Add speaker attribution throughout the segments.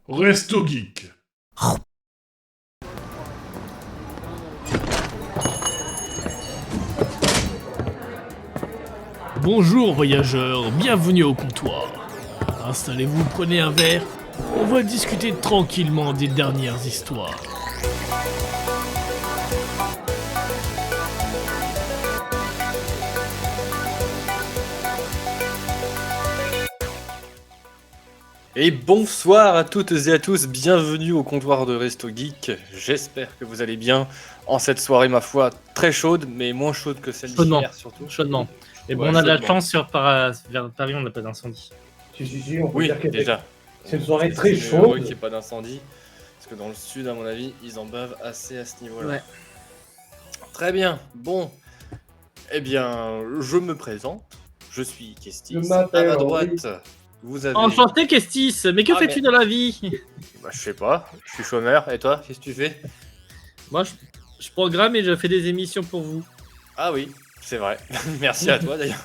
Speaker 1: Resto Geek.
Speaker 2: Bonjour voyageurs, bienvenue au comptoir. Installez-vous, prenez un verre, on va discuter tranquillement des dernières histoires.
Speaker 3: Et bonsoir à toutes et à tous, bienvenue au comptoir de Resto Geek. J'espère que vous allez bien en cette soirée, ma foi, très chaude, mais moins chaude que celle
Speaker 2: Chaudement.
Speaker 3: d'hier surtout.
Speaker 2: Chaudement. Et
Speaker 3: Ouais,
Speaker 2: bon, on a de la
Speaker 3: chaudement.
Speaker 2: chance vers Paris, on n'a pas d'incendie.
Speaker 4: Si, on peut
Speaker 3: Oui,
Speaker 4: dire que
Speaker 3: déjà.
Speaker 4: c'est une soirée
Speaker 3: On
Speaker 4: très
Speaker 3: est heureux
Speaker 4: chaude.
Speaker 3: qu'il n'y ait pas d'incendie, parce que dans le sud, à mon avis, ils en bavent assez à ce niveau-là.
Speaker 2: Ouais.
Speaker 3: Très bien, bon. Eh bien, je me présente, je suis Kestis.
Speaker 4: Je
Speaker 3: À
Speaker 4: m'appelle
Speaker 3: ma
Speaker 4: Henri.
Speaker 3: droite, vous avez...
Speaker 2: Enchanté Kestis, mais que
Speaker 3: Ah,
Speaker 2: fais-tu
Speaker 3: mais-
Speaker 2: dans la vie?
Speaker 3: Bah, je sais pas, je suis chômeur, et toi, qu'est-ce que tu fais?
Speaker 2: Moi, je programme et je fais des émissions pour vous.
Speaker 3: Ah oui, c'est vrai. Merci à toi d'ailleurs.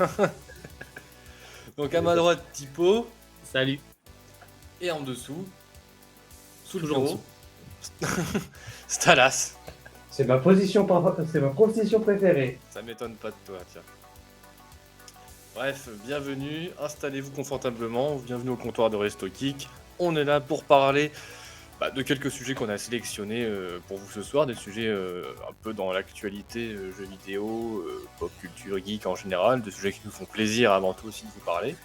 Speaker 3: Donc à ma droite, Tipo,
Speaker 2: Salut.
Speaker 3: et en dessous, sous le
Speaker 2: Toujours en
Speaker 3: bureau, Stalas.
Speaker 4: C'est ma position préférée.
Speaker 3: Ça m'étonne pas de toi, tiens. Bref, bienvenue, installez-vous confortablement, bienvenue au comptoir de Resto Geek. On est là pour parler de quelques sujets qu'on a sélectionnés pour vous ce soir, des sujets un peu dans l'actualité, jeux vidéo, pop culture, geek en général, des sujets qui nous font plaisir avant tout aussi de vous parler.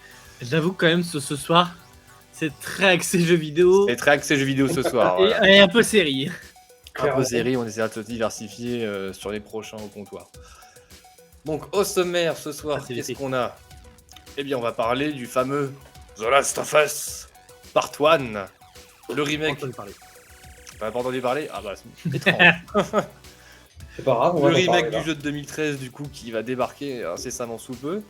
Speaker 2: J'avoue quand même, ce soir, c'est très axé jeux vidéo
Speaker 3: Et très axé jeux vidéo ce soir.
Speaker 2: et,
Speaker 3: Voilà.
Speaker 2: et un peu série.
Speaker 3: Un peu série, on essaiera de se diversifier sur les prochains au comptoir. Donc au sommaire ce soir,
Speaker 2: Ah, c'est
Speaker 3: qu'est-ce
Speaker 2: l'été.
Speaker 3: qu'on a? Eh bien on va parler du fameux The Last of Us Part 1, le remake. T'as pas entendu parler? Ah bah c'est étrange.
Speaker 4: C'est pas grave, on va
Speaker 3: Le
Speaker 4: en
Speaker 3: remake
Speaker 4: parler,
Speaker 3: du
Speaker 4: là.
Speaker 3: jeu de 2013 du coup qui va débarquer incessamment sous peu.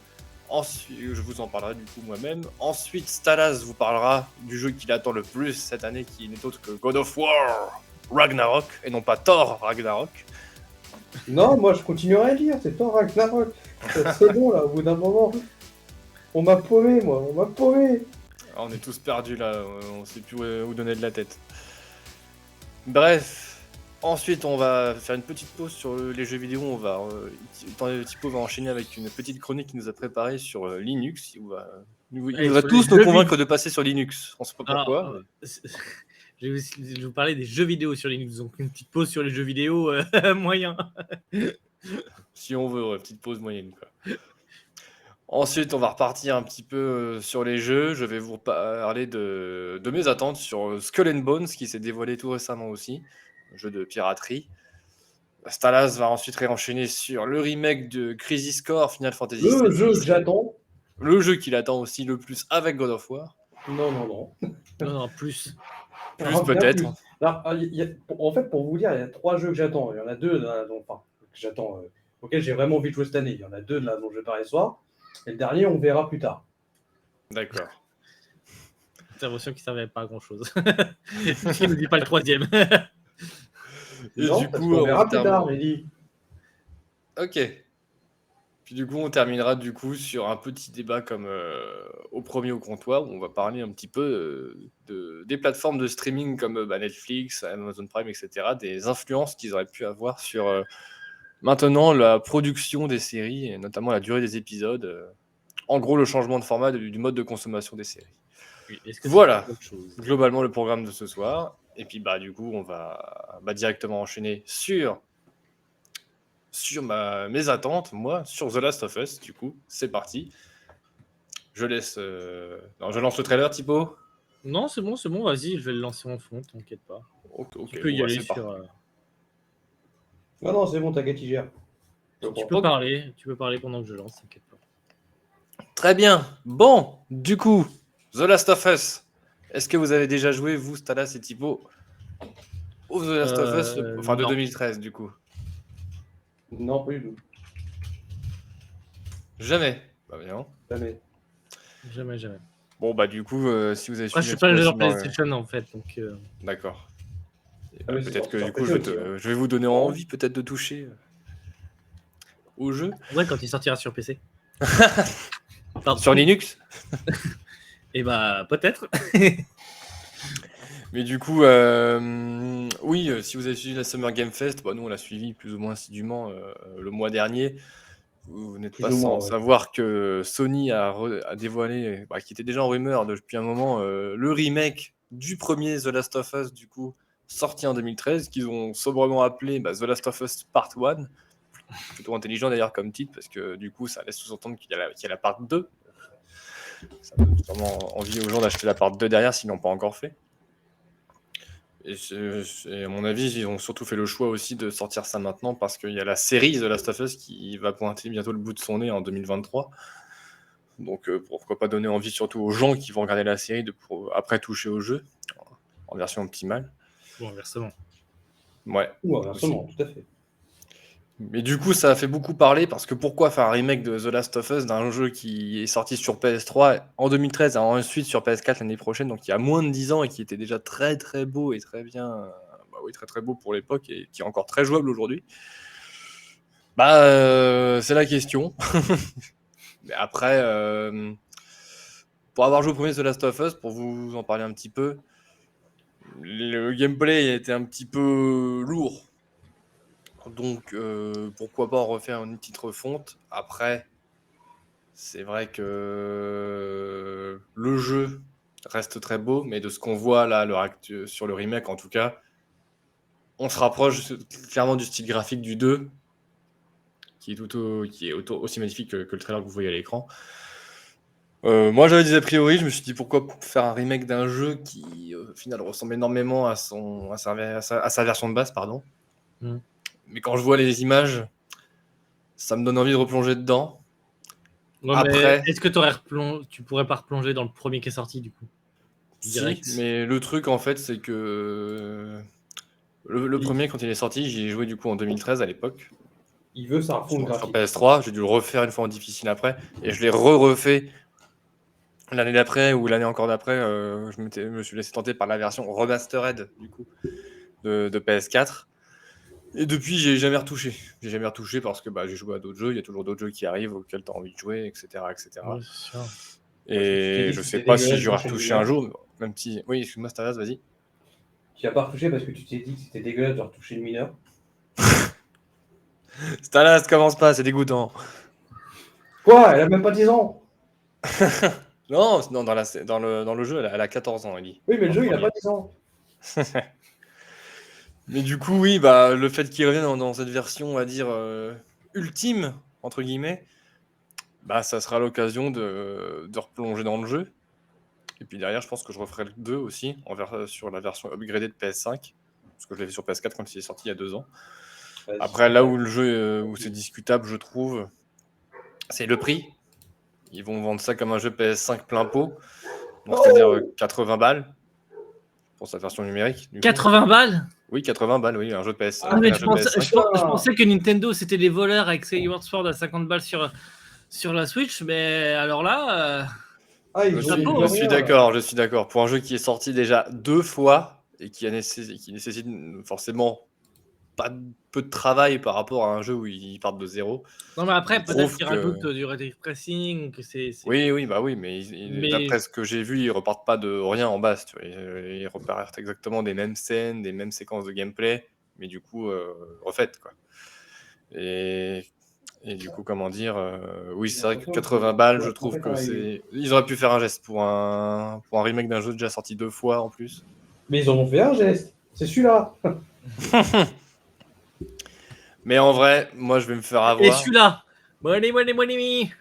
Speaker 3: Ensuite, je vous en parlerai du coup moi-même. Ensuite, Stalas vous parlera du jeu qu'il attend le plus cette année qui n'est autre que God of War Ragnarok et non pas Thor Ragnarok.
Speaker 4: Non, moi je continuerai à lire, c'est toi Ragnarok. C'est bon là, au bout d'un moment. On m'a paumé, moi, on m'a paumé.
Speaker 3: Ah, on est tous perdus là, on sait plus où donner de la tête. Bref, ensuite on va faire une petite pause sur les jeux vidéo. Tipo va enchaîner avec une petite chronique qu'il nous a préparée sur Linux. Il va
Speaker 2: sur
Speaker 3: tous
Speaker 2: les
Speaker 3: nous
Speaker 2: jeux
Speaker 3: convaincre de passer sur Linux. On sait pas pourquoi.
Speaker 2: Alors, je vais vous parler des jeux vidéo sur Linux, donc une petite pause sur les jeux vidéo moyen.
Speaker 3: Si on veut, ouais, petite pause moyenne quoi. Ensuite, on va repartir un petit peu sur les jeux. Je vais vous parler de mes attentes sur Skull and Bones qui s'est dévoilé tout récemment aussi, un jeu de piraterie. Stalas va ensuite réenchaîner sur le remake de Crisis Core Final Fantasy
Speaker 4: Le
Speaker 3: VII.
Speaker 4: jeu que j'attends.
Speaker 3: Le jeu qu'il attend aussi le plus avec God of War.
Speaker 4: Non.
Speaker 2: Non, plus.
Speaker 3: Plus
Speaker 4: Alors, bien
Speaker 3: peut-être.
Speaker 4: plus. Alors, en fait, pour vous dire, il y a 3 jeux que j'attends. Il y en a 2 là, que j'attends, auxquels j'ai vraiment envie de jouer cette année. Il y en a 2 là dont je vais parler ce soir. Et le dernier, on verra plus tard.
Speaker 3: D'accord.
Speaker 2: Intervention qui servait pas à grand chose. Il ne dit pas le troisième.
Speaker 3: Et
Speaker 4: Non,
Speaker 3: du
Speaker 4: parce
Speaker 3: coup,
Speaker 4: qu'on
Speaker 3: on
Speaker 4: verra plus
Speaker 3: termine-
Speaker 4: tard, j'ai dit.
Speaker 3: Ok. Puis du coup, on terminera du coup sur un petit débat comme au premier au comptoir où on va parler un petit peu des plateformes de streaming comme Netflix, Amazon Prime, etc. Des influences qu'ils auraient pu avoir sur maintenant la production des séries et notamment la durée des épisodes. En gros, le changement de format du mode de consommation des séries.
Speaker 2: Oui, est-ce que
Speaker 3: Voilà.
Speaker 2: c'est autre chose
Speaker 3: Globalement, le programme de ce soir. Et puis, du coup, on va directement enchaîner sur mes attentes, moi, sur The Last of Us, du coup, c'est parti. Je laisse... Non, je lance le trailer, Thibaut.
Speaker 2: Non, c'est bon, vas-y, je vais le lancer en fond, t'inquiète pas.
Speaker 3: Ok,
Speaker 2: Tu peux y
Speaker 3: bon,
Speaker 2: aller
Speaker 3: c'est parti.
Speaker 2: sur.
Speaker 4: Non, c'est bon, t'inquiète, il gère.
Speaker 2: Tu peux parler pendant que je lance, t'inquiète pas.
Speaker 3: Très bien. Bon, du coup, The Last of Us. Est-ce que vous avez déjà joué, vous, Stalas et Thibaut, au The Last of Us, de
Speaker 2: non.
Speaker 3: 2013, du coup?
Speaker 4: Non, plus du tout.
Speaker 3: Jamais. Bah, bien.
Speaker 4: Jamais.
Speaker 2: Jamais.
Speaker 3: Bon, du coup, si vous avez
Speaker 2: Moi, je
Speaker 3: suivi
Speaker 2: suis pas le joueur
Speaker 3: absolument,
Speaker 2: PlayStation en fait, donc.
Speaker 3: D'accord. Et
Speaker 4: Ah oui, c'est
Speaker 3: peut-être que
Speaker 4: sur
Speaker 3: du coup,
Speaker 4: PC aussi, hein.
Speaker 3: je vais vous donner envie peut-être de toucher au jeu.
Speaker 2: Ouais, quand il sortira sur PC. Pardon.
Speaker 3: Sur Linux.
Speaker 2: Et bah, peut-être.
Speaker 3: Mais du coup, oui, si vous avez suivi la Summer Game Fest, bah, nous on l'a suivi plus ou moins assidûment le mois dernier. Vous n'êtes
Speaker 4: Plus
Speaker 3: pas
Speaker 4: ou moins,
Speaker 3: sans
Speaker 4: ouais.
Speaker 3: savoir que Sony a dévoilé, qui était déjà en rumeur depuis un moment, le remake du premier The Last of Us, du coup, sorti en 2013, qu'ils ont sobrement appelé The Last of Us Part 1. Plutôt intelligent d'ailleurs comme titre, parce que du coup, ça laisse sous-entendre qu'il y a la part 2. Ça donne sûrement envie aux gens d'acheter la part 2 derrière s'ils l'ont pas encore fait. Et à mon avis, ils ont surtout fait le choix aussi de sortir ça maintenant parce qu'il y a la série The Last of Us qui va pointer bientôt le bout de son nez en 2023. Donc pourquoi pas donner envie surtout aux gens qui vont regarder la série après toucher au jeu en version optimale.
Speaker 1: Bon, inversement.
Speaker 3: Ouais.
Speaker 4: Ou inversement, tout à fait.
Speaker 3: Mais du coup, ça a fait beaucoup parler parce que pourquoi faire un remake de The Last of Us d'un jeu qui est sorti sur PS3 en 2013 et ensuite sur PS4 l'année prochaine, donc il y a moins de 10 ans et qui était déjà très très beau et très bien, très très beau pour l'époque et qui est encore très jouable aujourd'hui. C'est la question. Mais après, pour avoir joué au premier The Last of Us, pour vous en parler un petit peu, le gameplay était un petit peu lourd. Donc, pourquoi pas en refaire une petite refonte. Après, c'est vrai que le jeu reste très beau, mais de ce qu'on voit là sur le remake, en tout cas, on se rapproche clairement du style graphique du 2, qui est aussi magnifique que le trailer que vous voyez à l'écran. Moi, j'avais des a priori, je me suis dit pourquoi faire un remake d'un jeu qui, au final, ressemble énormément à sa version de base, pardon.
Speaker 1: Mm.
Speaker 3: Mais quand je vois les images, ça me donne envie de replonger dedans.
Speaker 1: Ouais,
Speaker 3: Après,
Speaker 1: est-ce que tu pourrais pas replonger dans le premier qui est sorti du coup? Direct.
Speaker 3: si, mais le truc en fait, c'est que le premier, quand il est sorti, j'y ai joué du coup en 2013 à l'époque.
Speaker 4: Il veut sa refonte
Speaker 3: Sur
Speaker 4: graphique.
Speaker 3: PS3, j'ai dû le refaire une fois en difficile après, et je l'ai refait l'année d'après ou l'année encore d'après. Je me suis laissé tenter par la version remastered du coup de PS4. Et depuis, j'ai jamais retouché. J'ai jamais retouché parce que j'ai joué à d'autres jeux, il y a toujours d'autres jeux qui arrivent auxquels tu as envie de jouer, etc. etc.
Speaker 1: Ouais, c'est sûr.
Speaker 3: Et je sais pas si j'aurai retouché un jour, même si. Oui, excuse-moi, Staras, vas-y.
Speaker 4: Tu n'as pas retouché parce que tu t'es dit que c'était dégueulasse de retoucher le mineur.
Speaker 3: Stalas, commence pas, c'est dégoûtant.
Speaker 4: Quoi? Elle a même pas 10 ans?
Speaker 3: Non, dans le jeu, elle a 14 ans, Ellie.
Speaker 4: Oui, mais le
Speaker 3: Dans
Speaker 4: jeu, il a
Speaker 3: premier.
Speaker 4: pas 10 ans.
Speaker 3: Mais du coup, oui, le fait qu'il revienne dans cette version, on va dire, ultime, entre guillemets, ça sera l'occasion de replonger dans le jeu. Et puis derrière, je pense que je referai le 2 aussi, sur la version upgradée de PS5, parce que je l'ai fait sur PS4 quand il est sorti il y a 2 ans.
Speaker 4: Vas-y.
Speaker 3: Après, là où le jeu, où c'est discutable, je trouve, c'est le prix. Ils vont vendre ça comme un jeu PS5 plein pot, donc c'est-à-dire 80 balles pour sa version numérique. Du coup.
Speaker 1: 80 balles?
Speaker 3: Oui, 80 balles, oui, un jeu de PS.
Speaker 4: Ah,
Speaker 1: mais
Speaker 3: un
Speaker 1: je
Speaker 3: jeu de PS5.
Speaker 1: pensais que Nintendo c'était des voleurs avec Skyward Sword à 50 balles sur la Switch, mais alors là.
Speaker 4: Ah, ils
Speaker 3: Je
Speaker 4: ont
Speaker 3: suis,
Speaker 4: mis
Speaker 3: je
Speaker 4: de
Speaker 3: suis
Speaker 4: rien,
Speaker 3: d'accord, je suis d'accord. Pour un jeu qui est sorti déjà 2 fois et qui nécessite forcément pas peu de travail par rapport à un jeu où ils partent de zéro.
Speaker 1: Non, mais après,
Speaker 3: Il
Speaker 1: peut-être
Speaker 3: prouve
Speaker 1: qu'ils
Speaker 3: que-
Speaker 1: rajoutent du ray tracing, que c'est.
Speaker 3: Oui, mais,
Speaker 1: Mais-
Speaker 3: d'après ce que j'ai vu, ils repartent pas de rien en base. Tu vois. Ils repartent exactement des mêmes scènes, des mêmes séquences de gameplay, mais du coup refaites, quoi. Et du coup, comment dire, oui, c'est vrai que 80 balles, je trouve que c'est. Ils auraient pu faire un geste pour un remake d'un jeu déjà sorti 2 fois en plus.
Speaker 4: Mais ils en ont fait un geste. C'est celui-là.
Speaker 3: Mais en vrai, moi, je vais me faire
Speaker 1: Et
Speaker 3: avoir.
Speaker 1: celui-là. Money.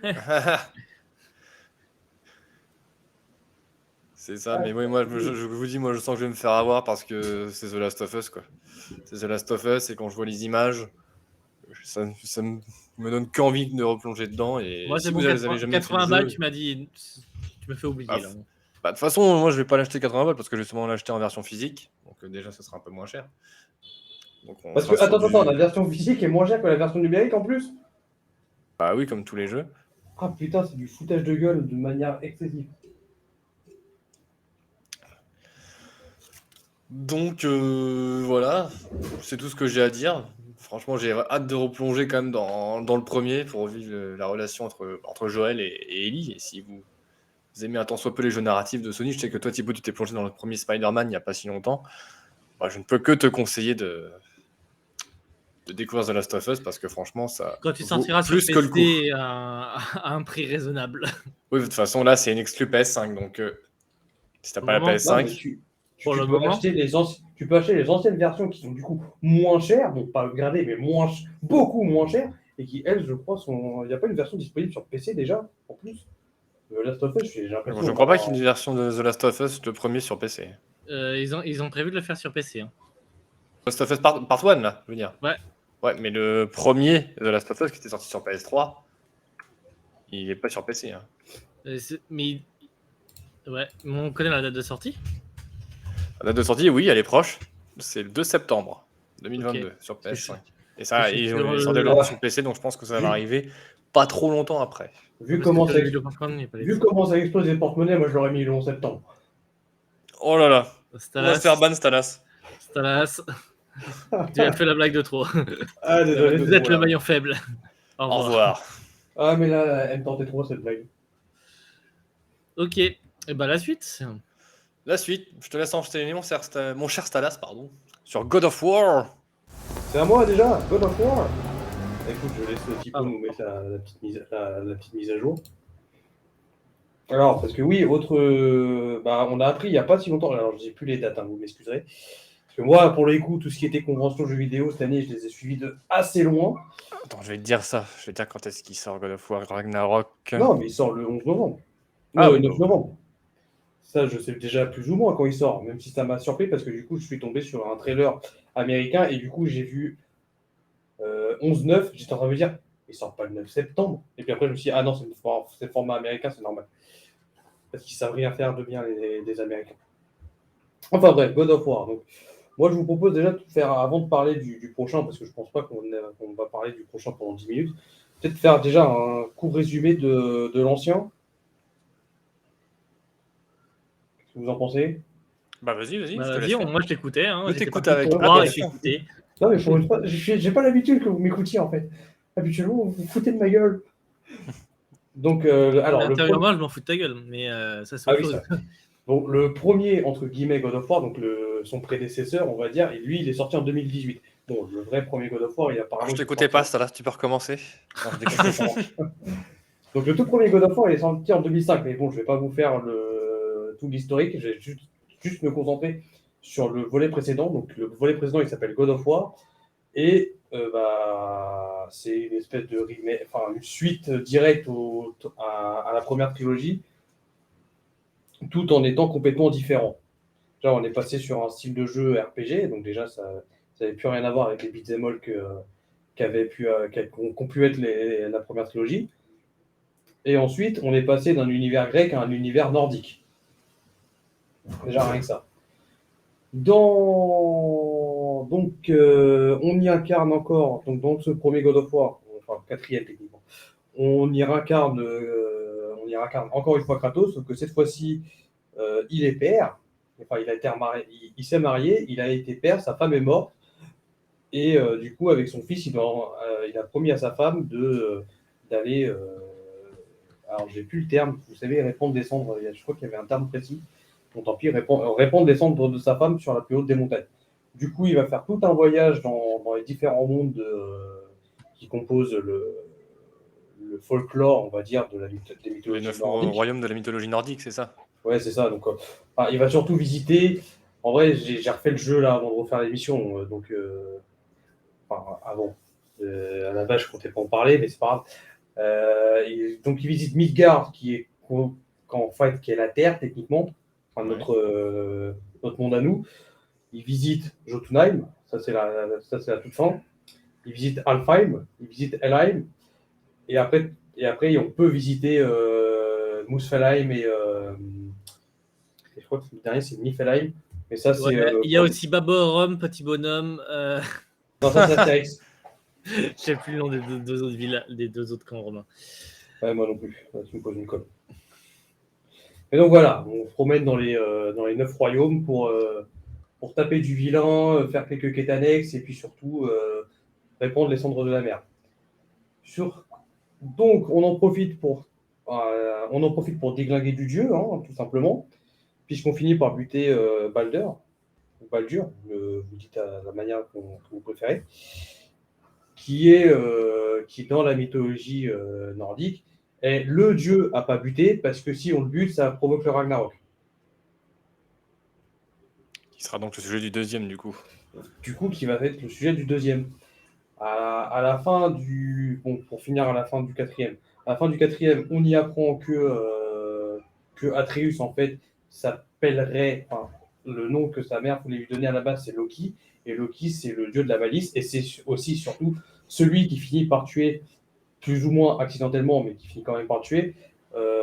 Speaker 3: C'est ça, mais oui, moi, je vous dis, moi, je sens que je vais me faire avoir parce que c'est The Last of Us, quoi. C'est The Last of Us, et quand je vois les images, ça me donne qu'envie de replonger dedans. Et
Speaker 1: Moi,
Speaker 3: si
Speaker 1: c'est
Speaker 3: vous
Speaker 1: bon,
Speaker 3: avez jamais fait
Speaker 1: 80
Speaker 3: le
Speaker 1: balles,
Speaker 3: jeu,
Speaker 1: tu m'as dit. Tu me fais oublier
Speaker 3: Ah,
Speaker 1: là.
Speaker 3: de toute façon, moi, je vais pas l'acheter 80 balles parce que je vais sûrement l'acheter en version physique. Donc, déjà, ça sera un peu moins cher. Donc, on
Speaker 4: Parce
Speaker 3: sera
Speaker 4: que,
Speaker 3: sur
Speaker 4: attends, la version physique est moins chère que la version numérique en plus.
Speaker 3: Bah oui, comme tous les jeux.
Speaker 4: Ah putain, c'est du foutage de gueule de manière excessive.
Speaker 3: Donc voilà, c'est tout ce que j'ai à dire. Franchement, j'ai hâte de replonger quand même dans le premier pour revivre la relation entre Joël et Ellie. Et aimez un tant soit peu les jeux narratifs de Sony, je sais que toi, Thibaut, tu t'es plongé dans le premier Spider-Man il n'y a pas si longtemps. Bah, je ne peux que te conseiller de découvrir The Last of Us parce que franchement, ça
Speaker 1: Quand tu
Speaker 3: vaut
Speaker 1: sortiras sur
Speaker 3: plus que le coup.
Speaker 1: PC à un prix raisonnable.
Speaker 3: Oui, de toute façon, là, c'est une exclu PS5, donc si t'as
Speaker 1: Au
Speaker 3: pas la
Speaker 1: moment,
Speaker 4: Non,
Speaker 3: PS5,
Speaker 4: mais
Speaker 1: pour le
Speaker 4: peux
Speaker 1: moment.
Speaker 4: acheter tu peux acheter les anciennes versions qui sont du coup moins chères, donc pas upgradées, mais beaucoup moins chères, et qui, elles, je crois, sont. Il n'y a pas une version disponible sur PC déjà, en plus. Last of Us, j'ai l'impression.
Speaker 3: je ne crois pas qu'il y ait une version de The Last of Us, le premier, sur PC.
Speaker 1: Ils ont prévu de le faire sur PC. Hein.
Speaker 3: Last of Us Part 1, là, je veux dire.
Speaker 1: Ouais.
Speaker 3: Ouais, mais le premier The Last of Us qui était sorti sur PS3, il est pas sur PC. Hein.
Speaker 1: Mais ouais, on connaît la date de sortie.
Speaker 3: La date de sortie, oui, elle est proche. C'est le 2 septembre 2022 sur PS5. Et ça,
Speaker 1: je suis
Speaker 3: ils
Speaker 1: sur,
Speaker 3: sont en développement sur PC, donc je pense que ça va arriver pas trop longtemps après.
Speaker 4: Vu
Speaker 1: Parce que
Speaker 4: comment
Speaker 1: sur
Speaker 4: ça,
Speaker 1: le Vidéopark, il n'y a pas les
Speaker 4: vu comment ça explose les porte-monnaies, moi je l'aurais mis le 11 septembre.
Speaker 3: Oh là là, on va
Speaker 1: Stalas,
Speaker 3: se faire ban, Stalas.
Speaker 1: Stalas, tu as fait la blague de trop.
Speaker 4: Ah, désolé.
Speaker 1: Vous êtes le maillon faible. Au
Speaker 3: Au
Speaker 1: revoir.
Speaker 3: revoir.
Speaker 4: Ah, mais là, elle me tentait trop cette blague.
Speaker 1: Ok, et bah la suite.
Speaker 3: La suite, je te laisse enchaîner, mon cher Stalas, pardon, sur God of War.
Speaker 4: C'est à moi déjà, God of War. Écoute, je laisse le typo
Speaker 1: Ah bon.
Speaker 4: nous mettre la petite mise à jour. Alors, parce que oui, on a appris il n'y a pas si longtemps, alors je n'ai plus les dates, hein, vous m'excuserez. Parce que moi, pour les coups, tout ce qui était convention jeux vidéo, cette année, je les ai suivis de assez loin.
Speaker 3: Attends, je vais te dire ça. Je vais te dire quand est-ce qu'il sort God of War Ragnarok.
Speaker 4: Non, mais il sort le 11 novembre.
Speaker 3: Ah
Speaker 4: Non, le
Speaker 3: oui,
Speaker 4: 9
Speaker 3: bon.
Speaker 4: novembre. Ça, je sais déjà plus ou moins quand il sort, même si ça m'a surpris parce que du coup, je suis tombé sur un trailer américain et du coup, j'ai vu 11-9. J'étais en train de me dire, il sort pas le 9 septembre. Et puis après, je me suis dit, ah non, c'est le format américain, c'est normal. Parce qu'ils savent rien faire de bien, les Américains. Enfin bref, God of War. Donc, moi, je vous propose déjà de faire, avant de parler du prochain, parce que je pense pas qu'on va parler du prochain pendant 10 minutes, peut-être faire déjà un court résumé de l'ancien. Qu'est-ce que vous en pensez?
Speaker 3: Bah vas-y,
Speaker 1: Bah,
Speaker 3: je te laisse
Speaker 1: vas-y,
Speaker 3: faire.
Speaker 1: moi je t'écoutais. Hein,
Speaker 3: Je
Speaker 1: j'étais
Speaker 3: t'écoute
Speaker 1: parti
Speaker 3: avec
Speaker 1: pour voir et
Speaker 3: attention.
Speaker 1: j'écoutais.
Speaker 4: Non, mais pour une fois, j'ai pas l'habitude que vous m'écoutiez, en fait. Habituellement, vous vous foutez de ma gueule. Donc, alors,
Speaker 1: Intérieurement, je m'en fous de ta gueule, mais ça c'est
Speaker 4: Ah
Speaker 1: autre
Speaker 4: oui,
Speaker 1: chose.
Speaker 4: ça. Bon, le premier, entre guillemets, God of War, donc son prédécesseur, on va dire, et lui, il est sorti en 2018. Bon, le vrai premier God of War, il a apparemment.
Speaker 3: Je t'écoutais pas, Stalas, tu peux recommencer. Non, je déconne.
Speaker 4: Donc, le tout premier God of War, il est sorti en 2005. Mais bon, je vais pas vous faire tout l'historique. Je vais juste me concentrer sur le volet précédent. Donc, le volet précédent, il s'appelle God of War. Et c'est une espèce de remake, enfin, une suite directe à la première trilogie, tout en étant complètement différent. Là, on est passé sur un style de jeu RPG, donc déjà, ça n'avait plus rien à voir avec les beat'em all qu'ont pu être la première trilogie. Et ensuite, on est passé d'un univers grec à un univers nordique. Déjà, rien que ça. Donc, on y incarne encore, donc dans ce premier God of War, enfin, quatrième techniquement, on y incarne encore une fois Kratos, sauf que cette fois-ci, il est père. Enfin, il s'est marié, il a été père, sa femme est morte. Et du coup, avec son fils, il a promis à sa femme d'aller. Alors, j'ai plus le terme, vous savez, répondre, descendre. Je crois qu'il y avait un terme précis. Bon, tant pis, répondre, descendre de sa femme sur la plus haute des montagnes. Du coup, il va faire tout un voyage dans les différents mondes qui composent le folklore, on va dire, des mythologies
Speaker 3: Les 9
Speaker 4: nordiques.
Speaker 3: royaumes de la mythologie nordique, c'est ça?
Speaker 4: Ouais, c'est ça. Donc, il va surtout visiter. En vrai, j'ai refait le jeu là avant de refaire l'émission. Avant. À la base, je comptais pas en parler, mais c'est pas grave. Donc, il visite Midgard, qui est la Terre, techniquement. Enfin, notre monde à nous. Il visite Jotunheim. Ça, c'est la toute fin. Il visite Alfheim. Il visite Helheim. Et après, on peut visiter Muspelheim et je crois que le dernier, c'est Niflheim. Mais ça, c'est.
Speaker 1: Il y a aussi Baborum, Petit Bonhomme.
Speaker 4: Non, ça, c'est Astérix.
Speaker 1: Je sais plus le nom des deux autres villes, des deux autres camps romains.
Speaker 4: Ouais, moi non plus. Tu me poses une colle. Et donc voilà, on se promène dans les 9 royaumes pour taper du vilain, faire quelques quêtes annexes et puis surtout répandre les cendres de la mer. Donc, on en profite pour on en profite pour déglinguer du dieu, hein, tout simplement, puisqu'on finit par buter Balder, ou Baldur, vous dites à la manière que vous préférez, qui dans la mythologie nordique est le dieu à pas buter, parce que si on le bute, ça provoque le Ragnarok.
Speaker 3: Qui sera donc le sujet du deuxième, du coup.
Speaker 4: Du coup, qui va être le sujet du deuxième. À la fin du... Bon, pour finir à la fin du quatrième. À la fin du quatrième, on y apprend que Atreus, en fait, s'appellerait... Enfin, le nom que sa mère voulait lui donner à la base, c'est Loki. Et Loki, c'est le dieu de la malice. Et c'est aussi, surtout, celui qui finit par tuer, plus ou moins accidentellement, mais qui finit quand même par tuer,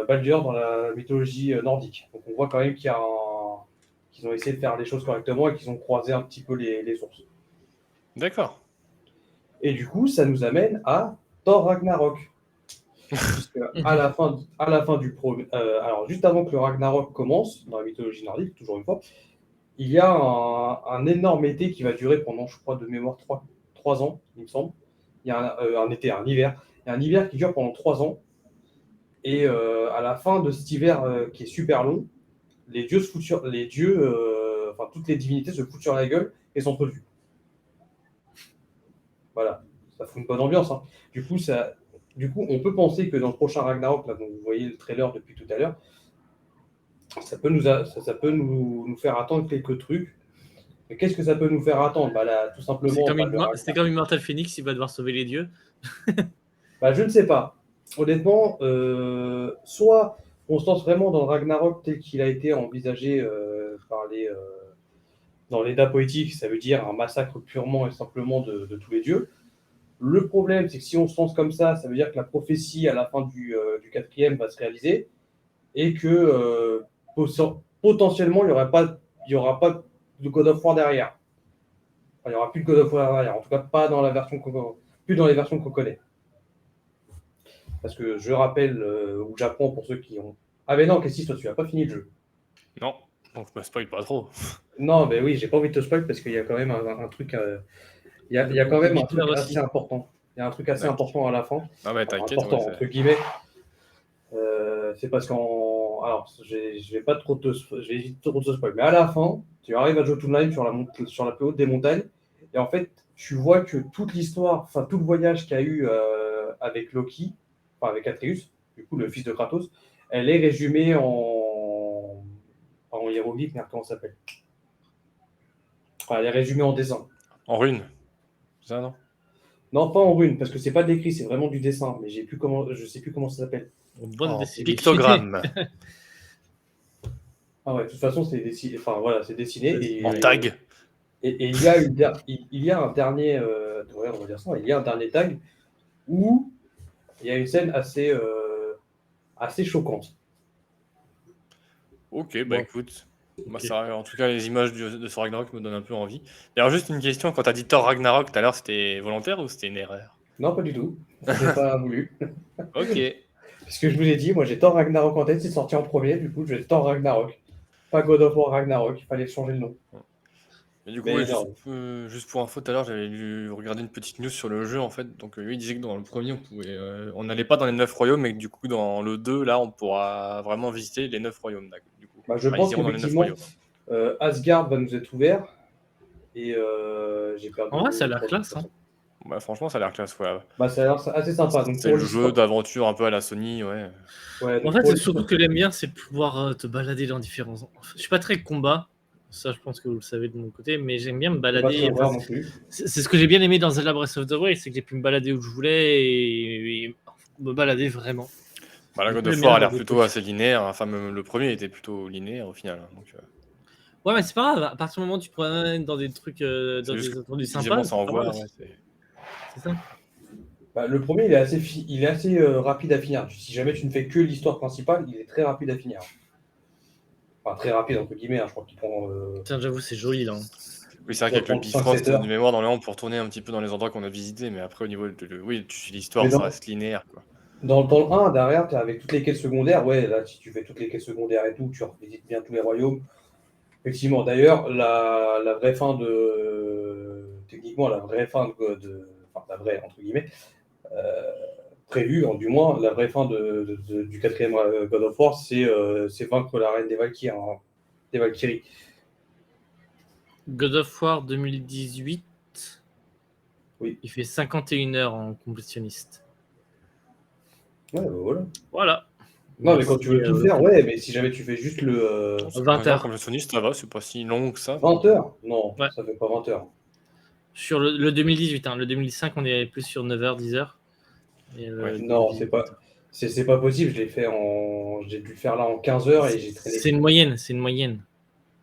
Speaker 4: Baldur dans la mythologie nordique. Donc on voit quand même qu'ils ont essayé de faire les choses correctement et qu'ils ont croisé un petit peu les sources.
Speaker 3: D'accord.
Speaker 4: Et du coup, ça nous amène à Thor Ragnarok. Puisque à la fin du premier. Alors, juste avant que le Ragnarok commence, dans la mythologie nordique, toujours une fois, il y a un énorme été qui va durer pendant, je crois, de mémoire, 3 ans, il me semble. Il y a un été, un hiver. Il y a un hiver qui dure pendant 3 ans. Et à la fin de cet hiver qui est super long, les dieux enfin, toutes les divinités se foutent sur la gueule et s'entretuent. Voilà, ça fout une bonne ambiance. Hein. Du coup, on peut penser que dans le prochain Ragnarok, là, dont vous voyez le trailer depuis tout à l'heure, ça peut nous faire attendre quelques trucs. Mais qu'est-ce que ça peut nous faire attendre là, tout simplement.
Speaker 1: C'était comme Immortal Phoenix, il va devoir sauver les dieux.
Speaker 4: Je ne sais pas. Honnêtement, soit on se lance vraiment dans le Ragnarok tel qu'il a été envisagé dans l'état poétique, ça veut dire un massacre purement et simplement de tous les dieux. Le problème, c'est que si on se lance comme ça veut dire que la prophétie à la fin du quatrième va se réaliser et que potentiellement, il n'y aura pas de God of War derrière. Enfin, il n'y aura plus de God of War derrière. En tout cas, pas dans la version plus dans les versions qu'on connaît. Parce que je rappelle, ou j'apprends pour ceux qui ont... Ah mais non, Cassis, toi, tu n'as pas fini le jeu.
Speaker 3: Non, donc je me spoil pas trop.
Speaker 4: Non, mais oui, j'ai pas envie de te spoil parce qu'il y a quand même un truc... Il y a quand même un truc assez important. Il y a un truc assez important à la fin.
Speaker 3: Ah ouais, t'inquiète.
Speaker 4: Important, entre guillemets. C'est parce alors, je vais pas trop je vais éviter trop de te spoil. Mais à la fin, tu arrives à Jotunheim sur la plus haute des montagnes. Et en fait, tu vois que toute l'histoire, enfin tout le voyage qu'il y a eu avec Loki, enfin avec Atreus, du coup le fils de Kratos, elle est résumée en hiéroglyphe, mais comment ça s'appelle? Enfin, elle est résumée en dessin.
Speaker 3: En rune. C'est ça, non?
Speaker 4: Non, pas en rune, parce que c'est pas décrit, c'est vraiment du dessin, mais je sais plus comment ça s'appelle.
Speaker 3: Pictogramme.
Speaker 4: Ah ouais, de toute façon, c'est dessiné. Enfin voilà, c'est dessiné.
Speaker 3: En tag.
Speaker 4: Et il y a un dernier, ouais, on va dire ça, il y a un dernier tag où il y a une scène assez choquante.
Speaker 3: Ok,
Speaker 1: Bon.
Speaker 3: écoute. Moi,
Speaker 1: Ok.
Speaker 3: ça, en tout cas, les images de ce Ragnarok me donnent un peu envie. D'ailleurs, juste une question, quand t'as dit Thor Ragnarok tout à l'heure, c'était volontaire ou c'était une erreur?
Speaker 4: Non, pas du tout. Je n'ai pas voulu.
Speaker 3: Ok.
Speaker 4: Parce que je vous ai dit, moi j'ai Thor Ragnarok en tête, c'est sorti en premier, du coup j'ai Thor Ragnarok. Pas God of War Ragnarok, il fallait changer le nom.
Speaker 3: Mais du coup,
Speaker 4: Mais
Speaker 3: ouais,
Speaker 4: non.
Speaker 3: juste pour info, tout à l'heure, j'avais regardé une petite news sur le jeu, en fait. Donc, lui, il disait que dans le premier, on n'allait pas dans les 9 royaumes, mais que du coup, dans le 2, là, on pourra vraiment visiter les 9 royaumes. Du coup.
Speaker 4: Je
Speaker 3: Enfin,
Speaker 4: pense
Speaker 3: ils iront dans les 9
Speaker 4: qu'effectivement,
Speaker 3: royaumes.
Speaker 4: Asgard va nous être ouvert. Et j'ai perdu.
Speaker 1: En vrai, ça a l'air classe. Hein.
Speaker 3: Bah, franchement, ça a l'air classe, ouais.
Speaker 4: Ça a l'air assez sympa. Donc,
Speaker 3: C'est le jeu d'aventure un peu à la Sony, ouais.
Speaker 4: Ouais,
Speaker 1: En fait, c'est surtout que j'aime bien, c'est pouvoir te balader dans différents. Je suis pas très combat, ça je pense que vous le savez de mon côté, mais j'aime bien me balader.
Speaker 4: Enfin, non plus.
Speaker 1: C'est ce que j'ai bien aimé dans Zelda Breath of the Wild, c'est que j'ai pu me balader où je voulais et me balader vraiment.
Speaker 3: Bah, la God of War a l'air plutôt assez linéaire. Enfin, même le premier était plutôt linéaire au final. Donc,
Speaker 1: ouais, mais c'est pas grave. À partir du moment où tu te promènes dans des trucs, dans des attendus sympas,
Speaker 3: ça envoie.
Speaker 1: C'est ça.
Speaker 4: Le premier, il est assez rapide à finir. Si jamais tu ne fais que l'histoire principale, il est très rapide à finir. Enfin, très rapide, entre guillemets. Je crois qu'il prend.
Speaker 1: Tiens, j'avoue, c'est joli là.
Speaker 3: Oui, c'est vrai qu'avec le Bifrost de mémoire, dans le on peut retourner un petit peu dans les endroits qu'on a visités, mais après, au niveau de. Oui, tu suis l'histoire, ça reste linéaire. Quoi.
Speaker 4: Dans le 1, derrière, tu es avec toutes les quêtes secondaires. Ouais, là, si tu fais toutes les quêtes secondaires et tout, tu revisites bien tous les royaumes. Effectivement, d'ailleurs, la vraie fin de. Techniquement, la vraie fin de. Enfin, la vraie, entre guillemets. prévu, du moins, la vraie fin du 4e God of War, c'est vaincre la reine des Valkyries. Hein, des Valkyries.
Speaker 1: God of War 2018,
Speaker 4: Oui.
Speaker 1: il fait 51 heures en complétionniste.
Speaker 4: Ouais, bah voilà.
Speaker 1: Voilà.
Speaker 4: Non, mais quand tu veux tout faire, ouais, mais si jamais tu fais juste le
Speaker 1: 20 heures.
Speaker 3: Complétionniste, ça va, c'est pas si long que ça.
Speaker 4: 20 heures, non,
Speaker 1: Ouais.
Speaker 4: ça fait pas 20 heures.
Speaker 1: Sur le 2018, hein. Le 2005, on est plus sur 9 heures, 10 heures. Et
Speaker 3: Ouais.
Speaker 4: Non, c'est pas possible. J'ai dû le faire là en 15 heures et j'ai traîné.
Speaker 1: C'est une moyenne, c'est une moyenne.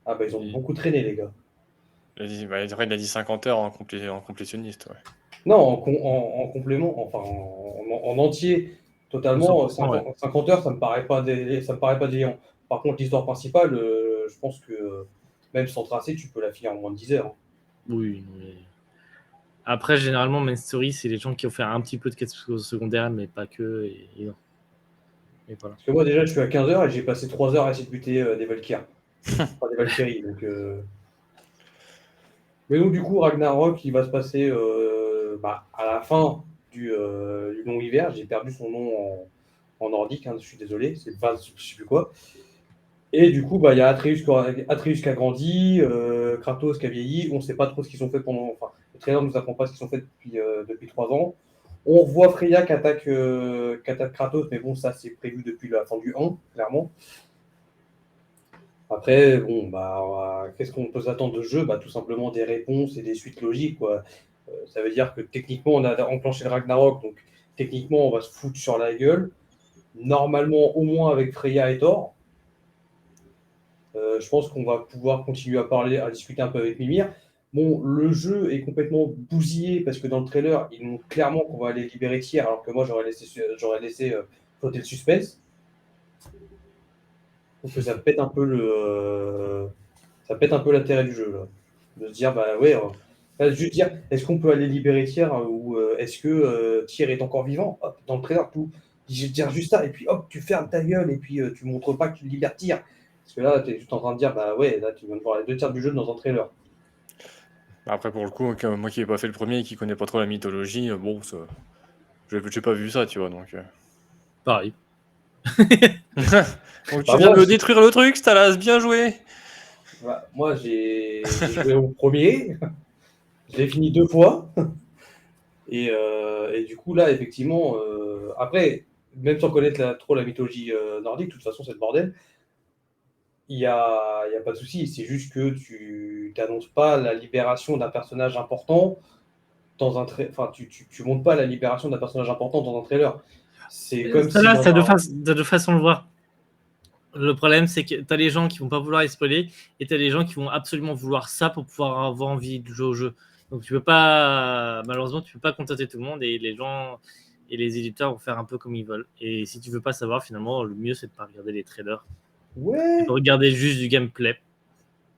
Speaker 4: Ah bah ils ont beaucoup traîné, les gars.
Speaker 3: Il a dit 50 heures en complétionniste. Ouais.
Speaker 4: Non, en complément, enfin en entier, totalement,
Speaker 1: 100%,
Speaker 4: 50 heures, ça me paraît pas déliant. Par contre, l'histoire principale, je pense que même sans tracer, tu peux la finir en moins de 10 heures. Hein.
Speaker 1: Oui. Mais... Après, généralement, Main Story, c'est les gens qui ont fait un petit peu de quête secondaire, mais pas que. Et non. Et voilà.
Speaker 4: Parce que moi, déjà, je suis à 15 heures et j'ai passé 3 heures à essayer de buter des Valkyries. Pas des Valkyries, donc... Mais donc, du coup, Ragnarok, il va se passer à la fin du long hiver. J'ai perdu son nom en nordique, hein, je suis désolé, c'est pas, je sais plus quoi. Et du coup, il y a Atreus qui a grandi, Kratos qui a vieilli. On ne sait pas trop ce qu'ils ont fait pendant. Enfin, le trailer ne nous apprend pas ce qu'ils ont fait depuis 3 ans. On revoit Freya qui attaque Kratos, mais bon, ça c'est prévu depuis la fin du 1, clairement. Après, bon, qu'est-ce qu'on peut s'attendre de ce jeu? Tout simplement des réponses et des suites logiques, quoi. Ça veut dire que techniquement, on a enclenché le Ragnarok, donc techniquement, on va se foutre sur la gueule. Normalement, au moins avec Freya et Thor. Je pense qu'on va pouvoir continuer à discuter un peu avec Mimir. Bon, le jeu est complètement bousillé parce que dans le trailer, ils montrent clairement qu'on va aller libérer Tyr, alors que moi, j'aurais laissé flotter le suspense. Donc ça pète un peu l'intérêt du jeu, là. De se dire, juste dire, est-ce qu'on peut aller libérer Tyr ou est-ce que Tyr est encore vivant? Hop, dans le trailer, tout. Dire juste ça, et puis hop, tu fermes ta gueule, et puis tu montres pas que tu libères Tyr. Parce que là, tu es juste en train de dire, là, tu viens de voir les 2 tiers du jeu dans un trailer.
Speaker 3: Après, pour le coup, moi qui n'ai pas fait le premier et qui connais pas trop la mythologie, bon, ça... j'ai pas vu ça, tu vois, donc...
Speaker 1: Pareil.
Speaker 3: Donc tu viens de me détruire le truc, Stalas, bien joué.
Speaker 4: Moi, j'ai joué au premier, je l'ai fini 2 fois, et du coup, là, effectivement, après, même sans connaître trop la mythologie nordique, de toute façon, c'est le bordel, il n'y a pas de souci, c'est juste que tu n'annonces pas la libération d'un personnage important dans un trailer. Enfin, tu montres pas la libération d'un personnage important dans un trailer. C'est comme
Speaker 1: ça, là,
Speaker 4: si...
Speaker 1: t'as deux façons de le voir. Le problème, c'est que tu as les gens qui vont pas vouloir spoiler et tu as les gens qui vont absolument vouloir ça pour pouvoir avoir envie de jouer au jeu. Donc tu peux pas, malheureusement, tu peux pas contenter tout le monde et les gens et les éditeurs vont faire un peu comme ils veulent. Et si tu veux pas savoir, finalement, le mieux c'est de pas regarder les trailers.
Speaker 4: Ouais.
Speaker 1: De regarder juste du gameplay.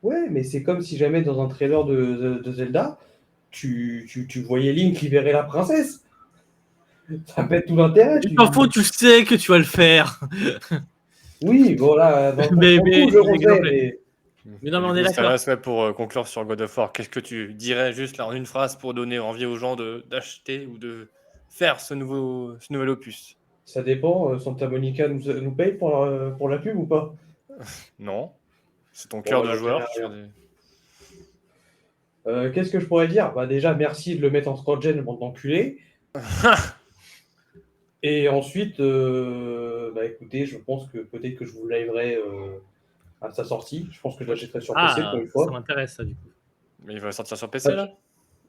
Speaker 4: Ouais, mais c'est comme si jamais dans un trailer de Zelda, tu voyais Link libérer la princesse. Ça pète tout l'intérêt.
Speaker 1: Tu t'en fous, tu sais que tu vas le faire.
Speaker 4: Oui, voilà.
Speaker 1: Mais
Speaker 3: non, mais on est d'accord. Pour conclure sur God of War, qu'est-ce que tu dirais juste là en une phrase pour donner envie aux gens d'acheter ou de faire ce nouvel opus?
Speaker 4: Ça dépend. Santa Monica nous paye pour la pub ou pas?
Speaker 3: Non. C'est ton cœur de joueur.
Speaker 4: Qu'est-ce que je pourrais dire? Déjà, merci de le mettre en scroll-gen, bande d'enculés. Et ensuite, écoutez, je pense que peut-être que je vous liverai à sa sortie. Je pense que je l'achèterai sur PC pour une fois.
Speaker 1: Ça m'intéresse, ça, du coup.
Speaker 3: Mais il va sortir sur PC, là?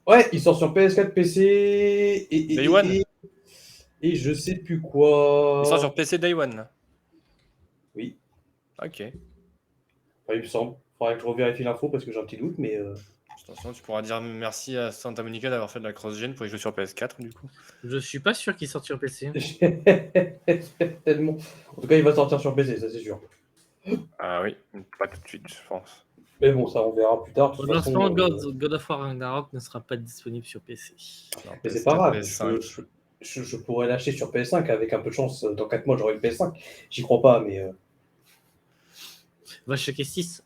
Speaker 4: Ouais, il sort sur PS4, PC
Speaker 3: Day One.
Speaker 4: Et je sais plus quoi.
Speaker 3: Il sort sur PC Day One, là?
Speaker 4: Oui.
Speaker 3: Ok.
Speaker 4: Enfin, il me semble. Faudrait que je revérifie l'info parce que j'ai un petit doute, mais...
Speaker 3: Attention, tu pourras dire merci à Santa Monica d'avoir fait de la cross-gen pour y jouer sur PS4, du coup.
Speaker 1: Je suis pas sûr qu'il sorte sur PC.
Speaker 4: Tellement. En tout cas, il va sortir sur PC, ça c'est sûr.
Speaker 3: Ah oui, pas tout de suite, je pense.
Speaker 4: Mais bon, ça on verra plus tard.
Speaker 1: Pour l'instant, God of War Ragnarok ne sera pas disponible sur PC.
Speaker 3: Non,
Speaker 4: mais c'est pas grave, je pourrais l'acheter sur PS5 avec un peu de chance. Dans 4 mois, j'aurai une PS5. J'y crois pas, mais...
Speaker 1: Va checker 6.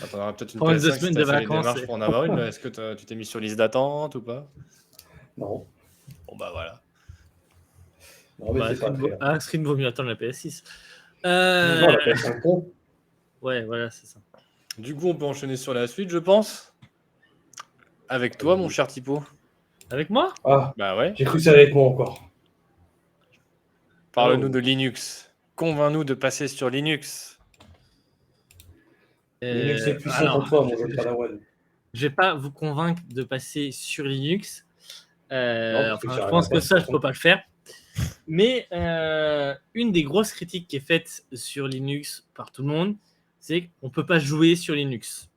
Speaker 3: Attends, on aura peut-être une
Speaker 1: PS5
Speaker 3: 2
Speaker 1: semaines de vacances.
Speaker 3: Pour en avoir une. Est-ce que tu t'es mis sur liste d'attente ou pas?
Speaker 4: Non.
Speaker 3: Bon, bah voilà.
Speaker 4: Non, mais
Speaker 1: Bah,
Speaker 4: c'est pas très grave.
Speaker 1: Screen vaut mieux attendre la PS6.
Speaker 4: Non, la PS5 Pro.
Speaker 1: Ouais, voilà, c'est ça.
Speaker 3: Du coup, on peut enchaîner sur la suite, je pense. Avec toi, mon cher Tipo.
Speaker 1: Avec moi?
Speaker 4: Ah,
Speaker 3: Bah ouais.
Speaker 4: j'ai cru que ça allait être moi encore.
Speaker 3: Parle-nous
Speaker 1: Oh.
Speaker 3: de Linux. Convainc-nous de passer sur Linux.
Speaker 4: Linux est puissant
Speaker 1: Alors,
Speaker 4: pour toi, mon jeune Padawan.
Speaker 1: je vais pas vous convaincre de passer sur Linux.
Speaker 4: Non, parce que
Speaker 1: Enfin,
Speaker 4: j'ai
Speaker 1: je
Speaker 4: rien
Speaker 1: pense
Speaker 4: à
Speaker 1: que
Speaker 4: faire,
Speaker 1: ça,
Speaker 4: de
Speaker 1: je
Speaker 4: toute
Speaker 1: peux pas le faire. Mais une des grosses critiques qui est faite sur Linux par tout le monde, c'est qu'on peut pas jouer sur Linux.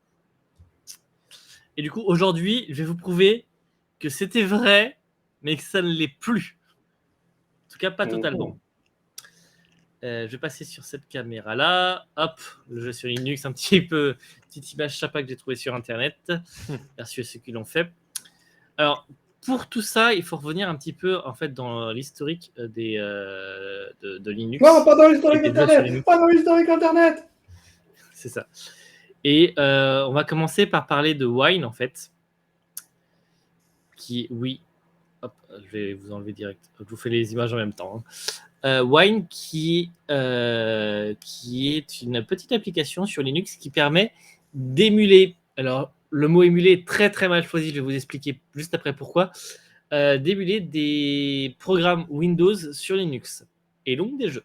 Speaker 1: Et du coup, aujourd'hui, je vais vous prouver que c'était vrai, mais que ça ne l'est plus. En tout cas, pas totalement. Je vais passer sur cette caméra-là. Hop, le jeu sur Linux, un petit peu, petite image sympa que j'ai trouvée sur Internet. Merci à ceux qui l'ont fait. Alors, pour tout ça, il faut revenir un petit peu en fait dans l'historique de Linux.
Speaker 4: Non, pas dans l'historique
Speaker 1: Et des jeux sur
Speaker 4: Internet.
Speaker 1: Linux.
Speaker 4: Pas dans l'historique Internet.
Speaker 1: C'est ça. Et on va commencer par parler de Wine, en fait. Qui, oui, hop, je vais vous enlever direct. Je vous fais les images en même temps. Wine, qui est une petite application sur Linux qui permet d'émuler. Alors, le mot émuler est très très mal choisi. Je vais vous expliquer juste après pourquoi. D'émuler des programmes Windows sur Linux et donc des jeux.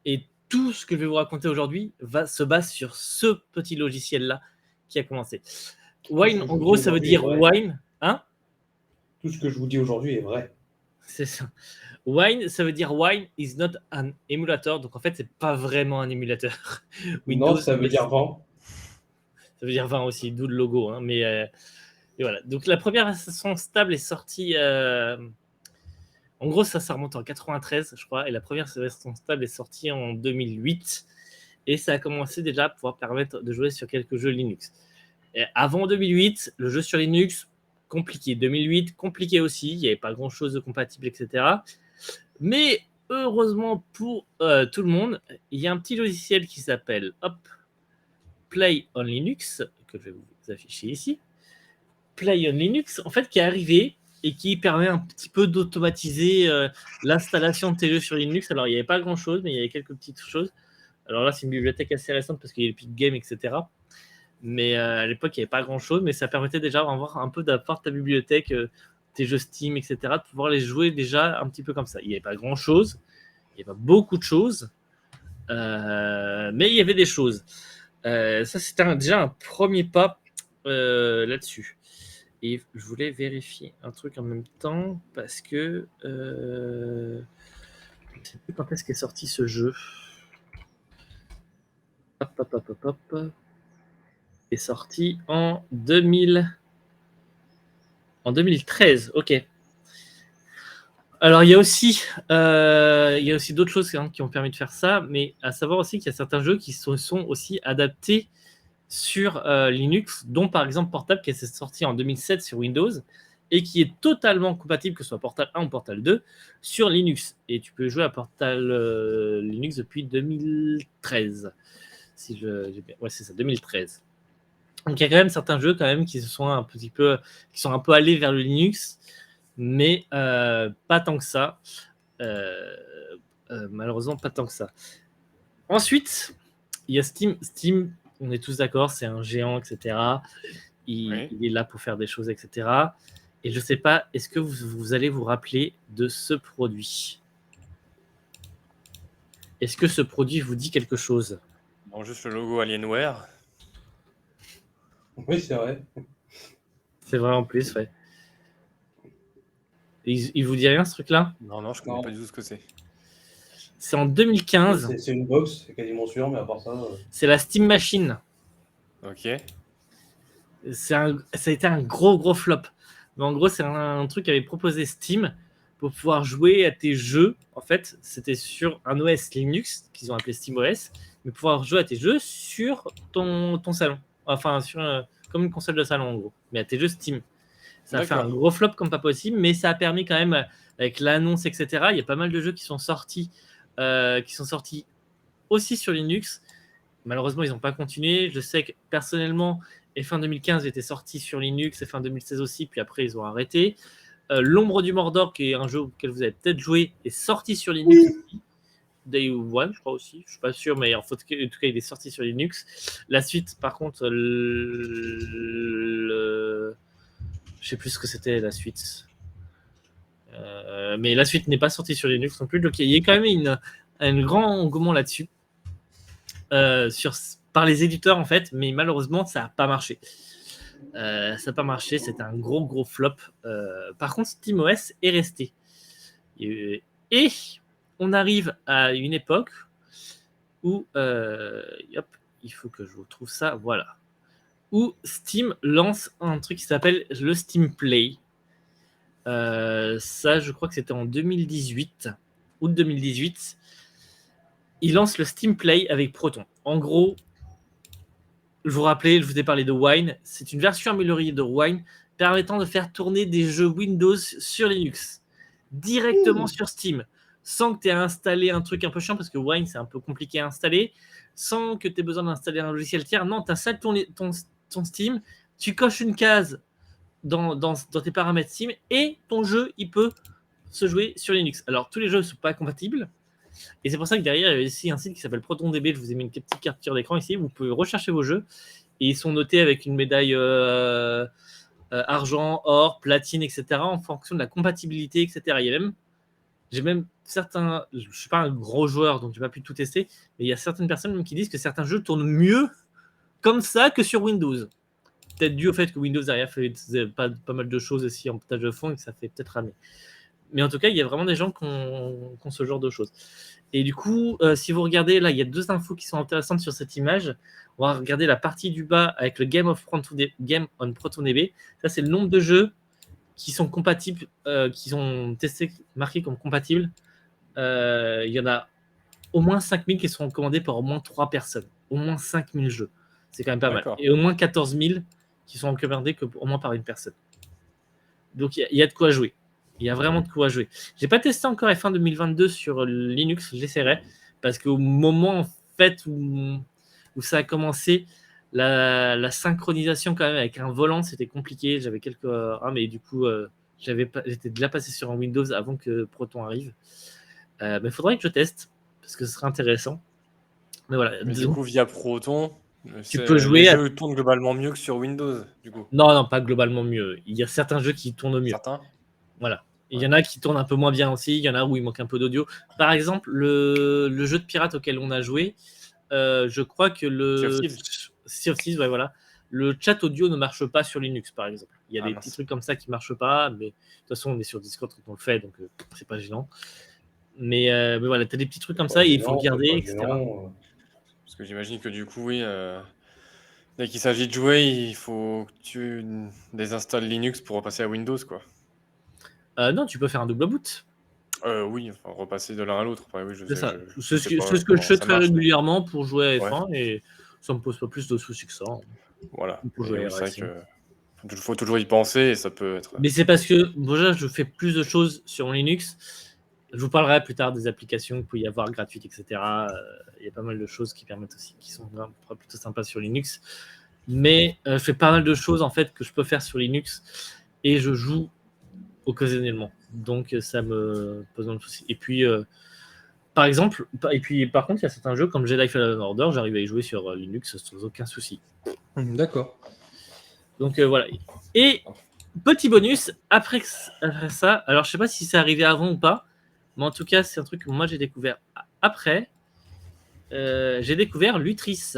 Speaker 1: Et tout ce que je vais vous raconter aujourd'hui se base sur ce petit logiciel-là qui a commencé. Wine, en gros, ça veut dire Wine. Hein?
Speaker 4: Tout ce que je vous dis aujourd'hui est vrai.
Speaker 1: C'est ça. Wine, ça veut dire Wine is not an emulator. Donc en fait, c'est pas vraiment un émulateur. Windows,
Speaker 4: Non, ça veut dire vent.
Speaker 1: Ça veut dire 20 aussi, d'où le logo. Hein, mais et voilà. Donc la première version stable est sortie. En gros, ça remonte en 93, je crois. Et la première version stable est sortie en 2008. Et ça a commencé déjà à pouvoir permettre de jouer sur quelques jeux Linux. Et avant 2008, le jeu sur Linux, compliqué. 2008, compliqué aussi. Il n'y avait pas grand-chose de compatible, etc. Mais heureusement pour tout le monde, il y a un petit logiciel qui s'appelle Play on Linux, que je vais vous afficher ici. Play on Linux, en fait, qui est arrivé et qui permet un petit peu d'automatiser l'installation de tes jeux sur Linux. Alors, il n'y avait pas grand-chose, mais il y avait quelques petites choses. Alors là, c'est une bibliothèque assez récente parce qu'il y a Epic Games, etc. Mais à l'époque, il n'y avait pas grand-chose, mais ça permettait déjà d'avoir un peu d'avoir ta bibliothèque, tes jeux Steam, etc., de pouvoir les jouer déjà un petit peu comme ça. Il n'y avait pas grand-chose, il n'y avait pas beaucoup de choses, mais il y avait des choses. Ça, c'était déjà un premier pas là-dessus. Et je voulais vérifier un truc en même temps parce que je ne sais plus quand est-ce qu'est sorti ce jeu. Hop. Est sorti en 2013. Ok. Alors il y a aussi d'autres choses qui ont permis de faire ça, mais à savoir aussi qu'il y a certains jeux qui sont aussi adaptés sur Linux, dont par exemple Portal qui est sorti en 2007 sur Windows et qui est totalement compatible, que ce soit Portal 1 ou Portal 2, sur Linux. Et tu peux jouer à Portal Linux depuis 2013. Ouais, c'est ça, 2013. Donc il y a quand même certains jeux quand même qui sont un peu allés vers le Linux, mais pas tant que ça. Malheureusement, pas tant que ça. Ensuite, il y a Steam. Steam, on est tous d'accord, c'est un géant, etc. Il est là pour faire des choses, etc. Et je ne sais pas, est-ce que vous allez vous rappeler de ce produit? Est-ce que ce produit vous dit quelque chose?
Speaker 3: Non, juste le logo Alienware.
Speaker 4: Oui, c'est vrai.
Speaker 1: C'est vrai en plus, ouais. Il vous dit rien ce truc-là?
Speaker 3: Non, je connais pas du tout ce que c'est.
Speaker 1: C'est en 2015.
Speaker 4: C'est une box, c'est quasiment sûr, mais à part ça.
Speaker 1: C'est la Steam Machine.
Speaker 3: Ok.
Speaker 1: Ça a été un gros flop. Mais en gros, c'est un truc qu'avait proposé Steam pour pouvoir jouer à tes jeux. En fait, c'était sur un OS Linux qu'ils ont appelé SteamOS, mais pouvoir jouer à tes jeux sur ton salon. Enfin, comme une console de salon en gros, mais à tes jeux Steam. Ça a fait un gros flop comme pas possible, mais ça a permis quand même, avec l'annonce, etc. Il y a pas mal de jeux qui sont sortis aussi sur Linux. Malheureusement, ils n'ont pas continué. Je sais que personnellement, F1 2015 était sorti sur Linux, F1 2016 aussi, puis après, ils ont arrêté. L'Ombre du Mordor, qui est un jeu auquel vous avez peut-être joué, est sorti sur Linux aussi. Day One, je crois aussi. Je suis pas sûr, mais en tout cas, il est sorti sur Linux. La suite, par contre, je sais plus ce que c'était la suite. Mais la suite n'est pas sortie sur Linux non plus. Donc il y a quand même un grand engouement là-dessus par les éditeurs en fait, mais malheureusement ça n'a pas marché. Ça n'a pas marché, c'était un gros flop. Par contre, SteamOS est resté. Et on arrive à une époque où, il faut que je vous trouve ça, voilà, où Steam lance un truc qui s'appelle le Steam Play. Ça, je crois que c'était en 2018, août 2018. Il lance le Steam Play avec Proton. En gros, je vous rappelais, je vous ai parlé de Wine. C'est une version améliorée de Wine permettant de faire tourner des jeux Windows sur Linux directement sur Steam, sans que tu aies installé un truc un peu chiant, parce que Wine, c'est un peu compliqué à installer, sans que tu aies besoin d'installer un logiciel tiers. Non, tu installes ton Steam, tu coches une case dans tes paramètres Steam, et ton jeu, il peut se jouer sur Linux. Alors, tous les jeux ne sont pas compatibles, et c'est pour ça que derrière, il y a aussi un site qui s'appelle ProtonDB. Je vous ai mis une petite capture d'écran ici. Vous pouvez rechercher vos jeux, et ils sont notés avec une médaille argent, or, platine, etc., en fonction de la compatibilité, etc. J'ai même certains, je ne suis pas un gros joueur, donc je n'ai pas pu tout tester, mais il y a certaines personnes même qui disent que certains jeux tournent mieux comme ça que sur Windows. Peut-être dû au fait que Windows derrière fait pas mal de choses aussi en tâche de fond et que ça fait peut-être ramer. Mais en tout cas, il y a vraiment des gens qui ont ce genre de choses. Et du coup, si vous regardez, là, il y a 2 infos qui sont intéressantes sur cette image. On va regarder la partie du bas avec le Game on ProtonDB. Ça, c'est le nombre de jeux qui sont compatibles, qui sont testés, marqués comme compatibles. Il y en a au moins 5000 qui sont recommandés par au moins 3 personnes. Au moins 5000 jeux. C'est quand même pas mal. Et au moins 14 000 qui sont recommandés au moins par une personne. Donc, il y a de quoi jouer. Il y a vraiment de quoi jouer. Je n'ai pas testé encore F1 2022 sur Linux, j'essaierai, parce qu'au moment en fait où ça a commencé, la synchronisation quand même avec un volant, c'était compliqué. J'avais mais du coup, j'étais déjà passé sur un Windows avant que Proton arrive. Mais il faudrait que je teste, parce que ce serait intéressant. Mais voilà.
Speaker 3: Mais du coup, via Proton,
Speaker 1: tu peux jouer.
Speaker 3: Les jeux tournent globalement mieux que sur Windows, du coup.
Speaker 1: Non, pas globalement mieux. Il y a certains jeux qui tournent mieux.
Speaker 3: Certains.
Speaker 1: Voilà. Il y en a qui tournent un peu moins bien aussi. Il y en a où il manque un peu d'audio. Par exemple, le jeu de pirate auquel on a joué, je crois que Sea of Thieves, ouais, voilà. Le chat audio ne marche pas sur Linux, par exemple. Il y a des petits trucs comme ça qui ne marchent pas, mais de toute façon, on est sur Discord quand on le fait, donc c'est pas gênant. Mais voilà, tu as des petits trucs comme ça et il faut regarder, etc.
Speaker 3: Parce que j'imagine que du coup, oui, dès qu'il s'agit de jouer, il faut que tu désinstalles Linux pour repasser à Windows, quoi.
Speaker 1: Non, tu peux faire un double boot.
Speaker 3: Oui, enfin, repasser de l'un à l'autre. Enfin, oui,
Speaker 1: c'est ça. C'est ce que je fais très régulièrement pour jouer à F1 et ça me pose pas plus de soucis que ça.
Speaker 3: Voilà. C'est vrai qu'il faut toujours y penser et ça peut être.
Speaker 1: Mais c'est parce que déjà, je fais plus de choses sur Linux. Je vous parlerai plus tard des applications qu'il peut y avoir gratuites, etc. Il y a pas mal de choses qui permettent aussi, qui sont plutôt sympas sur Linux. Mais je fais pas mal de choses en fait que je peux faire sur Linux et je joue occasionnellement. Donc ça me pose un souci. Et puis, par contre, il y a certains jeux comme Jedi Fallen Order, j'arrive à y jouer sur Linux sans aucun souci.
Speaker 4: D'accord.
Speaker 1: Donc voilà. Et petit bonus, après ça, alors je sais pas si c'est arrivé avant ou pas, mais en tout cas, c'est un truc que moi j'ai découvert après. J'ai découvert Lutris.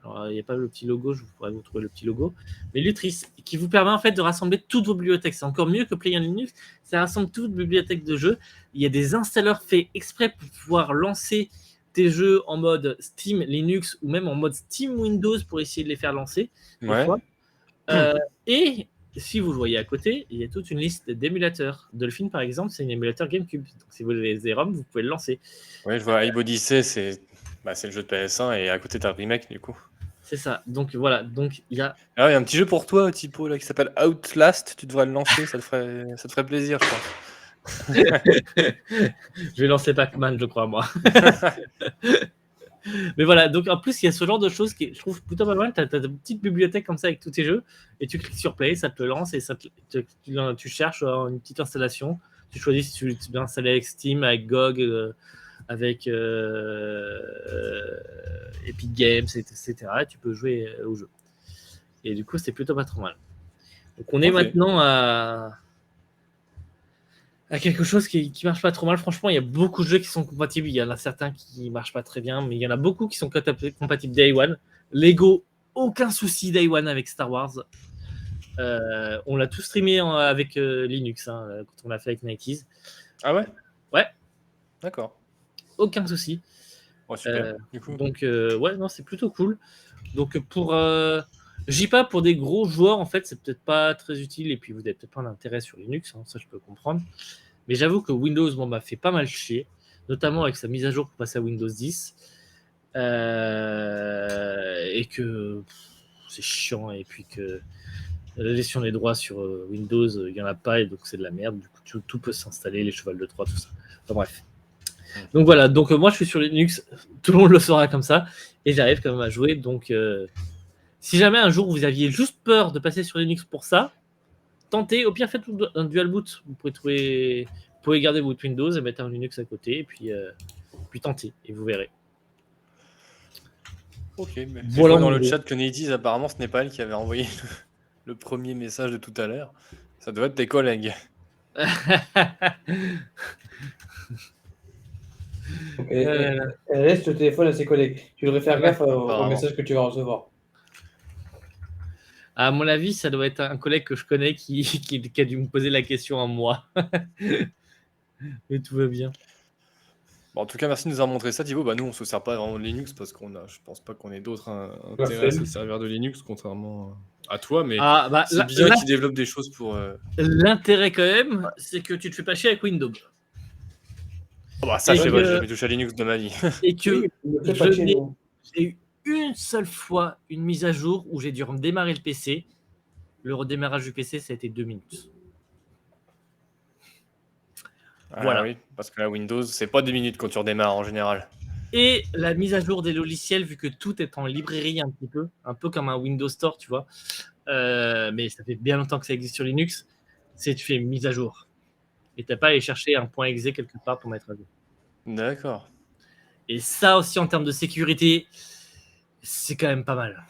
Speaker 1: Alors, il n'y a pas le petit logo, je pourrais vous trouver le petit logo. Mais Lutris, qui vous permet en fait de rassembler toutes vos bibliothèques. C'est encore mieux que Play on Linux. Ça rassemble toutes vos bibliothèques de jeux. Il y a des installeurs faits exprès pour pouvoir lancer tes jeux en mode Steam Linux ou même en mode Steam Windows pour essayer de les faire lancer.
Speaker 3: Ouais.
Speaker 1: Et si vous le voyez à côté, il y a toute une liste d'émulateurs. Dolphin, par exemple, c'est un émulateur GameCube. Donc, si vous avez des ROM, vous pouvez le lancer.
Speaker 3: Oui, je vois iBodyssey, c'est le jeu de PS1 et à côté, tu as le remake, du coup.
Speaker 1: C'est ça. Donc, voilà. Donc, il y a...
Speaker 3: Alors, il y a un petit jeu pour toi, Tipo, là, qui s'appelle Outlast. Tu devrais le lancer, ça te ferait plaisir, je pense.
Speaker 1: Je vais lancer Pac-Man, je crois, moi. Mais voilà, donc en plus, il y a ce genre de choses qui je trouve plutôt pas mal. Tu as une petite bibliothèque comme ça avec tous tes jeux, et tu cliques sur Play, ça te le lance, et tu cherches une petite installation. Tu choisis si tu veux l'installer avec Steam, avec GOG, avec Epic Games, etc. Et tu peux jouer au jeu. Et du coup, c'est plutôt pas trop mal. Donc on est maintenant à quelque chose qui marche pas trop mal. Franchement, il y a beaucoup de jeux qui sont compatibles. Il y en a certains qui marchent pas très bien, mais il y en a beaucoup qui sont compatibles Day One. Lego, aucun souci Day One avec Star Wars. On l'a tout streamé avec Linux quand on l'a fait avec Nike's.
Speaker 3: Ah ouais?
Speaker 1: Ouais.
Speaker 3: D'accord.
Speaker 1: Aucun souci.
Speaker 3: Oh, super. Du coup.
Speaker 1: Donc ouais, non, c'est plutôt cool. Donc pour je dis pas pour des gros joueurs, en fait, c'est peut-être pas très utile, et puis vous n'avez peut-être pas d'intérêt sur Linux, ça je peux comprendre. Mais j'avoue que Windows m'a fait pas mal chier, notamment avec sa mise à jour pour passer à Windows 10. Et que c'est chiant, et puis que la gestion des droits sur Windows, il n'y en a pas, et donc c'est de la merde. Du coup, tout peut s'installer, les chevals de Troie, tout ça. Enfin bref. Donc voilà, donc moi je suis sur Linux, tout le monde le saura comme ça, et j'arrive quand même à jouer. Donc si jamais un jour vous aviez juste peur de passer sur Linux pour ça, tentez. Au pire, faites un dual boot. Vous pouvez garder votre Windows et mettre un Linux à côté, et puis tentez, et vous verrez.
Speaker 3: Ok, mais je
Speaker 1: Voilà
Speaker 3: vois dans
Speaker 1: mon
Speaker 3: le
Speaker 1: jeu.
Speaker 3: chat que Nate, apparemment, ce n'est pas elle qui avait envoyé le premier message de tout à l'heure. Ça doit être tes collègues.
Speaker 4: Elle laisse le téléphone à ses collègues. Tu devrais faire gaffe au
Speaker 3: apparemment.
Speaker 4: message que tu vas recevoir.
Speaker 1: À mon avis, ça doit être un collègue que je connais qui a dû me poser la question à moi. Mais tout va bien.
Speaker 3: Bon, en tout cas, merci de nous avoir montré ça, Thibaut. Bah, nous, on se sert pas vraiment de Linux parce je pense pas qu'on ait d'autres intérêts à se servir de Linux, contrairement à toi, mais c'est bien qu'ils développent des choses pour.
Speaker 1: L'intérêt, quand même, c'est que tu te fais pas chier avec Windows.
Speaker 3: Oh, bah, ça, je sais pas, j'ai jamais touché à Linux de ma vie.
Speaker 1: Et que
Speaker 4: j'ai
Speaker 1: eu une seule fois une mise à jour où j'ai dû redémarrer le PC. Le redémarrage du PC, ça a été 2 minutes.
Speaker 3: Voilà. Oui, parce que la Windows, c'est pas 2 minutes quand tu redémarres en général.
Speaker 1: Et la mise à jour des logiciels, vu que tout est en librairie un peu comme un Windows Store, tu vois. Mais ça fait bien longtemps que ça existe sur Linux. C'est tu fais une mise à jour. Et t'as pas à aller chercher un point .exe quelque part pour mettre à jour.
Speaker 3: D'accord.
Speaker 1: Et ça aussi, en termes de sécurité, c'est quand même pas mal.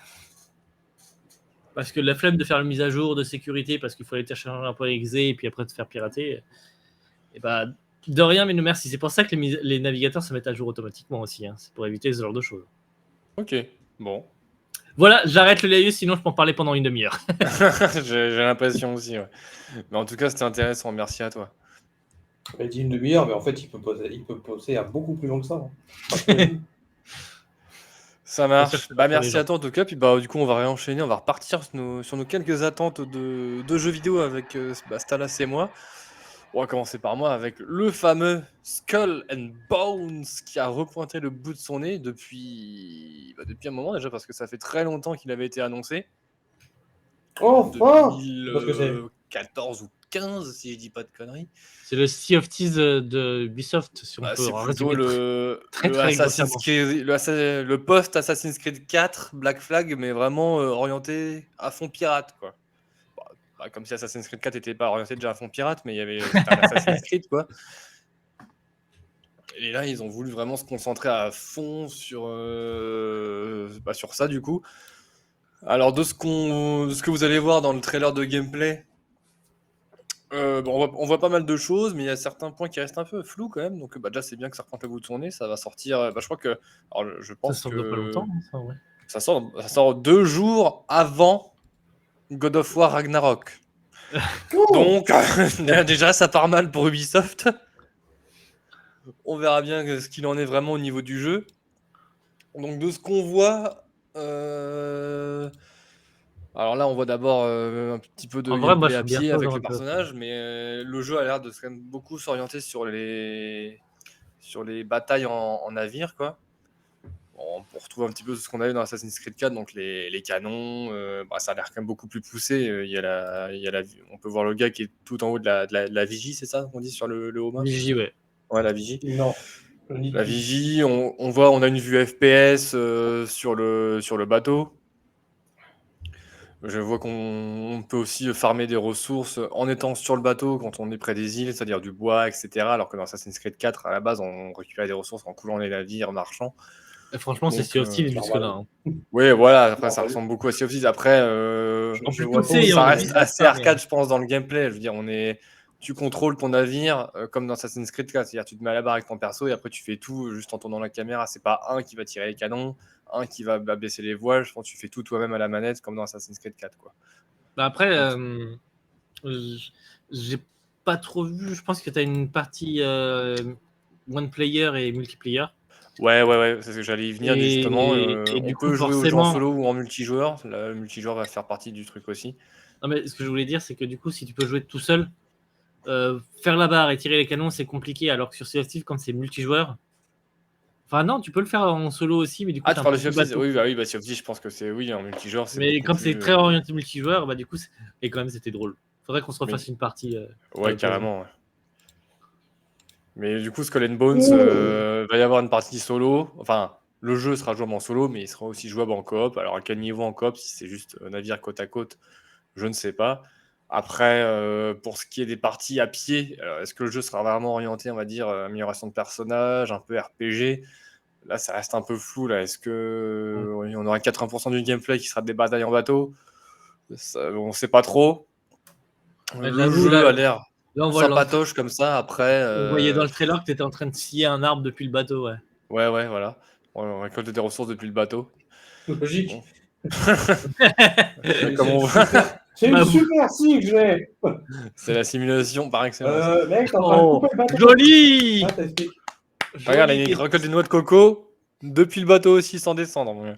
Speaker 1: Parce que la flemme de faire une mise à jour de sécurité, parce qu'il faut aller chercher un point .exe et puis après te faire pirater, et bah, de rien, mais non merci. C'est pour ça que les navigateurs se mettent à jour automatiquement aussi. C'est pour éviter ce genre de choses.
Speaker 3: Ok, bon.
Speaker 1: Voilà, j'arrête le laïus, sinon je peux en parler pendant une demi-heure.
Speaker 3: J'ai l'impression aussi, ouais. Mais en tout cas, c'était intéressant. Merci à toi.
Speaker 4: Elle dit une demi-heure, mais en fait, il peut poser à beaucoup plus long que ça. Hein.
Speaker 3: Ça marche. Bah, merci à toi en tout cas. Puis bah, du coup, on va réenchaîner. On va repartir sur nos quelques attentes de jeux vidéo avec Stalas et moi. On va commencer par moi avec le fameux Skull and Bones qui a repointé le bout de son nez depuis un moment déjà, parce que ça fait très longtemps qu'il avait été annoncé.
Speaker 4: Enfin
Speaker 3: 2014 ou 15, si je dis pas de conneries.
Speaker 1: C'est le Sea of Thieves de Ubisoft, si on peut
Speaker 3: C'est plutôt
Speaker 1: résumer
Speaker 3: le post-Assassin's Creed 4, Black Flag, mais vraiment orienté à fond pirate, quoi. Comme si Assassin's Creed 4 n'était pas orienté déjà à fond pirate, mais il y avait un Assassin's Creed, quoi. Et là, ils ont voulu vraiment se concentrer à fond sur ça, du coup. Alors, de ce que vous allez voir dans le trailer de gameplay, on voit pas mal de choses, mais il y a certains points qui restent un peu flous quand même. Donc, déjà, c'est bien que ça reprend le bout de son nez. Ça va sortir. Je crois que. Alors, je pense
Speaker 1: ça sort
Speaker 3: que.
Speaker 1: de pas longtemps, ça, ouais.
Speaker 3: Ça sort 2 jours avant God of War Ragnarok. Donc, déjà, ça part mal pour Ubisoft. On verra bien ce qu'il en est vraiment au niveau du jeu. Donc, de ce qu'on voit. Alors là, on voit d'abord un petit peu de gameplay à pied avec le personnage, mais le jeu a l'air de quand même beaucoup s'orienter sur les batailles en navire, quoi. On retrouve un petit peu ce qu'on a eu dans Assassin's Creed 4, donc les canons. Ça a l'air quand même beaucoup plus poussé. On peut voir le gars qui est tout en haut de la vigie, c'est ça qu'on dit sur le haut-mât ?
Speaker 1: Vigie, ouais.
Speaker 3: Ouais, la vigie.
Speaker 4: Non.
Speaker 3: La vigie, on voit, on a une vue FPS sur le bateau. Je vois qu'on peut aussi farmer des ressources en étant sur le bateau quand on est près des îles, c'est-à-dire du bois, etc. Alors que dans Assassin's Creed 4, à la base, on récupérait des ressources en coulant les navires, en marchant.
Speaker 1: Et franchement, c'est
Speaker 3: Donc,
Speaker 1: Sea of Thieves
Speaker 4: normal.
Speaker 1: jusque-là. Hein.
Speaker 3: Oui, voilà, après ça
Speaker 4: Normal.
Speaker 3: ressemble beaucoup à Sea of Thieves. Après,
Speaker 1: En plus,
Speaker 4: Je vois
Speaker 1: tout
Speaker 4: pas
Speaker 1: c'est,
Speaker 4: où
Speaker 3: ça
Speaker 1: on
Speaker 3: reste
Speaker 1: vit
Speaker 3: assez
Speaker 1: ça, mais,
Speaker 3: arcade, je pense, dans le gameplay. Je veux dire, tu contrôles ton navire comme dans Assassin's Creed 4. C'est-à-dire, tu te mets à la barre avec ton perso et après, tu fais tout juste en tournant la caméra. C'est pas un qui va tirer les canons, un qui va baisser les voiles. Je pense que tu fais tout toi-même à la manette comme dans Assassin's Creed 4, quoi.
Speaker 1: Bah après, j'ai pas trop vu. Je pense que tu as une partie one player et multiplayer.
Speaker 3: Ouais, c'est ce que j'allais y venir justement.
Speaker 1: Et
Speaker 3: On
Speaker 1: du coup,
Speaker 3: peut jouer au jeu en
Speaker 1: forcément.
Speaker 3: solo ou en multijoueur. Le multijoueur va faire partie du truc aussi.
Speaker 1: Non, mais ce que je voulais dire, c'est que du coup, si tu peux jouer tout seul, faire la barre et tirer les canons, c'est compliqué. Alors que sur Sea of Thieves, quand c'est multijoueur. Enfin, non, tu peux le faire en solo aussi, mais du coup,
Speaker 3: Ah,
Speaker 1: t'as
Speaker 3: tu
Speaker 1: un
Speaker 3: parles
Speaker 1: peu
Speaker 3: de Sea of
Speaker 1: plus
Speaker 3: Thieves?
Speaker 1: bateau.
Speaker 3: Oui, Sea of Thieves, je pense que c'est oui, en multijoueur, c'est
Speaker 1: Mais
Speaker 3: beaucoup
Speaker 1: comme
Speaker 3: plus.
Speaker 1: c'est très orienté multijoueur, bah du coup, et quand même, c'était drôle. Faudrait qu'on se refasse
Speaker 3: Oui.
Speaker 1: une partie.
Speaker 3: Ouais, carrément. Ouais. Mais du coup, Skull and Bones,
Speaker 4: Ouh.
Speaker 3: va y avoir une partie solo. Enfin, le jeu sera jouable en solo, mais il sera aussi jouable en coop. Alors, à quel niveau en coop? Si c'est juste navire côte à côte, je ne sais pas. Après, pour ce qui est des parties à pied, alors, est-ce que le jeu sera vraiment orienté, on va dire, amélioration de personnage, un peu RPG? Là, ça reste un peu flou. Là. Est-ce que oui, on aura 80% du gameplay qui sera des batailles en bateau? On ne sait pas trop.
Speaker 1: Ouais,
Speaker 3: Le
Speaker 1: j'avoue,
Speaker 3: jeu a l'air
Speaker 1: là, on voit
Speaker 3: sympatoche comme ça. Après,
Speaker 1: on voyait dans le trailer que tu étais en train de scier un arbre depuis le bateau, ouais.
Speaker 3: ouais, voilà. On récolte des ressources depuis le bateau.
Speaker 4: Logique.
Speaker 3: Bon.
Speaker 4: C'est
Speaker 3: Comme
Speaker 4: une
Speaker 3: on voit,
Speaker 4: super, c'est une
Speaker 1: Bah,
Speaker 4: super scie que j'ai.
Speaker 3: c'est la simulation par excellence.
Speaker 4: Mec, t'es en train de
Speaker 1: Oh,
Speaker 4: couper le bateau.
Speaker 1: joli,
Speaker 4: Ah, t'expliques.
Speaker 3: Regarde, là,
Speaker 1: joli.
Speaker 3: il récolte des noix de coco depuis le bateau aussi sans descendre.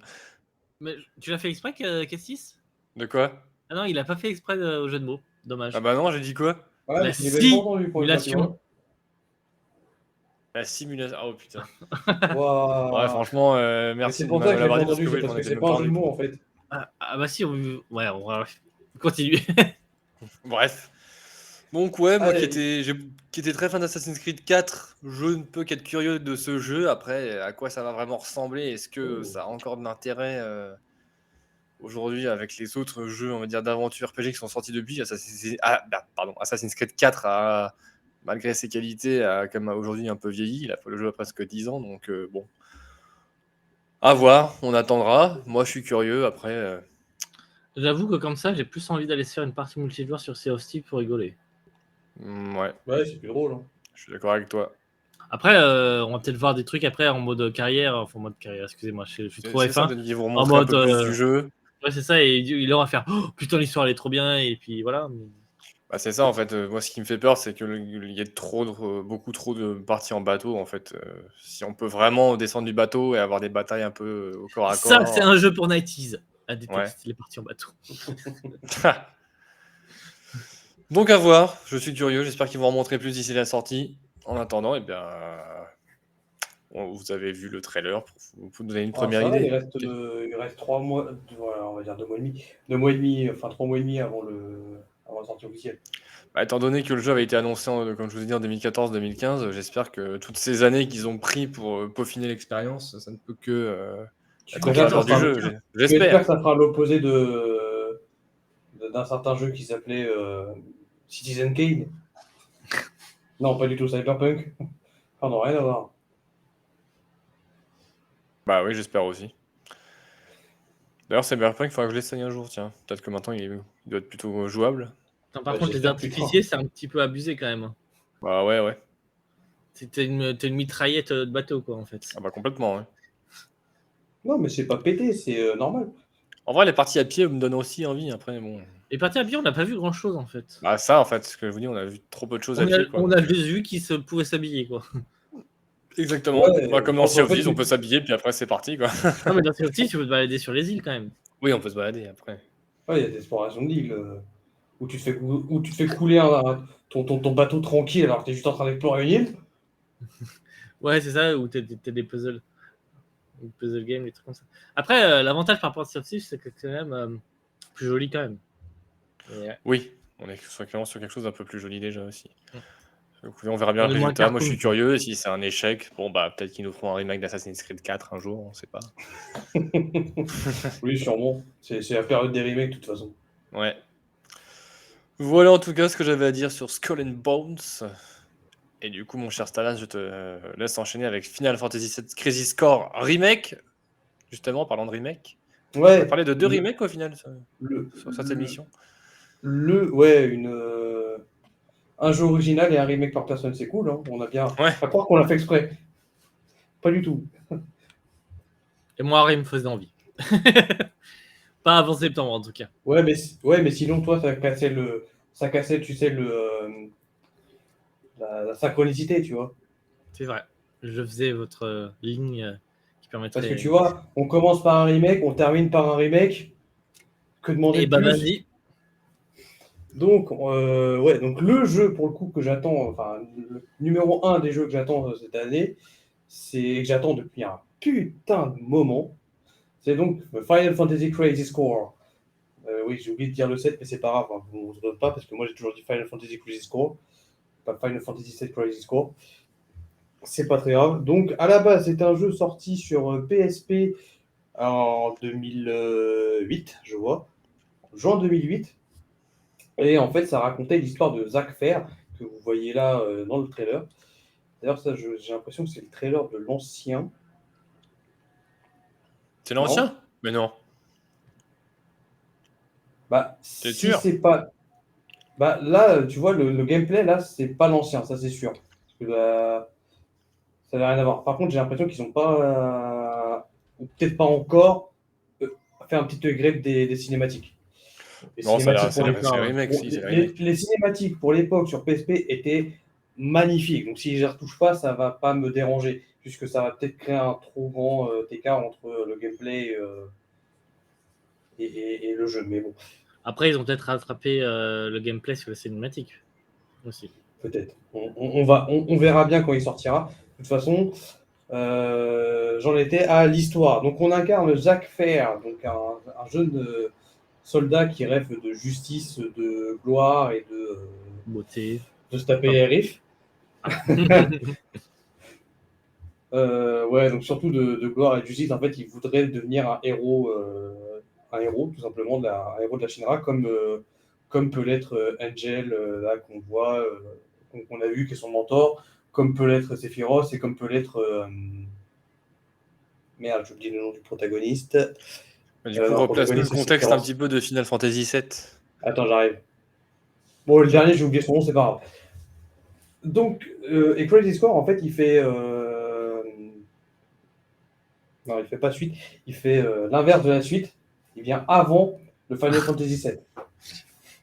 Speaker 1: Mais tu l'as fait exprès, Cassis?
Speaker 3: De quoi?
Speaker 1: Ah non, il a pas fait exprès au jeu de mots. Dommage.
Speaker 3: Ah bah non, j'ai dit quoi?
Speaker 4: Ouais,
Speaker 1: La
Speaker 4: mais je l'ai même pas entendu pour une fois, tu
Speaker 1: simulation.
Speaker 3: La simulation. Ah, oh putain.
Speaker 4: vois.
Speaker 3: Ouais,
Speaker 4: Waouh.
Speaker 3: franchement,
Speaker 4: Mais
Speaker 3: merci
Speaker 4: c'est
Speaker 3: de
Speaker 4: pour ça que je l'ai
Speaker 3: l'avoir
Speaker 4: pas
Speaker 3: dit parce que
Speaker 4: entendu, c'est
Speaker 3: oui,
Speaker 4: parce
Speaker 3: j'en
Speaker 4: que
Speaker 3: étais
Speaker 4: c'est
Speaker 3: même
Speaker 4: pas
Speaker 3: pas
Speaker 4: un jeu
Speaker 3: rendu
Speaker 4: de mots
Speaker 3: compte.
Speaker 4: en fait.
Speaker 1: Bah si, ouais, on va continue.
Speaker 3: Bref. Donc ouais, moi
Speaker 4: Allez.
Speaker 3: qui étais très fan d'Assassin's Creed 4, je ne peux qu'être curieux de ce jeu. Après, à quoi ça va vraiment ressembler? Est-ce que ça a encore de l'intérêt aujourd'hui avec les autres jeux, on va dire, d'aventure RPG qui sont sortis depuis? Assassin's Creed 4 a, malgré ses qualités, a quand même aujourd'hui un peu vieilli. Le jeu a presque 10 ans, donc bon. À voir, on attendra. Moi, je suis curieux. Après,
Speaker 1: J'avoue que comme ça, j'ai plus envie d'aller se faire une partie multijoueur sur Sea of Thieves pour rigoler.
Speaker 3: ouais,
Speaker 4: Ouais, c'est plus drôle. Hein.
Speaker 3: je suis d'accord avec toi.
Speaker 1: Après, on va peut-être voir des trucs après en mode carrière. Enfin, en mode carrière, excusez-moi, je suis trop
Speaker 3: C'est ça,
Speaker 1: F1.
Speaker 3: peut-être qu'ils vont
Speaker 1: En
Speaker 3: montrer un
Speaker 1: mode.
Speaker 3: peu plus du jeu.
Speaker 1: Ouais, c'est ça, et il leur va faire putain, l'histoire elle est trop bien, et puis voilà.
Speaker 3: Bah, c'est ça en fait. Moi, ce qui me fait peur, c'est qu'il y ait beaucoup trop de parties en bateau. En fait, si on peut vraiment descendre du bateau et avoir des batailles un peu au corps à
Speaker 1: Ça,
Speaker 3: corps.
Speaker 1: c'est un jeu pour Nighties. À
Speaker 3: Ouais.
Speaker 1: détester les parties en bateau.
Speaker 3: Donc à voir. Je suis curieux. J'espère qu'ils vont en montrer plus d'ici la sortie. En attendant, eh bien, vous avez vu le trailer pour vous donner une
Speaker 4: Ah,
Speaker 3: première
Speaker 4: ça va,
Speaker 3: idée.
Speaker 4: il reste 3 mois, voilà, on va dire 2 mois et demi. 2 mois et demi, enfin 3 mois et demi avant la sortie officielle.
Speaker 3: Bah, étant donné que le jeu avait été annoncé, comme je vous ai dit, en 2014-2015, j'espère que toutes ces années qu'ils ont pris pour peaufiner l'expérience, ça ne peut que
Speaker 4: Tu
Speaker 3: être en
Speaker 4: préfères que
Speaker 3: faveur
Speaker 4: ça
Speaker 3: du
Speaker 4: fera-
Speaker 3: jeu.
Speaker 4: tu
Speaker 3: J'espère.
Speaker 4: espères que ça fera l'opposé d'un certain jeu qui s'appelait Citizen Kane. Non, pas du tout, Cyberpunk. Pardon, rien à voir.
Speaker 3: Bah oui, j'espère aussi. D'ailleurs, Cyberpunk, il faudra que je l'essaye un jour, tiens. Peut-être que maintenant, il doit être plutôt jouable.
Speaker 1: Attends, par
Speaker 4: Bah,
Speaker 1: contre, les
Speaker 4: j'espère plus
Speaker 1: artificiers, c'est un petit peu abusé quand même.
Speaker 3: Bah ouais.
Speaker 1: T'as une mitraillette de bateau, quoi, en fait.
Speaker 3: Ah bah complètement, ouais.
Speaker 4: Non, mais c'est pas pété, c'est normal.
Speaker 3: En vrai, les parties à pied me donnent aussi envie, après, bon.
Speaker 1: Et parties à pied, on n'a pas vu grand chose, en fait.
Speaker 3: Bah ça, en fait, ce que je vous dis, on a vu trop peu de choses à pied, quoi.
Speaker 1: On a juste vu qu'ils pouvaient s'habiller, quoi.
Speaker 3: Exactement.
Speaker 4: Ouais,
Speaker 3: Bah, comme dans
Speaker 4: en
Speaker 3: Sea of
Speaker 4: fait,
Speaker 3: Thieves, on peut s'habiller, puis après, c'est parti, quoi.
Speaker 1: Non, mais dans ces outils, tu peux te balader sur les îles, quand même.
Speaker 3: Oui, on peut se balader, après.
Speaker 4: Ouais, il y a des explorations d'îles où tu te fais couler ton bateau tranquille alors que tu es juste en train d'explorer une île.
Speaker 1: Ouais, c'est ça, ou t'as des puzzles. Des puzzle games, des trucs comme ça. Après, l'avantage par rapport à Sea of Thieves, c'est que c'est quand même plus joli, quand même. Et,
Speaker 3: Oui, on est clairement sur quelque chose d'un peu plus joli déjà aussi. Donc, on verra bien
Speaker 1: On
Speaker 3: le
Speaker 1: est moins
Speaker 3: résultat. Moi, je
Speaker 1: cartoon,
Speaker 3: suis curieux. Si c'est un échec, bon, bah, peut-être qu'ils nous feront un remake d'Assassin's Creed 4 un jour, on sait pas.
Speaker 4: Oui, sûrement. C'est la période des remakes, de toute façon.
Speaker 3: Ouais. Voilà en tout cas ce que j'avais à dire sur Skull and Bones. Et du coup, mon cher Stalas, je te laisse enchaîner avec Final Fantasy VII Crisis Core Remake. Justement, parlant de remake. On va
Speaker 4: Ouais,
Speaker 3: parler de 2 remakes au final
Speaker 4: le,
Speaker 3: sur cette émission.
Speaker 4: ouais, un jeu original et un remake par personne, c'est cool. Hein. On a bien.
Speaker 3: Ouais.
Speaker 4: À croire qu'on l'a fait exprès. Pas du tout.
Speaker 1: Et moi, rien me faisait envie. Pas avant septembre, en tout cas.
Speaker 4: Ouais, mais sinon, toi, ça cassait, tu sais, la synchronicité, tu vois.
Speaker 1: C'est vrai. Je faisais votre ligne qui
Speaker 4: Parce que
Speaker 1: permettrait.
Speaker 4: tu vois, on commence par un remake, on termine par un remake. Que demander
Speaker 1: Et
Speaker 4: de
Speaker 1: bah,
Speaker 4: plus?
Speaker 1: vas-y.
Speaker 4: Donc, ouais, donc le jeu pour le coup que j'attends, enfin, le numéro un des jeux que j'attends cette année, c'est que j'attends depuis un putain de moment. C'est donc Final Fantasy Crisis Core. Oui, j'ai oublié de dire le 7, mais c'est pas grave, hein, on se doute pas parce que moi j'ai toujours dit Final Fantasy Crisis Core, pas Final Fantasy 7 Crisis Core. C'est pas très grave. Donc, à la base, c'est un jeu sorti sur PSP en 2008, je vois, juin 2008. Et en fait, ça racontait l'histoire de Zack Fair, que vous voyez là dans le trailer. D'ailleurs, ça, j'ai l'impression que c'est le trailer de l'ancien.
Speaker 3: C'est
Speaker 4: Non?
Speaker 3: l'ancien? Mais non.
Speaker 4: Bah,
Speaker 3: T'es
Speaker 4: si
Speaker 3: sûr?
Speaker 4: c'est pas. Bah, là, tu vois, le gameplay, là, c'est pas l'ancien, ça c'est sûr. Parce que ça n'a rien à voir. Par contre, j'ai l'impression qu'ils ont pas. Ou peut-être pas encore fait un petit upgrade des cinématiques. Les
Speaker 3: Non, ça a l'air
Speaker 4: cinématiques
Speaker 3: ça a
Speaker 4: pour
Speaker 3: l'air- c'est
Speaker 4: l'époque.
Speaker 3: un remake, si, c'est le remake.
Speaker 4: Les cinématiques pour l'époque sur PSP étaient magnifiques. Donc si je ne les retouche pas, ça va pas me déranger, puisque ça va peut-être créer un trop grand écart entre le gameplay et le jeu. Mais bon,
Speaker 1: Après, ils ont peut-être rattrapé le gameplay sur la cinématique aussi.
Speaker 4: peut-être. On verra bien quand il sortira. De toute façon, j'en étais à l'histoire. Donc on incarne Zack Fair, donc un jeune soldat qui rêve de justice, de gloire et
Speaker 1: Beauté.
Speaker 4: de se taper les riffs. Ouais, donc surtout de gloire et de justice. En fait, il voudrait devenir un héros tout simplement, un héros de la Shinra, comme peut l'être Angel, là qu'on voit, qu'on a vu, qui est son mentor, comme peut l'être Sephiroth et comme peut l'être. Merde, j'oublie le nom du protagoniste.
Speaker 3: Du coup,
Speaker 4: Non, le
Speaker 3: replace-nous le
Speaker 4: protagoniste, c'est
Speaker 3: contexte un
Speaker 4: Sephiroth.
Speaker 3: petit peu de Final Fantasy VII.
Speaker 4: Attends, j'arrive. Bon, le dernier, j'ai oublié son nom, c'est pas grave. Donc, et Crazy Score, en fait, il fait. Non, il fait pas suite. Il fait l'inverse de la suite. Il vient avant le Final Fantasy VII.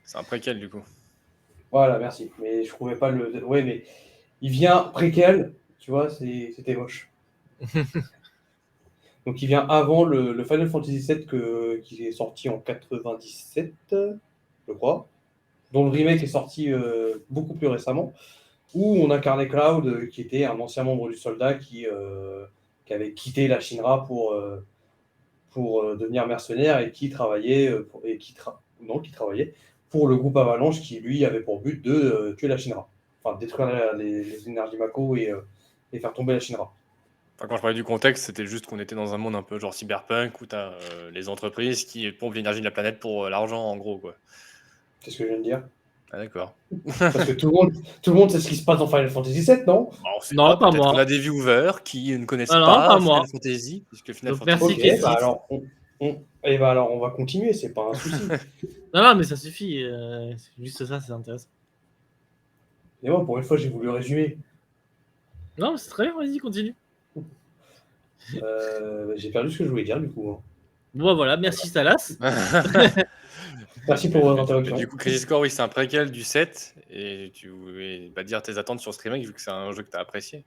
Speaker 3: C'est un préquel, du coup.
Speaker 4: Voilà, merci. Mais je trouvais pas le. Ouais, mais il vient préquel. Tu vois, c'était moche. Donc, il vient avant le Final Fantasy VII qui est sorti en 97, je crois. Dont le remake est sorti beaucoup plus récemment. Où on incarnait Cloud, qui était un ancien membre du soldat qui avait quitté la Shinra pour devenir mercenaire et qui travaillait qui travaillait pour le groupe Avalanche qui lui avait pour but de tuer la Shinra, enfin détruire les énergies Mako et faire tomber la Shinra.
Speaker 3: Enfin, quand je parlais du contexte, c'était juste qu'on était dans un monde un peu genre cyberpunk où tu as les entreprises qui pompent l'énergie de la planète pour l'argent, en gros, quoi.
Speaker 4: C'est ce que je viens de dire.
Speaker 3: Ah, d'accord.
Speaker 4: Parce que tout le monde sait ce qui se passe dans Final Fantasy VII, non?
Speaker 3: Bah, on sait
Speaker 1: Non, pas
Speaker 3: peut-être qu'on
Speaker 1: moi.
Speaker 3: a des viewers qui ne connaissent
Speaker 1: Ah non,
Speaker 3: pas
Speaker 1: pas
Speaker 3: Final
Speaker 1: moi.
Speaker 3: Fantasy, puisque Final
Speaker 1: Donc,
Speaker 3: Fantasy
Speaker 1: merci,
Speaker 4: Ok,
Speaker 1: Kessis.
Speaker 4: bah alors et bah alors on va continuer, c'est pas un souci.
Speaker 1: Non, non, mais ça suffit. C'est juste ça, c'est intéressant.
Speaker 4: Mais bon, pour une fois, j'ai voulu résumer.
Speaker 1: Non, mais c'est très bien, vas-y, continue.
Speaker 4: J'ai perdu ce que je voulais dire du coup. Hein.
Speaker 1: Bon, bah, voilà, merci, Salas.
Speaker 4: Merci pour votre
Speaker 3: Mais
Speaker 4: interruption.
Speaker 3: du coup, Crisis Core, oui, c'est un préquel du 7, et tu voulais pas dire tes attentes sur ce remake vu que c'est un jeu que tu as apprécié.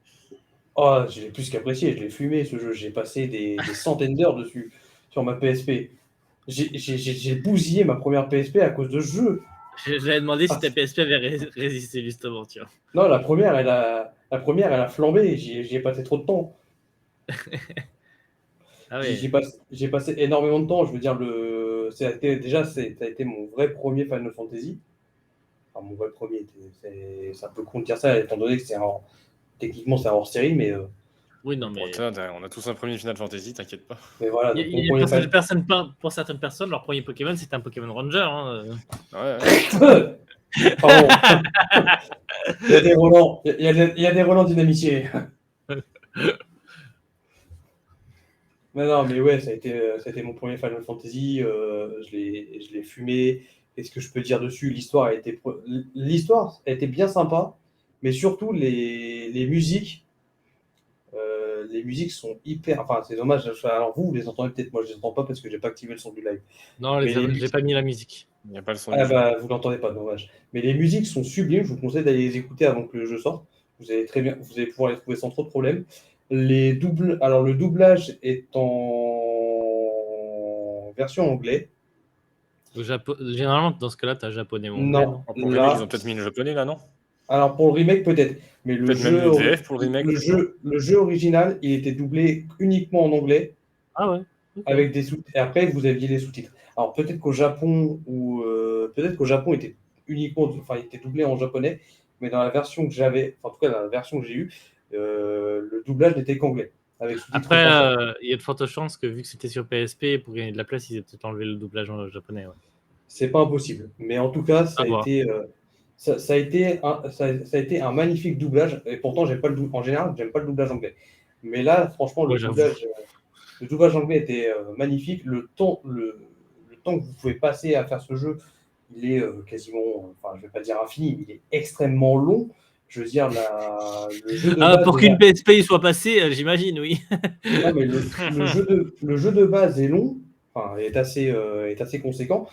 Speaker 4: Oh, je l'ai plus qu'apprécié, je l'ai fumé ce jeu. J'ai passé des centaines d'heures dessus sur ma PSP. J'ai bousillé ma première PSP à cause de ce jeu.
Speaker 1: J'avais demandé si
Speaker 4: Ah,
Speaker 1: ta PSP avait résisté, justement, tiens.
Speaker 4: non, la première, elle a flambé. J'y ai passé trop de temps.
Speaker 1: Ah ouais.
Speaker 4: J'ai passé énormément de temps. Je veux dire, ça a été mon vrai premier Final Fantasy. Enfin, mon vrai premier, c'est un peu con de dire ça, étant donné que techniquement c'est un hors-série, mais
Speaker 1: Oui, non,
Speaker 3: Pour
Speaker 1: mais
Speaker 3: autant, on a tous un premier Final Fantasy, t'inquiète pas.
Speaker 4: voilà.
Speaker 1: il y a,
Speaker 4: Donc
Speaker 1: il
Speaker 4: mon
Speaker 1: y a
Speaker 4: premier
Speaker 1: pour certaines personnes, leur premier Pokémon, c'était un Pokémon Ranger. Hein.
Speaker 3: Ouais,
Speaker 4: Pardon. Il y a des Roland, il y a des Roland dynamiciers. Mais non, mais ouais, ça a été mon premier Final Fantasy. Je l'ai fumé. Qu'est-ce que je peux dire dessus? L'histoire a été bien sympa, mais surtout les musiques sont hyper. Enfin, c'est dommage. Alors vous les entendez peut-être. Moi, je les entends pas parce que j'ai pas activé le son du live.
Speaker 1: Non,
Speaker 4: Mais les
Speaker 1: j'ai pas mis la musique.
Speaker 3: il n'y a pas le son
Speaker 4: Ah
Speaker 3: du jeu.
Speaker 4: bah, vous l'entendez pas, dommage. Mais les musiques sont sublimes, je vous conseille d'aller les écouter avant que le jeu sorte. Vous allez pouvoir les trouver sans trop de problème. Alors le doublage est en version anglais.
Speaker 1: Généralement, dans ce cas-là, tu as japonais ou anglais, non?
Speaker 4: Non,
Speaker 3: Pour le remake, ils
Speaker 4: là,
Speaker 3: ont peut-être mis le japonais là, non?
Speaker 4: alors pour le remake peut-être, mais
Speaker 3: Peut-être même une VF pour le remake.
Speaker 4: le jeu original, il était doublé uniquement en anglais.
Speaker 1: Ah ouais. Ok.
Speaker 4: Avec des sous et après vous aviez les sous-titres. Alors peut-être qu'au Japon il était il était doublé en japonais, mais dans la version que j'avais, en tout cas dans la version que j'ai eue, le doublage n'était qu'anglais avec sous-titres
Speaker 1: Après,
Speaker 4: français.
Speaker 1: il y a de fortes chances que vu que c'était sur PSP, pour gagner de la place, ils aient peut-être enlevé le doublage en japonais. Ouais.
Speaker 4: C'est pas impossible, mais en tout cas
Speaker 1: À voir.
Speaker 4: ça a été un magnifique doublage et pourtant en général j'aime pas le doublage anglais, mais là franchement
Speaker 1: Ouais, j'avoue.
Speaker 4: le doublage anglais était magnifique. Le temps que vous pouvez passer à faire ce jeu, il est quasiment, enfin, je vais pas dire infini, mais il est extrêmement long. Je veux dire, le jeu de base.
Speaker 1: Pour qu'une PSP y soit passée, j'imagine, oui.
Speaker 4: Non, mais le jeu de base est long, enfin, est assez conséquent.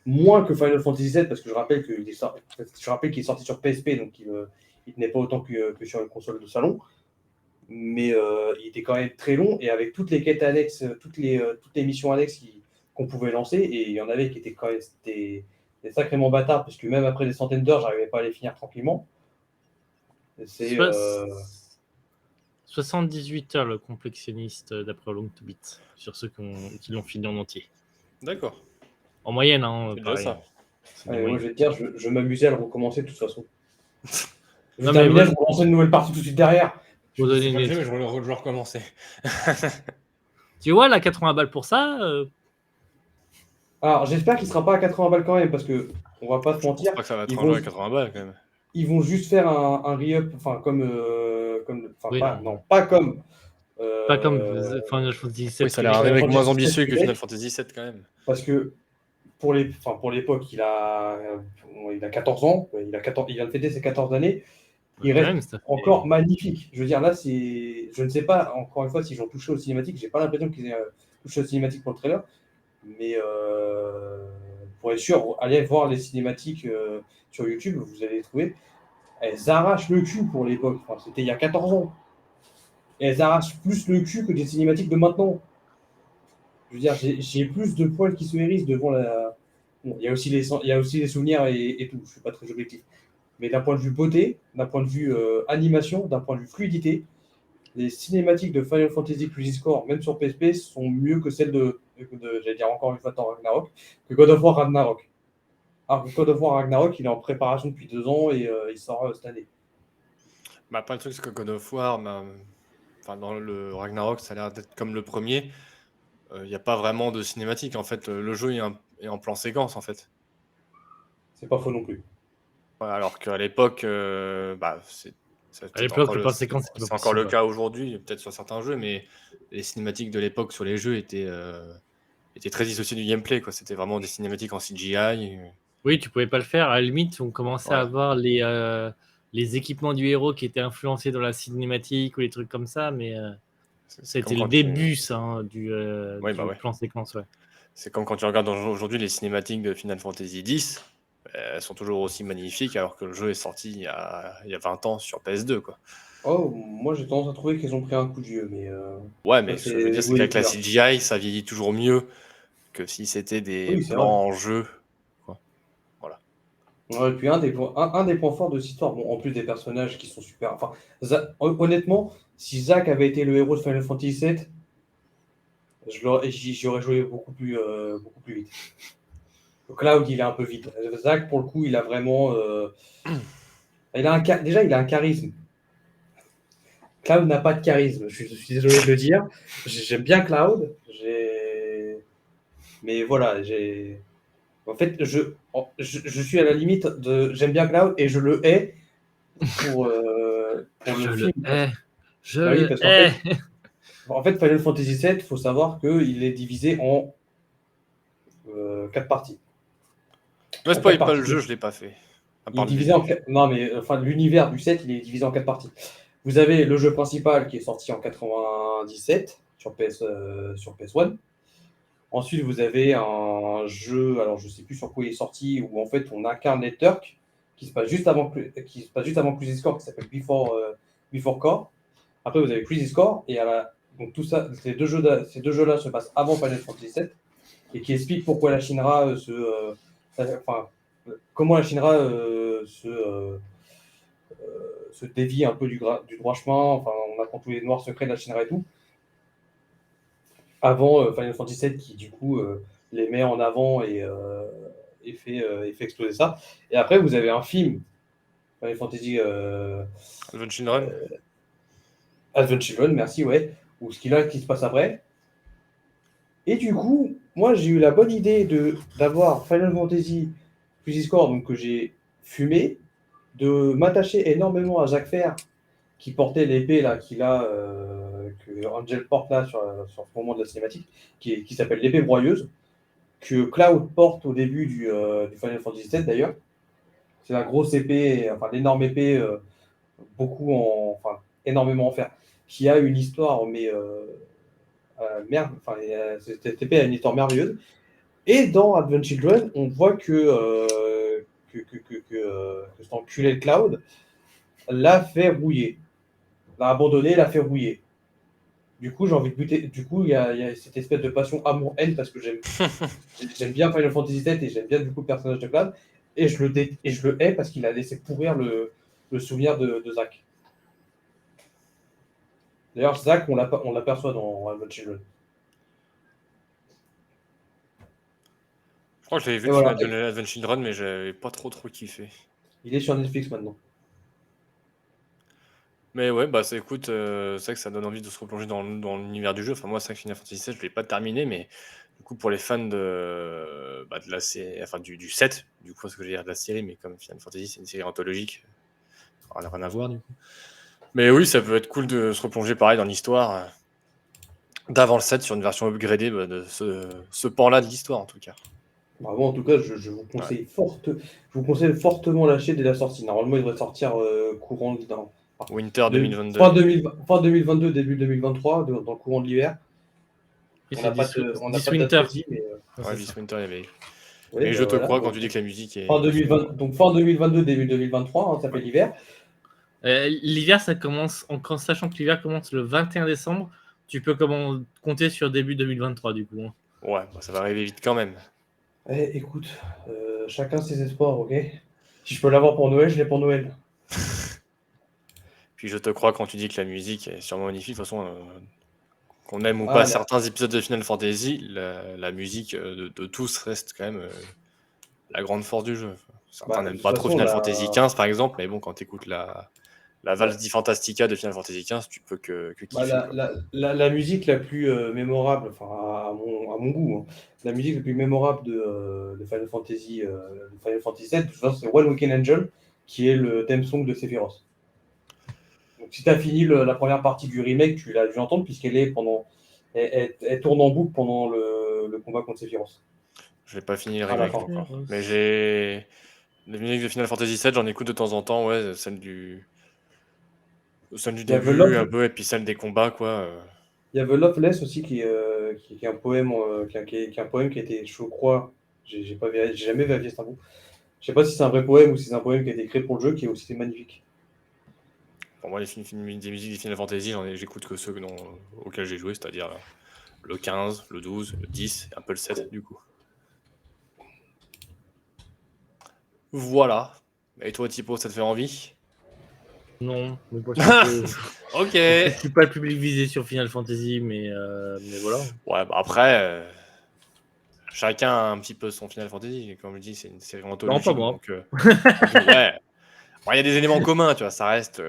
Speaker 4: Moins que Final Fantasy VII, parce que je rappelle qu'il est sorti sur PSP, donc il tenait pas autant que sur une console de salon. Mais il était quand même très long et avec toutes les quêtes annexes, toutes les missions annexes qu'on pouvait lancer, et il y en avait qui étaient quand même des sacrément bâtards, parce que même après des centaines d'heures, j'arrivais pas à les finir tranquillement. C'est
Speaker 1: 78 heures le complexionniste d'après Long to Beat, sur ceux qui l'ont fini en entier.
Speaker 3: D'accord.
Speaker 1: En moyenne, hein,
Speaker 3: C'est déjà
Speaker 1: pareil.
Speaker 3: ça.
Speaker 1: C'est des
Speaker 4: moi,
Speaker 1: moyennes.
Speaker 4: je vais te dire, je m'amusais à le recommencer de toute façon. Je
Speaker 1: Non, mais
Speaker 4: terminais,
Speaker 1: voilà.
Speaker 4: je relançais une nouvelle partie tout de suite derrière.
Speaker 1: Faut donner une-
Speaker 3: je vais le recommencer.
Speaker 1: Tu vois, là, 80 balles pour ça,
Speaker 4: Alors, j'espère qu'il sera pas à 80 balles quand même, parce que on va pas se
Speaker 3: Je pense
Speaker 4: mentir,
Speaker 3: pas que ça va être
Speaker 4: ils
Speaker 3: un jeu
Speaker 4: vont,
Speaker 3: à 80 balles quand même.
Speaker 4: ils vont juste faire un re-up, enfin
Speaker 1: Oui,
Speaker 4: pas,
Speaker 1: non.
Speaker 4: pas comme
Speaker 1: pas comme
Speaker 4: euh,
Speaker 1: Final Fantasy VII.
Speaker 3: Oui, ça a
Speaker 1: qui
Speaker 3: l'air un
Speaker 4: Final
Speaker 3: remake moins
Speaker 4: Fantasy VII
Speaker 3: ambitieux que
Speaker 4: Remake.
Speaker 3: Final Fantasy VII quand même.
Speaker 4: Parce que pour l'époque, il a 14 ans, il vient de fêter ses 14 années. Il
Speaker 1: Quand
Speaker 4: reste
Speaker 1: même, ça fait-
Speaker 4: encore magnifique. Je veux dire, là, je ne sais pas, encore une fois, si j'ont touché aux cinématiques. J'ai pas l'impression qu'ils aient touché aux cinématiques pour le trailer. Mais pour être sûr, allez voir les cinématiques sur YouTube, vous allez les trouver. Elles arrachent le cul pour l'époque. Enfin, c'était il y a 14 ans. Et elles arrachent plus le cul que des cinématiques de maintenant. Je veux dire, j'ai plus de poils qui se hérissent devant la. Bon, il y a aussi les souvenirs et tout. Je suis pas très objectif. Mais d'un point de vue beauté, d'un point de vue animation, d'un point de vue fluidité, les cinématiques de Final Fantasy Crisis Core, même sur PSP, sont mieux que celles j'allais dire encore une fois, dans Ragnarok, que God of War Ragnarok. Alors que God of War Ragnarok, il est en préparation depuis 2 ans et il sort cette année.
Speaker 3: Bah, après, le truc, c'est que God of War, enfin, dans le Ragnarok, ça a l'air d'être comme le premier. Il n'y a pas vraiment de cinématique. En fait, le jeu est en plan séquence, en fait.
Speaker 4: C'est pas faux non plus.
Speaker 3: Ouais, alors qu'à l'époque, c'est
Speaker 1: À
Speaker 3: peut-être
Speaker 1: l'époque,
Speaker 3: encore
Speaker 1: le plan séquence, c'était pas
Speaker 3: c'est encore le
Speaker 1: possible.
Speaker 3: cas aujourd'hui, peut-être sur certains jeux, mais les cinématiques de l'époque sur les jeux étaient très dissociées du gameplay, quoi. C'était vraiment des cinématiques en CGI.
Speaker 1: Oui, tu pouvais pas le faire. À la limite, on commençait à
Speaker 3: Voilà.
Speaker 1: avoir les équipements du héros qui étaient influencés dans la cinématique ou les trucs comme ça, mais ça a
Speaker 3: C'est
Speaker 1: été
Speaker 3: comme
Speaker 1: le
Speaker 3: quand
Speaker 1: début, ça, hein, du
Speaker 3: Ouais, bah ouais.
Speaker 1: plan séquence. Ouais.
Speaker 3: C'est comme quand tu regardes aujourd'hui les cinématiques de Final Fantasy X, elles sont toujours aussi magnifiques alors que le jeu est sorti il y a 20 ans sur PS2, quoi.
Speaker 4: Oh, moi j'ai tendance à trouver qu'ils ont pris un coup de vieux, mais
Speaker 3: Ouais, mais
Speaker 4: ça,
Speaker 3: ce que je veux dire, c'est
Speaker 4: goût et
Speaker 3: qu'avec la
Speaker 4: couleurs.
Speaker 3: CGI, ça vieillit toujours mieux que si c'était des
Speaker 4: Oui, c'est
Speaker 3: plans
Speaker 4: vrai.
Speaker 3: en jeu. Quoi. Voilà.
Speaker 4: Ouais, et puis un des points forts de cette histoire, bon, en plus des personnages qui sont super. Enfin, honnêtement, si Zack avait été le héros de Final Fantasy VII, j'y aurais joué beaucoup plus vite. Cloud, il est un peu vide. Zach, pour le coup, il a vraiment. Déjà, il a un charisme. Cloud n'a pas de charisme. Je suis désolé de le dire. J'aime bien Cloud. Mais voilà, En fait, je suis à la limite de. J'aime bien Cloud et je le hais pour
Speaker 1: Je
Speaker 4: le
Speaker 1: le
Speaker 4: film.
Speaker 1: hais. Je
Speaker 4: Bah oui,
Speaker 1: le
Speaker 4: parce
Speaker 1: hais.
Speaker 4: en fait, Final Fantasy VII, il faut savoir qu'il est divisé en 4 parties.
Speaker 3: Ne
Speaker 4: En 4
Speaker 3: spoil pas le
Speaker 4: parties.
Speaker 3: jeu, je l'ai pas fait. À
Speaker 4: Il est
Speaker 3: part le
Speaker 4: divisé
Speaker 3: début.
Speaker 4: en Non, mais enfin, l'univers du 7, il est divisé en 4 parties. Vous avez le jeu principal qui est sorti en 97 sur sur PS1. Ensuite, vous avez un jeu, alors je ne sais plus sur quoi il est sorti, où en fait on incarne les Turks, qui se passe juste avant Crisis Core, qui s'appelle Before Core. Après, vous avez Crisis Core, et donc tout ça, ces deux jeux-là se passent avant Final Fantasy VII, et qui expliquent pourquoi la Shinra enfin, comment la Shinra se dévie un peu du droit chemin. Enfin, on apprend tous les noirs secrets de la Shinra et tout. Avant Final Fantasy VII, qui du coup les met en avant et fait exploser ça. Et après, vous avez un film, Final Fantasy
Speaker 3: Advent Children.
Speaker 4: Advent Children, merci, ouais, ou ce qui se passe après. Et du coup, moi, j'ai eu la bonne idée d'avoir Final Fantasy Crisis Core, donc que j'ai fumé, de m'attacher énormément à Jacques Fer, qui portait l'épée là, que Angel porte là sur ce moment de la cinématique, qui s'appelle l'épée broyeuse, que Cloud porte au début du Final Fantasy VII d'ailleurs. C'est la grosse épée, enfin l'énorme épée, enfin énormément en fer, qui a une histoire, mais merde, enfin cette épée a une histoire merveilleuse. Et dans Advent Children, on voit que cet enculé de Cloud l'a fait rouiller, l'a abandonné, l'a fait rouiller. Du coup, j'ai envie de buter. Du coup, il y a cette espèce de passion amour-haine parce que j'aime bien Final Fantasy VII et j'aime bien du coup le personnage de Cloud. Et je le hais parce qu'il a laissé pourrir le souvenir de Zack. D'ailleurs, Zack, on l'aperçoit dans Advent Children.
Speaker 3: Je crois que j'avais vu
Speaker 4: Et
Speaker 3: le film
Speaker 4: voilà,
Speaker 3: Advent Children, mais j'avais pas trop kiffé.
Speaker 4: il est sur Netflix maintenant.
Speaker 3: Mais ouais, bah ça écoute, c'est vrai que ça donne envie de se replonger dans l'univers du jeu. Enfin, moi, c'est vrai que Final Fantasy VII, je l'ai pas terminé, mais du coup, pour les fans de la série, enfin du 7, du coup, ce que je veux dire de la série, mais comme Final Fantasy, c'est une série anthologique, ça n'a rien à voir du coup. Mais oui, ça peut être cool de se replonger pareil dans l'histoire d'avant le 7 sur une version upgradée de ce pan-là de l'histoire en tout cas.
Speaker 4: Vraiment, en tout cas, je vous conseille fortement l'acheter dès la sortie. Normalement, il devrait sortir courant
Speaker 3: Winter 2022.
Speaker 4: fin 2022, début 2023, dans le courant de l'hiver.
Speaker 1: Oui,
Speaker 4: On
Speaker 1: c'est
Speaker 4: n'a pas
Speaker 1: This
Speaker 4: de date
Speaker 1: Winter.
Speaker 4: précise, mais
Speaker 1: Ouais,
Speaker 3: Ouais,
Speaker 1: c'est
Speaker 3: This
Speaker 1: ça.
Speaker 3: Winter, il y avait.
Speaker 4: ouais,
Speaker 3: Mais
Speaker 4: bah
Speaker 3: je te
Speaker 4: voilà.
Speaker 3: crois quand tu dis que la musique est.
Speaker 4: Fin 2020, donc fin 2022, début 2023, hein, ça fait
Speaker 3: Ouais.
Speaker 4: l'hiver.
Speaker 1: L'hiver, ça commence, sachant que l'hiver commence le 21 décembre, tu peux compter sur début 2023 du coup. Hein.
Speaker 3: Ouais, bah, ça va arriver vite quand même.
Speaker 4: Écoute, chacun ses espoirs, ok? Si je peux l'avoir pour Noël, je l'ai pour Noël.
Speaker 3: Puis je te crois quand tu dis que la musique est sûrement magnifique. De toute façon, qu'on aime ou pas certains épisodes de Final Fantasy, la musique de tous reste quand même la grande force du jeu. Certains
Speaker 4: De
Speaker 3: n'aiment
Speaker 4: toute
Speaker 3: pas trop
Speaker 4: façon,
Speaker 3: Final Fantasy XV par exemple, mais bon, quand tu écoutes la valse di Fantastica de Final Fantasy XV, tu peux que kiffer. Quoi.
Speaker 4: la musique la plus mémorable, enfin à mon goût, hein, la musique la plus mémorable de Final Fantasy VII, c'est One Weekend Angel, qui est le theme song de Sephiroth. Donc si tu as fini la première partie du remake, tu l'as dû entendre puisqu'elle est elle tourne en boucle pendant le combat contre Sephiroth.
Speaker 3: Je n'ai pas fini le
Speaker 4: À la
Speaker 3: remake
Speaker 4: fin.
Speaker 3: encore. Mais j'ai. Les musiques de Final Fantasy VII, j'en écoute de temps en temps, ouais, celle du
Speaker 4: Il y a The
Speaker 3: début, un
Speaker 4: Love,
Speaker 3: peu, et puis celle des combats, quoi.
Speaker 4: il y a The Loveless aussi qui est un poème, qui est un poème qui a été, je crois, j'ai jamais vérifié cet info. Je sais pas si c'est un vrai poème ou si c'est un poème qui a été créé pour le jeu, qui est aussi magnifique.
Speaker 3: Pour moi, des musiques des Final Fantasy, j'écoute que ceux auxquels j'ai joué, c'est-à-dire le 15, le 12, le 10, et un peu le 7, du coup. Voilà. Et toi, Thibaut, ça te fait envie?
Speaker 1: Non, mais pas je
Speaker 3: Ok.
Speaker 1: je suis pas le public visé sur Final Fantasy, mais voilà.
Speaker 3: Ouais, bah après, chacun a un petit peu son Final Fantasy. Comme je dis, c'est une série
Speaker 1: Non,
Speaker 3: anthologique.
Speaker 1: pas moi.
Speaker 3: Donc, ouais. Bon, il y a des éléments communs, tu vois. Ça reste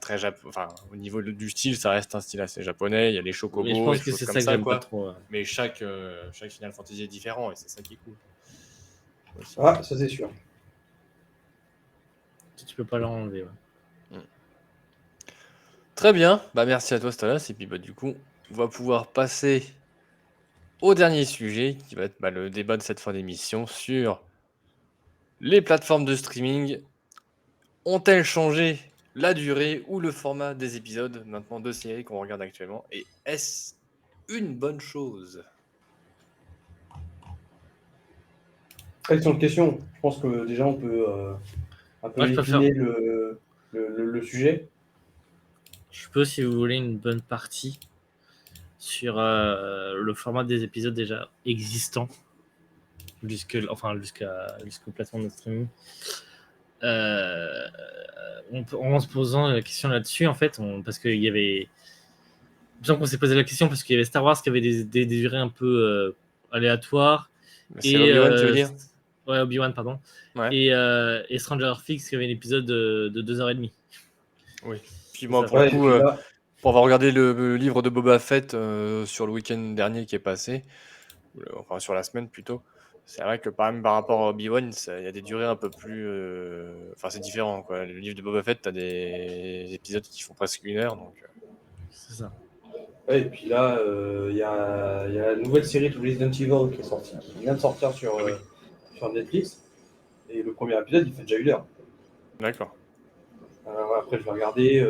Speaker 3: très japonais. Enfin, au niveau du style, ça reste un style assez japonais. Il y a les
Speaker 1: Mais je
Speaker 3: chocobos et
Speaker 1: pense
Speaker 3: des
Speaker 1: que
Speaker 3: choses
Speaker 1: c'est
Speaker 3: comme
Speaker 1: ça que
Speaker 3: ça,
Speaker 1: j'aime pas
Speaker 3: quoi.
Speaker 1: trop.
Speaker 3: Mais chaque Final Fantasy est différent et c'est ça qui est cool. Aussi.
Speaker 4: Ah, ça c'est sûr.
Speaker 1: Tu peux pas l'enlever. Ouais.
Speaker 3: Très bien. Bah, merci à toi, Stalas. Et puis, bah, du coup, on va pouvoir passer au dernier sujet qui va être le débat de cette fin d'émission sur les plateformes de streaming. Ont-elles changé la durée ou le format des épisodes maintenant de séries qu'on regarde actuellement? Et est-ce une bonne chose?
Speaker 4: Excellente question. Je pense que déjà on peut un peu
Speaker 1: Moi, je peux faire.
Speaker 4: écliner le sujet.
Speaker 1: Je peux, si vous voulez, une bonne partie sur le format des épisodes déjà existants jusqu'aux plateformes de streaming. En se posant la question là-dessus, en fait, parce qu'il y avait. Bien qu'on s'est posé la question parce qu'il y avait Star Wars qui avait des durées un peu aléatoires.
Speaker 3: C'est Obi-Wan, tu veux dire?
Speaker 1: Ouais, Obi-Wan, pardon.
Speaker 3: Ouais.
Speaker 1: Et Stranger Things qui avait un épisode de 2h30.
Speaker 3: Oui. Puis
Speaker 1: C'est
Speaker 3: moi,
Speaker 1: ça.
Speaker 3: pour le
Speaker 4: Ouais, et
Speaker 3: coup,
Speaker 4: puis là,
Speaker 3: pour avoir regardé le livre de Boba Fett sur le week-end dernier qui est passé, enfin sur la semaine plutôt, c'est vrai que par rapport à Obi-Wan, il y a des durées un peu plus. Enfin, c'est différent, quoi. Le livre de Boba Fett, t'as des épisodes qui font presque 1 heure, donc.
Speaker 1: C'est ça.
Speaker 4: ouais, et puis là, il y a la nouvelle série de Resident Evil qui est sortie, qui vient de sortir sur Netflix. Et le premier épisode, il fait déjà 1 heure.
Speaker 3: D'accord.
Speaker 4: Après, je vais regarder.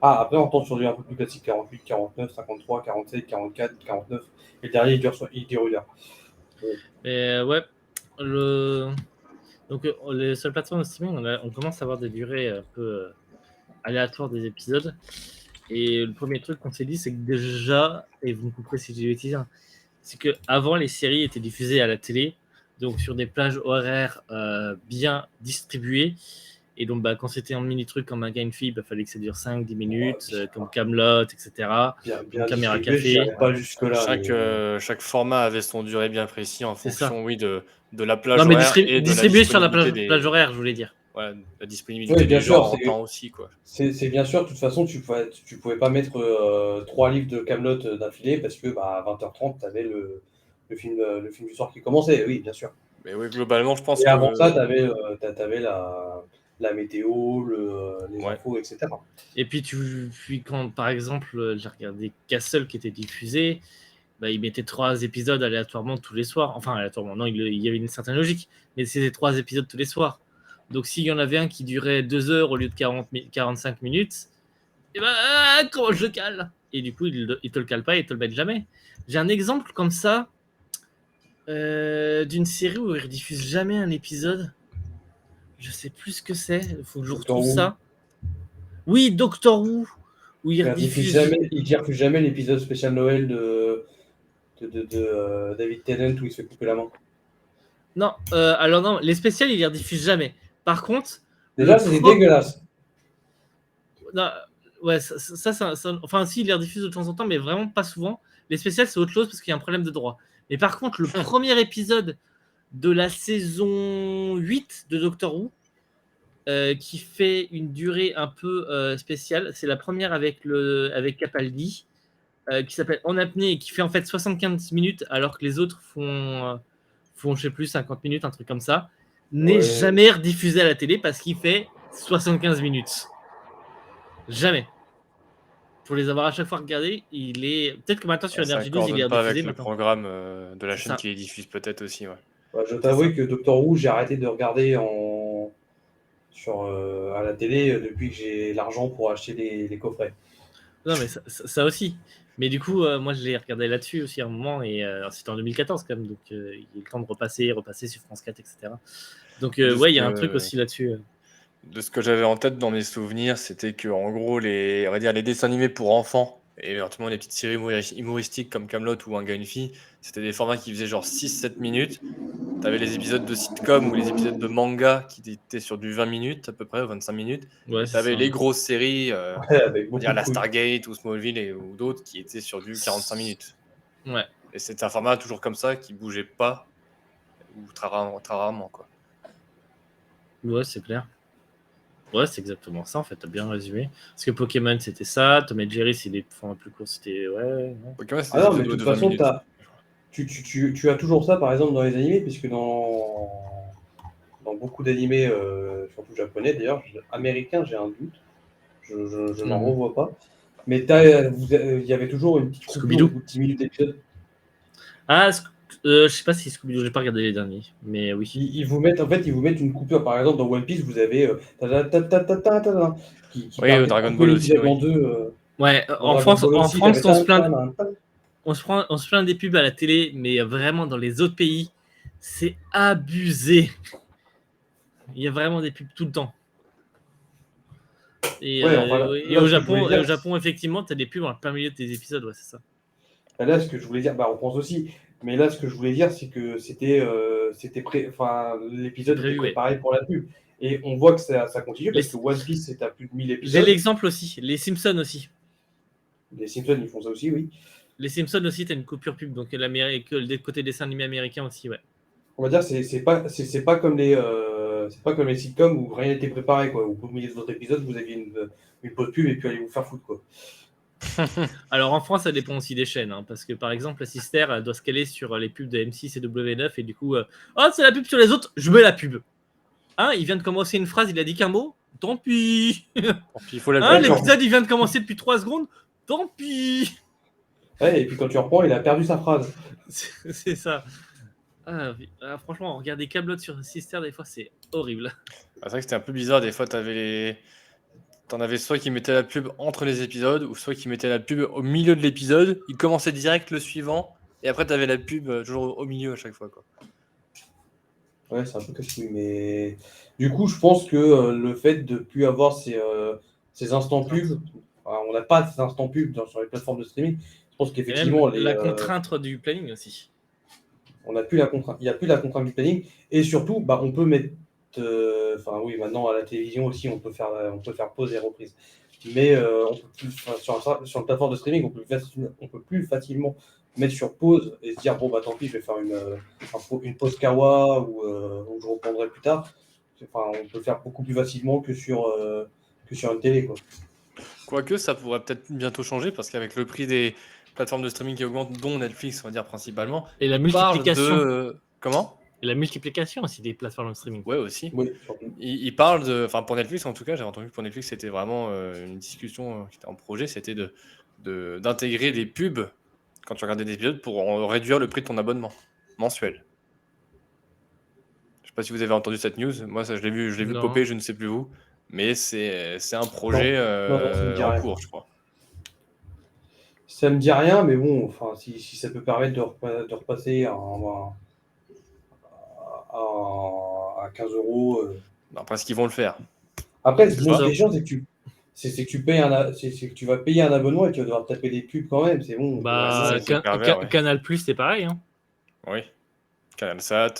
Speaker 4: Après, on tombe sur du un peu plus classique 48, 49, 53, 47, 44, 49. Et le dernier, il dure 1 heure.
Speaker 1: Mais ouais, donc les seules plateformes de streaming, on commence à avoir des durées un peu aléatoires des épisodes. Et le premier truc qu'on s'est dit, c'est que déjà, et vous me couperez si j'ai bêtise, hein, c'est que avant les séries étaient diffusées à la télé, donc sur des plages horaires bien distribuées. Et donc, quand c'était en mini-truc comme un Game Feed, il fallait que ça dure 5-10 minutes, comme Camelot, etc.
Speaker 4: Bien
Speaker 1: Caméra
Speaker 4: distribué, je
Speaker 1: café.
Speaker 4: n'irai pas jusque-là.
Speaker 3: Chaque format avait son durée bien précis en
Speaker 1: C'est ça.
Speaker 3: fonction, oui, de la plage
Speaker 1: Non, mais
Speaker 3: horaire et de la
Speaker 1: distribué sur la
Speaker 3: disponibilité
Speaker 1: plage horaire, je voulais dire.
Speaker 3: voilà, la disponibilité
Speaker 4: Oui,
Speaker 3: des
Speaker 4: bien
Speaker 3: gens
Speaker 4: sûr,
Speaker 3: en temps aussi, quoi.
Speaker 4: c'est bien sûr. De toute façon, tu pouvais pas mettre 3 livres de Camelot d'affilée parce que à 20h30, tu avais le film du soir qui commençait. Oui, bien sûr.
Speaker 3: Mais oui, globalement, je pense
Speaker 4: Et avant ça,
Speaker 3: que
Speaker 4: tu avais la météo, les
Speaker 3: ouais.
Speaker 4: infos, etc.
Speaker 1: Et puis, quand par exemple, j'ai regardé Castle qui était diffusé, il mettait 3 épisodes aléatoirement tous les soirs. Enfin, aléatoirement, non, il y avait une certaine logique, mais c'était 3 épisodes tous les soirs. Donc, s'il y en avait un qui durait 2 heures au lieu de 45 minutes, et comment je le cale? Et du coup, il te le cale pas et il te le met jamais. J'ai un exemple comme ça d'une série où il rediffuse jamais un épisode. Je sais plus ce que c'est. Il faut que je
Speaker 4: Doctor
Speaker 1: retrouve
Speaker 4: Who.
Speaker 1: ça. Oui, Doctor Who, où il
Speaker 4: Il
Speaker 1: rediffuse.
Speaker 4: diffuse jamais l'épisode spécial Noël de David Tennant où il se fait couper la main.
Speaker 1: Non, alors non, les spéciales, il les rediffuse jamais. Par contre,
Speaker 4: Déjà, c'était dégueulasse.
Speaker 1: non, ouais, enfin, si, il les rediffuse de temps en temps, mais vraiment pas souvent. Les spéciales, c'est autre chose parce qu'il y a un problème de droit. Mais par contre, le premier épisode de la saison 8 de Doctor Who, qui fait une durée un peu spéciale, c'est la première avec Capaldi, qui s'appelle En apnée et qui fait en fait 75 minutes, alors que les autres font je sais plus, 50 minutes, un truc comme ça, n'est
Speaker 4: Ouais.
Speaker 1: jamais rediffusé à la télé parce qu'il fait 75 minutes. Jamais. Pour les avoir à chaque fois regardés, il est. Peut-être que maintenant sur
Speaker 3: ça
Speaker 1: Energy 12, il est
Speaker 3: coordonne pas
Speaker 1: rediffusé
Speaker 3: avec le
Speaker 1: maintenant.
Speaker 3: programme de la
Speaker 1: C'est
Speaker 3: chaîne
Speaker 1: ça.
Speaker 3: qui les diffuse peut-être aussi, ouais.
Speaker 4: Je t'avoue que Doctor Who, j'ai arrêté de regarder à la télé depuis que j'ai l'argent pour acheter les coffrets.
Speaker 1: Non, mais ça aussi. Mais du coup, moi, je l'ai regardé là-dessus aussi à un moment, et c'était en 2014 quand même, donc il y a eu le temps de repasser sur France 4, etc. Donc, ouais, il y a un truc aussi là-dessus.
Speaker 3: De ce que j'avais en tête dans mes souvenirs, c'était que en gros, on va dire les dessins animés pour enfants, et éventuellement les petites séries humoristiques comme Camelot ou Un gars, une fille, c'était des formats qui faisaient genre 6-7 minutes. T'avais les épisodes de sitcom ou les épisodes de manga qui étaient sur du 20 minutes à peu près, ou 25 minutes.
Speaker 1: Ouais,
Speaker 3: Et
Speaker 1: c'est
Speaker 3: t'avais
Speaker 1: ça.
Speaker 3: les grosses séries,
Speaker 4: Ouais, avec
Speaker 3: on va
Speaker 4: beaucoup
Speaker 3: dire
Speaker 4: de
Speaker 3: la
Speaker 4: trucs.
Speaker 3: Stargate ou Smallville ou d'autres qui étaient sur du 45 minutes.
Speaker 1: Ouais.
Speaker 3: Et c'est un format toujours comme ça qui bougeait pas, ou très rarement, quoi.
Speaker 1: Ouais, c'est clair. Ouais, c'est exactement ça, en fait, t'as bien résumé. Parce que Pokémon, c'était ça, Tom et Jerry, c'est des formats plus courts, c'était... Ouais, non.
Speaker 3: Pokémon, c'était
Speaker 4: Ah
Speaker 3: des
Speaker 4: non, mais de
Speaker 3: vidéos
Speaker 4: toute
Speaker 3: de 20
Speaker 4: façon,
Speaker 3: minutes.
Speaker 4: tu as toujours ça, par exemple, dans les animés, puisque dans beaucoup d'animés, surtout japonais d'ailleurs, américains, j'ai un doute, je n'en
Speaker 1: Mhm.
Speaker 4: revois pas. Mais il y avait toujours une petite coupure
Speaker 1: Scooby-Doo.
Speaker 4: au bout de 10 minutes d'épisode.
Speaker 1: Ah, je sais pas si Scooby-Doo, j'ai pas regardé les derniers, mais oui.
Speaker 4: Ils vous mettent, en fait, ils vous mettent une coupure. Par exemple, dans One Piece, vous avez qui
Speaker 3: Oui,
Speaker 4: permet de
Speaker 3: Dragon
Speaker 4: couper
Speaker 3: Ball aussi,
Speaker 4: l'épisode
Speaker 3: oui.
Speaker 4: en deux.
Speaker 1: Ouais,
Speaker 4: Dans Dragon Ball
Speaker 1: en
Speaker 4: aussi, il y
Speaker 1: France,
Speaker 4: avait
Speaker 1: on se plaint des pubs à la télé, mais vraiment, dans les autres pays, c'est abusé. Il y a vraiment des pubs tout le temps.
Speaker 4: Ouais, enfin,
Speaker 1: Et
Speaker 4: là, ce que je voulais
Speaker 1: Au
Speaker 4: dire,
Speaker 1: Japon, effectivement, t'as des pubs en plein milieu de tes épisodes, ouais, c'est ça.
Speaker 4: là, ce que je voulais dire, bah, on pense aussi. Mais là, ce que je voulais dire, c'est que enfin, l'épisode était
Speaker 1: Prévu, ouais.
Speaker 4: préparé pour la pub. Et on voit que ça continue parce
Speaker 1: Les-
Speaker 4: que One Piece, c'est à plus de 1000
Speaker 1: J'ai
Speaker 4: épisodes.
Speaker 1: l'exemple aussi, les Simpsons aussi.
Speaker 4: Les Simpsons, ils font ça aussi, oui.
Speaker 1: Les Simpsons aussi, t'as une coupure pub, donc le côté dessin animé américain aussi, ouais.
Speaker 4: On va dire, c'est pas comme c'est pas comme les sitcoms où rien n'était préparé, quoi. Où au milieu de votre épisode, vous aviez une pause pub et puis allez vous faire foutre, quoi.
Speaker 1: Alors en France, ça dépend aussi des chaînes, hein, parce que par exemple, la Sister elle doit se caler sur les pubs de M6 et W9, et du coup, oh, c'est la pub sur les autres, je mets la pub. Hein, il vient de commencer une phrase, il a dit qu'un mot, tant pis.
Speaker 3: Puis il faut la
Speaker 1: Hein,
Speaker 3: pub.
Speaker 1: l'épisode, il vient de commencer depuis 3 secondes, tant pis.
Speaker 4: Ouais, et puis quand tu reprends, il a perdu sa phrase.
Speaker 1: C'est ça. Franchement, regarder Kaamelott sur Sister, des fois, c'est horrible.
Speaker 3: C'est vrai que c'était un peu bizarre. Des fois, t'en avais soit qui mettaient la pub entre les épisodes, ou soit qui mettaient la pub au milieu de l'épisode. Ils commençaient direct le suivant, et après, t'avais la pub toujours au milieu à chaque fois, quoi.
Speaker 4: Ouais, c'est un peu casse-couille, mais du coup, je pense que le fait de ne plus avoir ces instants pub, enfin, on n'a pas ces instants pub sur les plateformes de streaming. Je pense
Speaker 1: Et même
Speaker 4: qu'effectivement,
Speaker 1: la contrainte du planning aussi.
Speaker 4: on n'a plus la contrainte, il n'y a plus la contrainte du planning, et surtout, bah, on peut mettre, enfin oui, maintenant à la télévision aussi, on peut faire pause et reprise. Mais on peut plus, sur une plateforme de streaming, on peut plus facilement mettre sur pause et se dire bon bah tant pis, je vais faire une pause kawa ou je reprendrai plus tard. Enfin, on peut le faire beaucoup plus facilement que sur une télé, quoi.
Speaker 3: Quoique, ça pourrait peut-être bientôt changer, parce qu'avec le prix des plateformes de streaming qui augmentent, dont Netflix, on va dire principalement,
Speaker 1: Et la
Speaker 3: ils parlent
Speaker 1: multiplication.
Speaker 3: de... Comment?
Speaker 1: Et la multiplication aussi des plateformes de streaming.
Speaker 3: Ouais, aussi.
Speaker 4: Oui, surtout.
Speaker 3: Ils parlent de... Enfin, pour Netflix, en tout cas, j'avais entendu que pour Netflix, c'était vraiment une discussion qui était en projet, c'était d'intégrer des pubs quand tu regardais des épisodes pour réduire le prix de ton abonnement mensuel. Je sais pas si vous avez entendu cette news. Moi, ça, je l'ai vu
Speaker 1: Non.
Speaker 3: popper, je ne sais plus où. Mais c'est un projet
Speaker 4: Non, ça me dit
Speaker 3: en
Speaker 4: rien.
Speaker 3: cours, je crois.
Speaker 4: Ça me dit rien, mais bon, enfin, si ça peut permettre de repasser à 15 euros.
Speaker 3: Après, ce qu'ils vont le faire.
Speaker 4: Après,
Speaker 3: C'est
Speaker 4: bon,
Speaker 3: ça.
Speaker 4: ce qui est chiant, c'est que tu payes c'est que tu vas payer un abonnement et tu vas devoir taper des pubs quand même. C'est bon.
Speaker 1: Bah,
Speaker 3: Ouais, c'est pervers, ouais.
Speaker 1: Canal+, c'est pareil. Hein.
Speaker 3: Oui. CanalSat.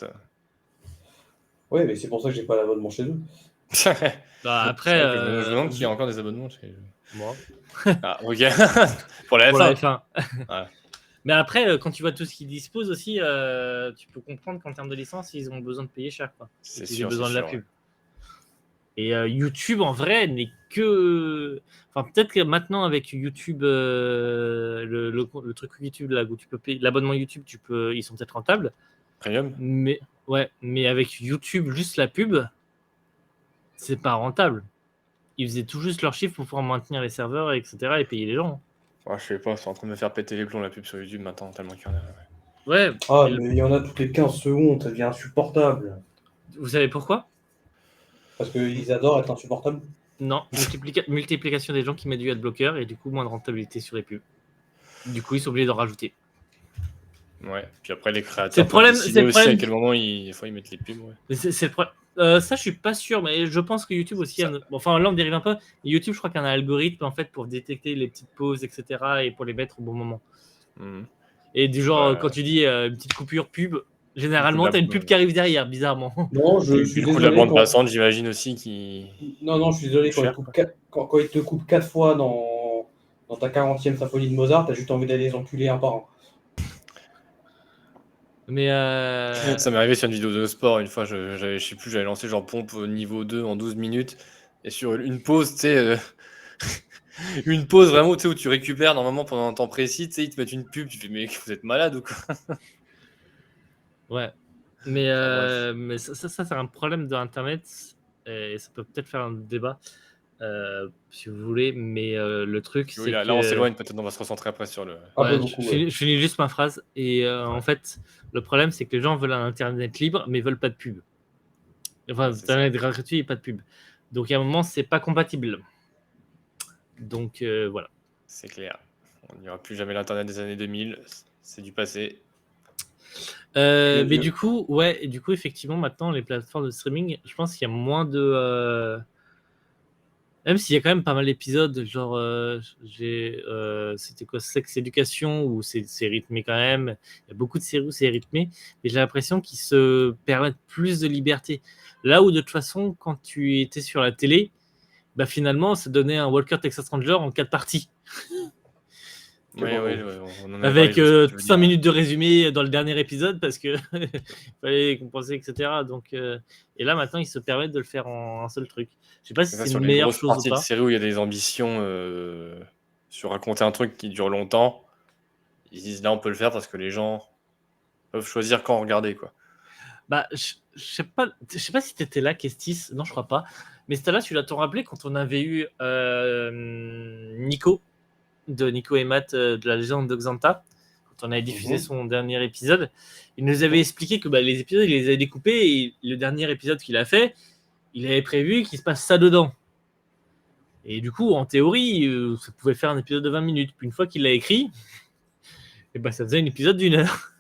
Speaker 4: Ouais, mais c'est pour ça que j'ai pas l'abonnement chez eux.
Speaker 1: Bah, après,
Speaker 3: C'est vrai que je me demande s'il y a encore des abonnements chez eux.
Speaker 1: moi,
Speaker 3: Ah, ok. Pour la
Speaker 1: pour
Speaker 3: F1.
Speaker 1: la F1.
Speaker 3: Ouais.
Speaker 1: Mais après, quand tu vois tout ce qu'ils disposent aussi, tu peux comprendre qu'en termes de licence, ils ont besoin de payer cher. Quoi.
Speaker 3: C'est
Speaker 1: Ils
Speaker 3: sûr,
Speaker 1: ont besoin
Speaker 3: c'est
Speaker 1: de la
Speaker 3: sûr,
Speaker 1: pub. Et YouTube, en vrai, n'est que... Enfin, peut-être que maintenant, avec YouTube, le truc YouTube, là, où tu peux payer l'abonnement YouTube, ils sont peut-être rentables.
Speaker 3: Premium.
Speaker 1: Mais, ouais, mais avec YouTube, juste la pub, c'est pas rentable. Ils faisaient tout juste leur chiffre pour pouvoir maintenir les serveurs, etc. et payer les gens.
Speaker 3: Ouais, je sais pas, c'est en train de me faire péter les plombs la pub sur YouTube maintenant, tellement qu'il y en a.
Speaker 1: Ouais,
Speaker 4: Ah, mais il y en a toutes les 15 secondes, ça devient insupportable.
Speaker 1: vous savez pourquoi?
Speaker 4: Parce qu'ils adorent être insupportables.
Speaker 1: Non, multiplication des gens qui mettent du adblocker et du coup moins de rentabilité sur les pubs. Du coup, ils sont obligés d'en rajouter.
Speaker 3: Ouais, puis après les créateurs
Speaker 1: C'est le problème-
Speaker 3: peuvent décider
Speaker 1: c'est le
Speaker 3: aussi
Speaker 1: problème.
Speaker 3: à quel moment ils mettent les pubs. Ouais.
Speaker 1: Mais c'est le problème. Ça, je suis pas sûr, mais je pense que YouTube aussi.
Speaker 3: Ça-
Speaker 1: Enfin, là, on dérive un peu. YouTube, je crois qu'il y a un algorithme en fait pour détecter les petites pauses, etc. et pour les mettre au bon moment.
Speaker 3: Mhm.
Speaker 1: Et du genre,
Speaker 3: Ouais.
Speaker 1: quand tu dis une petite coupure pub, généralement,
Speaker 3: Du coup,
Speaker 1: t'as une pub qui arrive derrière, bizarrement.
Speaker 4: Non, je
Speaker 3: Puis
Speaker 4: suis
Speaker 3: le coup de
Speaker 4: désolé.
Speaker 3: la bande passante, j'imagine aussi qui.
Speaker 4: Non, je suis désolé. Quand
Speaker 3: Cher,
Speaker 4: ils quand ils te coupent 4 fois dans ta 40e symphonie de Mozart, t'as juste envie d'aller les enculer un par un.
Speaker 1: Mais
Speaker 3: Ça m'est arrivé sur une vidéo de sport, une fois, je sais plus, j'avais lancé genre pompe niveau 2 en 12 minutes, et sur une pause, tu sais, une pause vraiment, tu sais, où tu récupères normalement pendant un temps précis, tu sais, ils te mettent une pub, tu fais, mais vous êtes malade ou quoi?
Speaker 1: ouais. Mais,
Speaker 3: Enfin, bref.
Speaker 1: ça, c'est un problème de Internet, et ça peut peut-être faire un débat, si vous voulez. Mais le truc,
Speaker 3: Oui,
Speaker 1: c'est
Speaker 3: là, on
Speaker 1: que
Speaker 3: s'éloigne, peut-être on va se concentrer après sur le.
Speaker 4: Un peu
Speaker 1: ouais,
Speaker 4: beaucoup, ouais.
Speaker 1: je finis juste ma phrase. Et en
Speaker 3: Ouais.
Speaker 1: fait, le problème, c'est que les gens veulent un Internet libre, mais veulent pas de pub. Enfin,
Speaker 3: Ouais, c'est ça.
Speaker 1: Internet gratuit et pas de pub. Donc, à un moment, c'est pas compatible. Donc, voilà.
Speaker 3: C'est clair. On n'y aura plus jamais l'Internet des années 2000, c'est du passé.
Speaker 1: Mais du coup, ouais, et du coup, effectivement, maintenant, les plateformes de streaming, je pense qu'il y a moins de. Même s'il y a quand même pas mal d'épisodes, genre, c'était quoi, Sex Education, où c'est rythmé quand même. Il y a beaucoup de séries où c'est rythmé, mais j'ai l'impression qu'ils se permettent plus de liberté. Là où, de toute façon, quand tu étais sur la télé, bah finalement, ça donnait un Walker Texas Ranger en 4 parties,
Speaker 3: Oui,
Speaker 4: pas
Speaker 3: oui,
Speaker 4: faux.
Speaker 3: on en avait parlé,
Speaker 1: avec
Speaker 3: je vois ce que tu veux
Speaker 1: 5
Speaker 3: dire.
Speaker 1: minutes de résumé dans le dernier épisode, parce que fallait compenser, etc. Donc, et là, maintenant, ils se permettent de le faire en un seul truc. Je sais pas si
Speaker 3: C'est ça,
Speaker 1: c'est
Speaker 3: sur
Speaker 1: une
Speaker 3: les
Speaker 1: meilleure
Speaker 3: grosses
Speaker 1: chose ou
Speaker 3: parties de
Speaker 1: pas.
Speaker 3: séries où il y a des ambitions sur raconter un truc qui dure longtemps, ils se disent là, on peut le faire parce que les gens peuvent choisir quand regarder, quoi.
Speaker 1: Bah, je sais pas si tu étais là, Kestis. Non, je crois pas. Mais c'était là, tu l'as t'en rappelé quand on avait eu Nico, de Nico et Matt, de la légende de Xanta, quand on avait diffusé son dernier épisode. Il nous avait expliqué que bah, les épisodes, il les avait découpés, et le dernier épisode qu'il a fait, il avait prévu qu'il se passe ça dedans. Et du coup, en théorie, ça pouvait faire un épisode de 20 minutes. Puis une fois qu'il l'a écrit, et bah, ça faisait un épisode d'1 heure.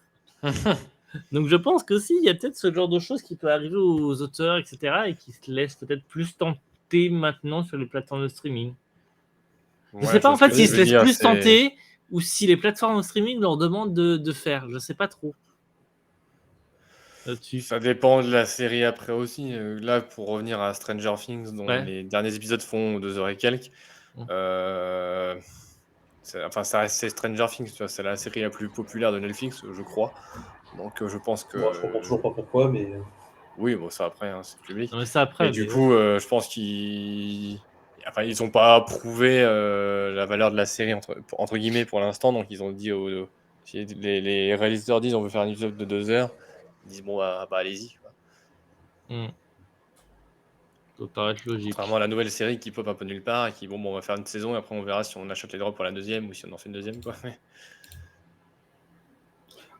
Speaker 1: Donc je pense que si, il y a peut-être ce genre de choses qui peut arriver aux auteurs, etc., et qui se laissent peut-être plus tenter maintenant sur les plateformes de streaming. Je sais
Speaker 3: Ouais, je
Speaker 1: pas
Speaker 3: vois
Speaker 1: en
Speaker 3: ce que
Speaker 1: fait
Speaker 3: tu
Speaker 1: s'ils se
Speaker 3: veux
Speaker 1: laissent
Speaker 3: dire.
Speaker 1: plus tenter, ou si les plateformes de streaming leur demandent de faire. Je sais pas trop là-dessus.
Speaker 3: Ça dépend de la série après aussi. Là, pour revenir à Stranger Things, dont
Speaker 1: Ouais.
Speaker 3: les derniers épisodes font 2 heures et quelques,
Speaker 1: Mm.
Speaker 3: euh, enfin, ça reste c'est Stranger Things, tu vois, c'est la série la plus populaire de Netflix, je crois. Donc, je pense
Speaker 4: Moi, je comprends
Speaker 3: que.
Speaker 4: toujours pas pourquoi, mais
Speaker 3: Oui, bon, ça après, hein, c'est le public.
Speaker 1: Non mais ça
Speaker 3: Mais
Speaker 1: après,
Speaker 3: du
Speaker 1: mais
Speaker 3: coup, je pense qu'ils. Enfin, ils n'ont pas prouvé la valeur de la série, entre guillemets, pour l'instant. Donc, ils ont dit si les réalisateurs disent on veut faire un épisode de 2 heures, ils disent bon, bah allez-y. Quoi.
Speaker 1: ça peut paraître
Speaker 3: Contrairement à
Speaker 1: logique.
Speaker 3: la nouvelle série qui pop un peu nulle part et qui, bon, on va faire une saison et après on verra si on achète les droits pour la deuxième ou si on en fait une deuxième. Quoi.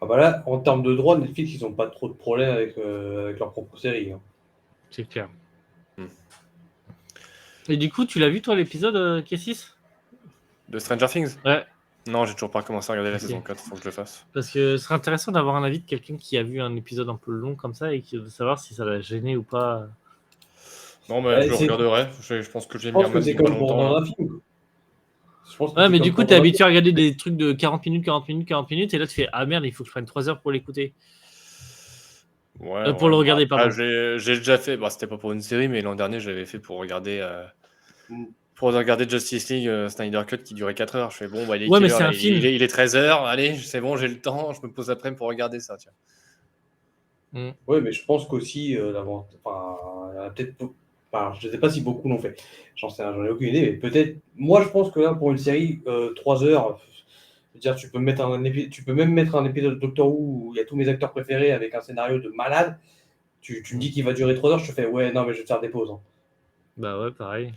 Speaker 4: ah bah là, en termes de droits, Netflix, ils ont pas trop de problèmes avec leur propre série. Hein.
Speaker 1: C'est clair.
Speaker 3: Hmm.
Speaker 1: Et du coup, tu l'as vu toi l'épisode K6?
Speaker 3: De Stranger Things
Speaker 1: Ouais.
Speaker 3: Non, j'ai toujours pas commencé à regarder la
Speaker 1: Ok.
Speaker 3: saison 4, faut que je le fasse.
Speaker 1: Parce que ce serait intéressant d'avoir un avis de quelqu'un qui a vu un épisode un peu long comme ça, et de savoir si ça l'a gêné ou pas.
Speaker 3: Non, mais je
Speaker 4: Ouais,
Speaker 3: le regarderai. Je pense que je
Speaker 4: je
Speaker 3: vais m'y
Speaker 4: pense que
Speaker 3: remettre
Speaker 4: c'est
Speaker 3: dans pas
Speaker 4: comme pour
Speaker 3: longtemps.
Speaker 4: dans
Speaker 3: Là.
Speaker 4: un film. Je pense que
Speaker 1: Ouais,
Speaker 4: c'est
Speaker 1: mais
Speaker 4: comme
Speaker 1: du coup,
Speaker 4: pour
Speaker 1: t'es
Speaker 4: dans un
Speaker 1: habitué à regarder
Speaker 4: film.
Speaker 1: des trucs de 40 minutes, 40 minutes, 40 minutes, et là tu fais ah merde, il faut que je prenne 3 heures pour l'écouter.
Speaker 3: Ouais,
Speaker 1: Pour le
Speaker 3: ouais. Bah,
Speaker 1: regarder,
Speaker 3: après,
Speaker 1: pardon.
Speaker 3: j'ai déjà fait. Bah, c'était pas pour une série, mais l'an dernier, j'avais fait
Speaker 4: Mm.
Speaker 3: pour regarder Justice League Snyder Cut qui durait 4 heures. Je fais bon, bah, il est
Speaker 1: Ouais, mais
Speaker 3: quelle heure
Speaker 1: c'est
Speaker 3: là
Speaker 1: un film.
Speaker 3: il est 13 heures. Allez, c'est bon, j'ai le temps. Je me pose après pour regarder ça. Tiens.
Speaker 1: Mm.
Speaker 4: Oui, mais je pense qu'aussi, enfin, il y en a peut-être. Enfin, je ne sais pas si beaucoup l'ont fait. J'en sais rien, j'en ai aucune idée, mais peut-être. Moi, je pense que là, pour une série, 3 heures, je veux dire, tu peux même mettre un épisode de Doctor Who où il y a tous mes acteurs préférés avec un scénario de malade. Tu me dis qu'il va durer 3 heures, je te fais ouais, non, mais je vais te faire des pauses. Hein.
Speaker 1: Bah ouais, pareil.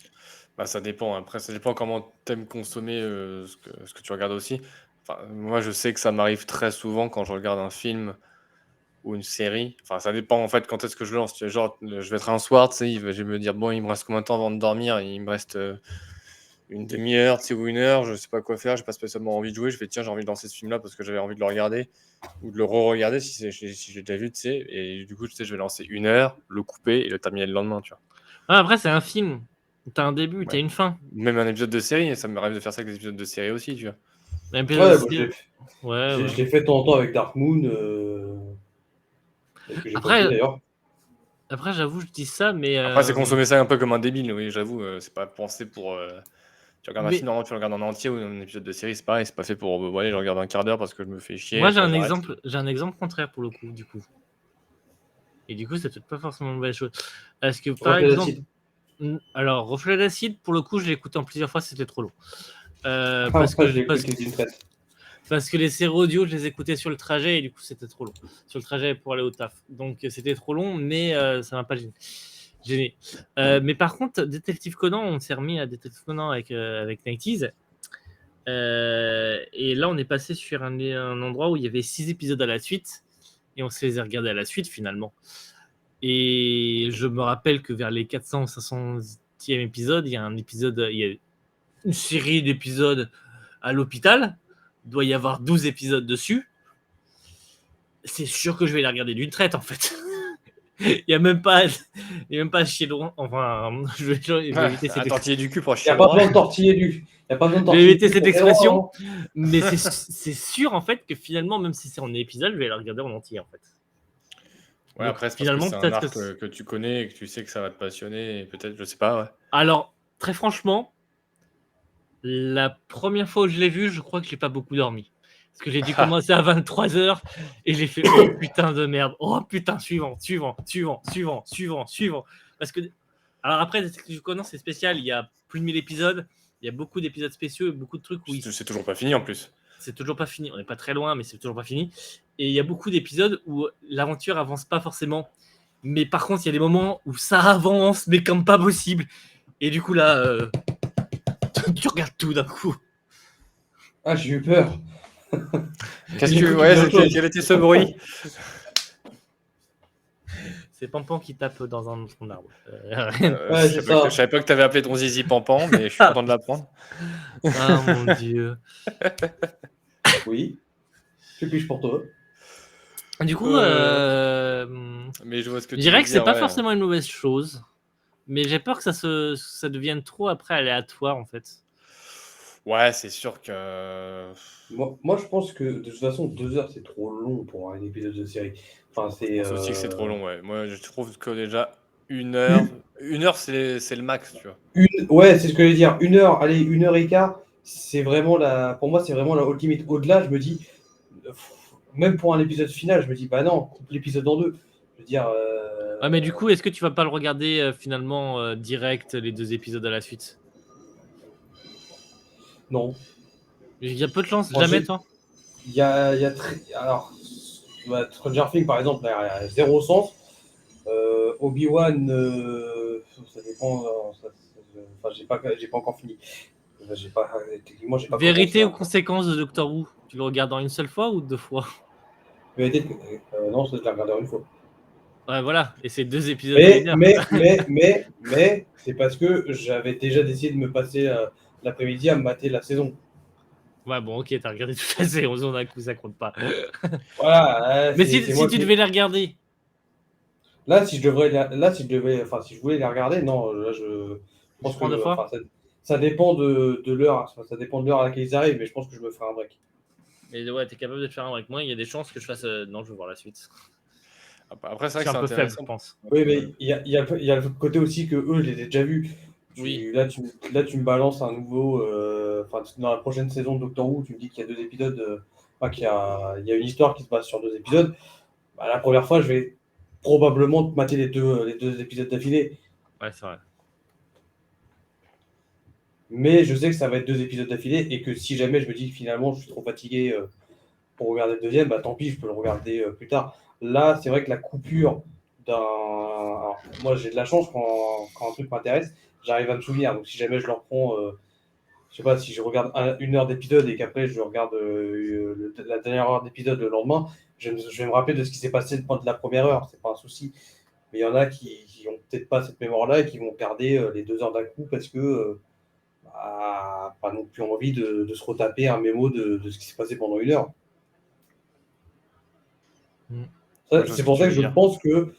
Speaker 3: Bah, ça dépend. Après, ça dépend comment t'aimes consommer ce que tu regardes aussi. Enfin, moi, je sais que ça m'arrive très souvent quand je regarde un film ou une série. Enfin, ça dépend en fait quand est-ce que je lance. Tu vois, genre, je vais être un soir, tu sais, je vais me dire, bon, il me reste combien de temps avant de dormir? Il me reste une demi-heure, tu sais, ou 1 heure, je sais pas quoi faire, j'ai pas spécialement envie de jouer. Je fais, tiens, j'ai envie de lancer ce film-là parce que j'avais envie de le regarder ou de le re-regarder si j'ai déjà vu, tu sais. Et du coup, tu sais, je vais lancer 1 heure, le couper et le terminer le lendemain, tu vois.
Speaker 1: Ouais, après, c'est un film. T'as un début, t'as
Speaker 3: Ouais.
Speaker 1: une fin.
Speaker 3: Même un épisode de série, ça m'arrive de faire ça avec des épisodes de série aussi, tu vois.
Speaker 1: Un épisode
Speaker 4: Ouais, moi,
Speaker 1: aussi. Ouais, ouais.
Speaker 4: je l'ai fait de temps en temps avec Dark Moon, que j'ai pas fini
Speaker 1: Après,
Speaker 4: d'ailleurs.
Speaker 1: j'avoue, je dis ça, mais
Speaker 3: Après, c'est consommer ça un peu comme un débile, oui, j'avoue. C'est pas pensé pour Tu regardes un
Speaker 1: Mais
Speaker 3: film, normalement, tu le regardes en entier ou un épisode de série, c'est pareil, c'est pas fait pour allez, je regarde un quart d'heure parce que je me fais chier.
Speaker 1: moi,
Speaker 3: après, j'arrête.
Speaker 1: j'ai un exemple contraire pour le coup, du coup. Et du coup, c'est peut-être pas forcément une mauvaise chose. Parce que, par
Speaker 4: Reflet
Speaker 1: exemple,
Speaker 4: d'acide.
Speaker 1: alors, Reflet d'acide, pour le coup, je l'ai écouté en plusieurs fois, c'était trop long.
Speaker 4: Ah,
Speaker 1: Parce
Speaker 4: moi,
Speaker 1: que,
Speaker 4: je l'ai
Speaker 1: parce,
Speaker 4: écouté d'une traite.
Speaker 1: parce que les séries audio, je les écoutais sur le trajet et du coup, c'était trop long. Sur le trajet pour aller au taf. Donc, c'était trop long, mais ça m'a pas gêné. Mais par contre, Détective Conan, on s'est remis à Détective Conan avec 90s. Et là, on est passé sur un endroit où il y avait 6 épisodes à la suite. Et on se les a regardés à la suite, finalement. Et je me rappelle que vers les 400 ou 500e épisode, il y a une série d'épisodes à l'hôpital. Il doit y avoir 12 épisodes dessus. C'est sûr que je vais les regarder d'une traite, en fait. Il n'y a même pas à chier loin. Enfin, je vais éviter cette
Speaker 3: Un tortiller du cul pour
Speaker 4: Il n'y
Speaker 3: chier
Speaker 4: a pas
Speaker 3: droit.
Speaker 4: besoin de tortiller du. Il n'y a pas besoin de
Speaker 1: Je vais
Speaker 4: tortiller
Speaker 1: éviter
Speaker 4: du
Speaker 1: cette
Speaker 4: pour faire
Speaker 1: expression.
Speaker 4: droit,
Speaker 1: Mais c'est sûr, en fait, que finalement, même si c'est en épisode, je vais la regarder en entier, en fait.
Speaker 3: Ouais,
Speaker 1: Donc,
Speaker 3: après, c'est parce que
Speaker 1: finalement,
Speaker 3: c'est un
Speaker 1: peut-être
Speaker 3: art
Speaker 1: que...
Speaker 3: que tu connais et que tu sais que ça va te passionner. Et peut-être, je sais pas, ouais.
Speaker 1: Alors, très franchement, la première fois où je l'ai vu, je crois que j'ai pas beaucoup dormi. Parce que j'ai dû commencer à 23h et j'ai fait oh putain de merde, oh putain, suivant. Parce que, alors après, Détective Conan, c'est spécial, il y a plus de 1000 épisodes, il y a beaucoup d'épisodes spéciaux et beaucoup de trucs où
Speaker 3: C'est toujours pas fini en plus.
Speaker 1: c'est toujours pas fini. On n'est pas très loin, mais c'est toujours pas fini. Et il y a beaucoup d'épisodes où l'aventure avance pas forcément. Mais par contre, il y a des moments où ça avance, mais comme pas possible. Et du coup, là, tu regardes tout d'un coup.
Speaker 4: Ah, j'ai eu peur.
Speaker 3: Qu'est-ce
Speaker 4: J'ai
Speaker 3: que
Speaker 4: cru
Speaker 3: ouais,
Speaker 4: qu'il y avait autre chose.
Speaker 3: quel était ce bruit?
Speaker 1: C'est Pampan qui tape dans son arbre.
Speaker 4: Ouais, c'est ça.
Speaker 3: Je savais pas que t'avais appelé ton zizi Pampan, mais je suis content de l'apprendre.
Speaker 1: Ah mon dieu.
Speaker 4: Oui. Que puis-je pour toi?
Speaker 1: Du coup,
Speaker 3: Mais je vois ce que
Speaker 1: je
Speaker 3: tu
Speaker 1: dirais
Speaker 3: veux
Speaker 1: que c'est
Speaker 3: dire,
Speaker 1: pas
Speaker 3: ouais.
Speaker 1: forcément une mauvaise chose. Mais j'ai peur que ça devienne trop après aléatoire en fait.
Speaker 3: Ouais, c'est sûr que.
Speaker 4: Moi, je pense que de toute façon, 2 heures, c'est trop long pour un épisode de série. Enfin,
Speaker 3: Je
Speaker 4: c'est.
Speaker 3: pense aussi que c'est trop long, ouais. Moi, je trouve que déjà,
Speaker 4: Une-
Speaker 3: une heure, c'est le max, tu vois.
Speaker 4: Ouais, c'est ce que je veux dire. 1 heure, allez, 1 heure et quart, c'est vraiment la. Pour moi, c'est vraiment la ultimate. Au-delà, je me dis, même pour un épisode final, je me dis, bah non, coupe l'épisode en deux. Je veux dire.
Speaker 1: Ouais, mais du coup, est-ce que tu vas pas le regarder finalement direct les 2 épisodes à la suite?
Speaker 4: Non.
Speaker 1: Il y a peu de chance,
Speaker 4: Moi,
Speaker 1: jamais toi?
Speaker 4: il y a alors, bah, Stranger Things, par exemple, il y a zéro sens. Obi-Wan, ça dépend. Enfin, j'ai pas encore fini. Techniquement, j'ai pas
Speaker 1: Vérité ou
Speaker 4: commencé.
Speaker 1: conséquence de Doctor Who? Tu le regardes en une seule fois ou 2 fois?
Speaker 4: Non, ça, je l'ai regardé une fois.
Speaker 1: Ouais, voilà. Et c'est 2 épisodes de 1 heure.
Speaker 4: Mais, c'est parce que j'avais déjà décidé de me passer l'après-midi à me mater la saison.
Speaker 1: Ouais, bon, ok, t'as regardé toute la saison d'un coup, ça compte pas.
Speaker 4: Voilà,
Speaker 1: Mais
Speaker 4: c'est
Speaker 1: si
Speaker 4: moi
Speaker 1: tu
Speaker 4: qui.
Speaker 1: devais les regarder,
Speaker 4: Là, si je devais, enfin, si je voulais les regarder, non, là, je
Speaker 1: tu
Speaker 4: pense
Speaker 1: prends 2
Speaker 4: que,
Speaker 1: fois?
Speaker 4: enfin, ça dépend de l'heure, ça dépend de l'heure à laquelle ils arrivent, mais je pense que je me ferai un break.
Speaker 1: Mais ouais, t'es capable de te faire un avec moi. Il y a des chances que je fasse. Non, je veux voir la suite.
Speaker 3: Après, c'est
Speaker 1: Je
Speaker 3: vrai
Speaker 1: suis
Speaker 3: que
Speaker 1: un
Speaker 3: c'est
Speaker 1: peu faible, je
Speaker 3: intéressant.
Speaker 1: pense.
Speaker 4: Oui, mais il y a le côté aussi que eux, je les ai déjà vus.
Speaker 1: Oui.
Speaker 4: Là, tu me balances un nouveau. Enfin, dans la prochaine saison de Doctor Who, tu me dis qu'il y a 2 épisodes. Enfin, il y a une histoire qui se base sur 2 épisodes. Bah, la première fois, je vais probablement mater les deux épisodes d'affilée.
Speaker 1: Ouais, c'est vrai.
Speaker 4: Mais je sais que ça va être 2 épisodes d'affilée et que si jamais je me dis que finalement je suis trop fatigué pour regarder le deuxième, bah tant pis, je peux le regarder plus tard. Là, c'est vrai que la coupure d'un. Alors, moi, j'ai de la chance quand un truc m'intéresse, j'arrive à me souvenir. Donc, si jamais je le reprends, je sais pas, si je regarde 1 heure d'épisode et qu'après je regarde la dernière heure d'épisode le lendemain, je vais me rappeler de ce qui s'est passé de la première heure. C'est pas un souci. Mais il y en a qui ont peut-être pas cette mémoire-là et qui vont regarder les 2 heures d'un coup parce que. Pas non plus envie de se retaper un mémo de ce qui s'est passé pendant 1 heure.
Speaker 3: Ouais, je vois ce
Speaker 4: C'est
Speaker 3: que
Speaker 4: pour
Speaker 3: tu
Speaker 4: ça que
Speaker 3: veux
Speaker 4: je
Speaker 3: dire.
Speaker 4: pense que